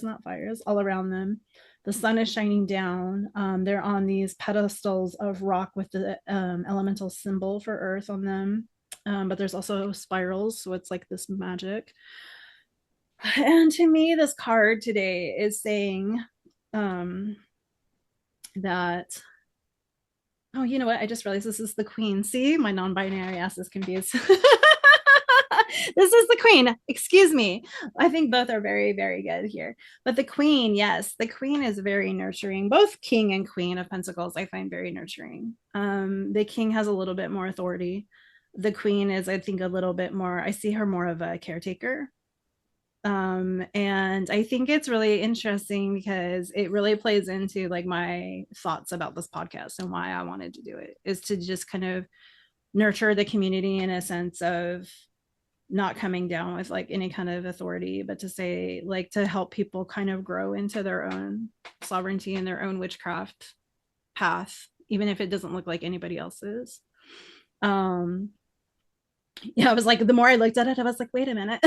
not fires, all around them. The sun is shining down. They're on these pedestals of rock with the elemental symbol for earth on them. But there's also spirals, so it's like this magic. And to me, this card today is saying that, oh, you know what? I just realized this is the queen. See, my non-binary ass is confused. This is the queen. Excuse me. I think both are very, very good here. But the queen, yes, the queen is very nurturing. Both king and queen of pentacles, I find very nurturing. The king has a little bit more authority. The queen is, I think, a little bit more, I see her more of a caretaker. And I think it's really interesting because it really plays into like my thoughts about this podcast and why I wanted to do it, is to just kind of nurture the community in a sense of not coming down with like any kind of authority, but to say like to help people kind of grow into their own sovereignty and their own witchcraft path, even if it doesn't look like anybody else's. I was like, the more I looked at it, I was like, wait a minute.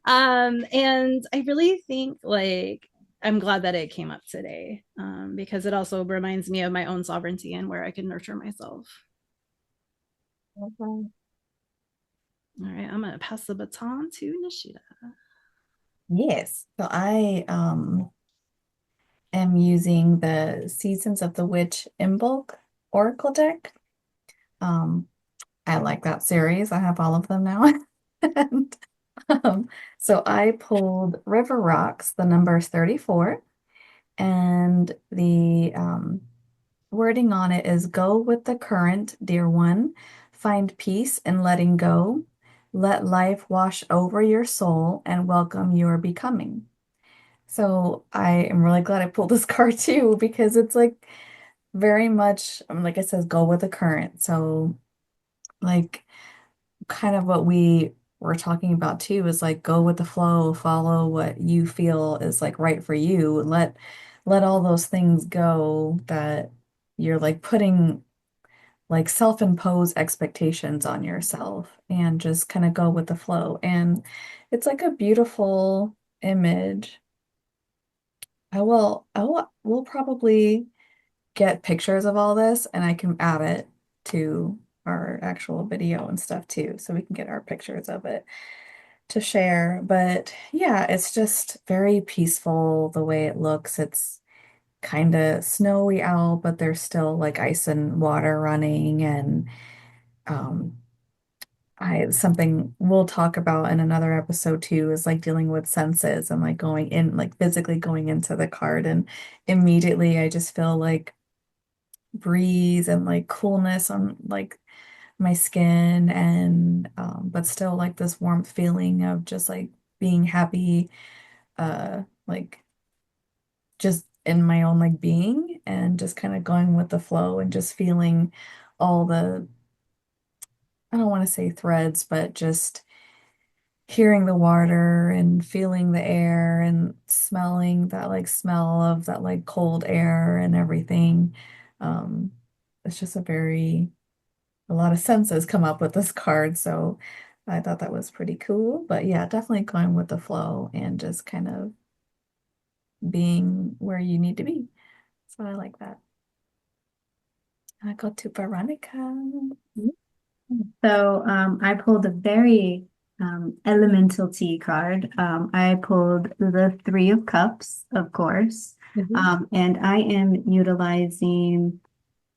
And I really think like I'm glad that it came up today, because it also reminds me of my own sovereignty and where I can nurture myself. Okay. All right, I'm gonna pass the baton to Nishida. Yes. So I am using the Seasons of the Witch in bulk Oracle deck. I like that series. I have all of them now. And, so I pulled River Rocks, the number is 34, and the wording on it is go with the current, dear one. Find peace in letting go. Let life wash over your soul and welcome your becoming. So I am really glad I pulled this card too, because it's like very much, like it says, go with the current. So like kind of what we were talking about too is like go with the flow, follow what you feel is like right for you. Let all those things go that you're like putting like self-imposed expectations on yourself, and just kind of go with the flow. And it's like a beautiful image. We'll probably get pictures of all this and I can add it to our actual video and stuff too, so we can get our pictures of it to share. But yeah, it's just very peaceful the way it looks. It's kind of snowy out, but there's still like ice and water running. And um something we'll talk about in another episode too is like dealing with senses and like going in, like physically going into the card, and immediately I just feel like breeze and like coolness on like my skin, and but still like this warmth feeling of just like being happy, like just in my own like being and just kind of going with the flow and just feeling all the, I don't want to say threads, but just hearing the water and feeling the air and smelling that like smell of that like cold air and everything. Um, it's just a lot of senses come up with this card. So I thought that was pretty cool. But yeah, definitely going with the flow and just kind of being where you need to be. So I like that. I go to Veronica. So I pulled a very elemental tea card. I pulled the Three of Cups, of course, and I am utilizing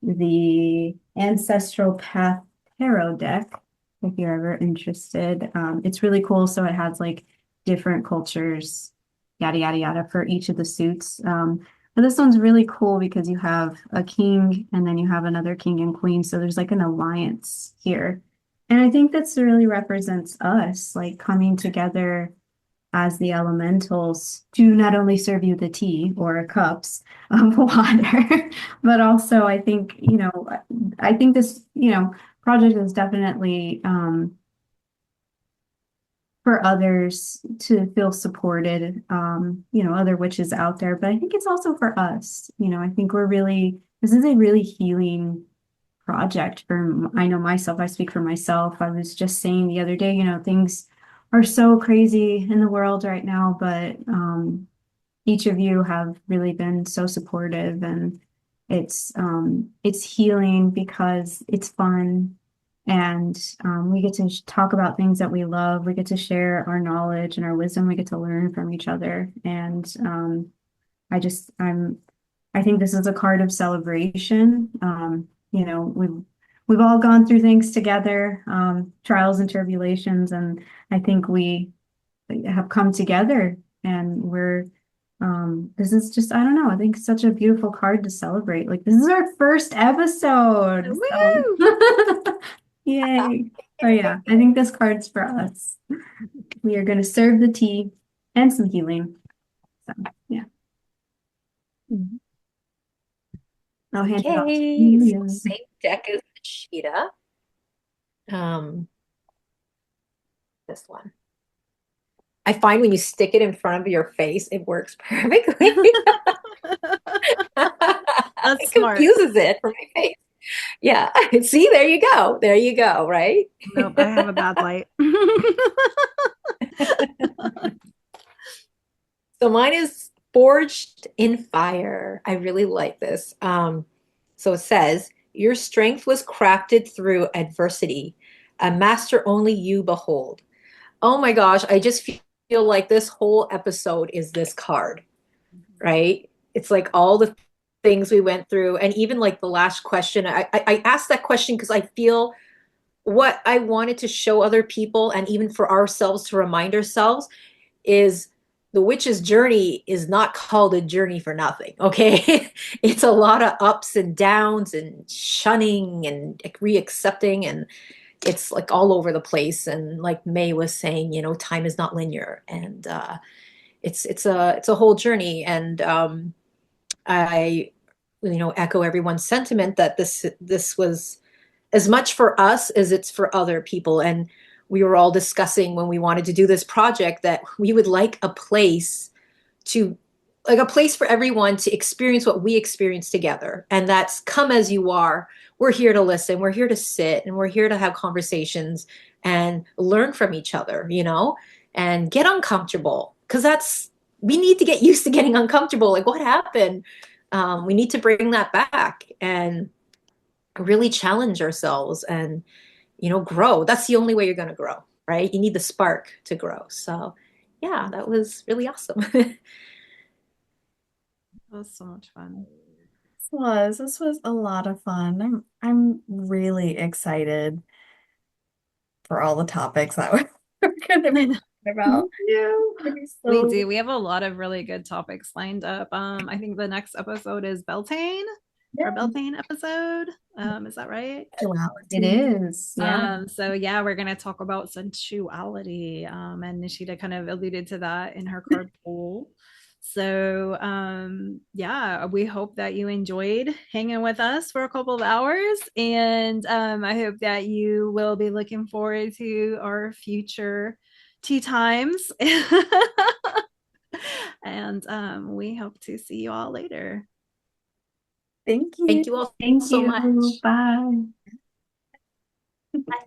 the Ancestral Path Tarot deck if you're ever interested. It's really cool. So it has like different cultures, yada, yada, yada, for each of the suits. But this one's really cool because you have a king and then you have another king and queen. So there's like an alliance here. And I think this really represents us, like coming together as the elementals to not only serve you the tea or cups of water, but also I think, I think this, project is definitely for others to feel supported, other witches out there, but I think it's also for us. I think this is a really healing project for, I know myself, I speak for myself. I was just saying the other day, things are so crazy in the world right now, but each of you have really been so supportive, and it's healing because it's fun, and we get to talk about things that we love. We get to share our knowledge and our wisdom. We get to learn from each other, and I just I think this is a card of celebration. We've all gone through things together, trials and tribulations, and I think we have come together, and this is just, I don't know, I think it's such a beautiful card to celebrate. Like, this is our first episode. So Woo! yay. Oh yeah, I think this card's for us. We are going to serve the tea and some healing. So yeah. I'll hand it off to Okay, so you. same deck as the Sheeta. Um, this one. I find when you stick it in front of your face, it works perfectly. That's It smart. confuses it for my face. Yeah. See, there you go. There you go, right? Nope, I have a bad light. So mine is forged in fire. I really like this. So it says, your strength was crafted through adversity, a master only you behold. Oh my gosh, I just feel like this whole episode is this card, right? It's like all the things we went through, and even like the last question. I asked that question because I feel what I wanted to show other people, and even for ourselves to remind ourselves, is the witch's journey is not called a journey for nothing. Okay. It's a lot of ups and downs and shunning and reaccepting, and it's like all over the place. And like May was saying, time is not linear, and it's a whole journey. And I echo everyone's sentiment that this was as much for us as it's for other people. And we were all discussing when we wanted to do this project that we would like to a place for everyone to experience what we experience together. And that's come as you are. We're here to listen, we're here to sit, and we're here to have conversations and learn from each other, and get uncomfortable, because we need to get used to getting uncomfortable. Like, what happened? We need to bring that back and really challenge ourselves and grow. That's the only way you're going to grow, right? You need the spark to grow. So yeah, that was really awesome. That was so much fun. This was a lot of fun. I'm really excited for all the topics that we're going to be talking about. We So do. We have a lot of really good topics lined up. I think the next episode is Beltane, our yeah, Beltane episode. Is that right? It is, yeah. So yeah, we're gonna talk about sensuality. And Nishida kind of alluded to that in her card pool. So yeah, we hope that you enjoyed hanging with us for a couple of hours, and I hope that you will be looking forward to our future tea times. And we hope to see you all later. Thank you. Thank you all Thank so you. much. Bye. Bye.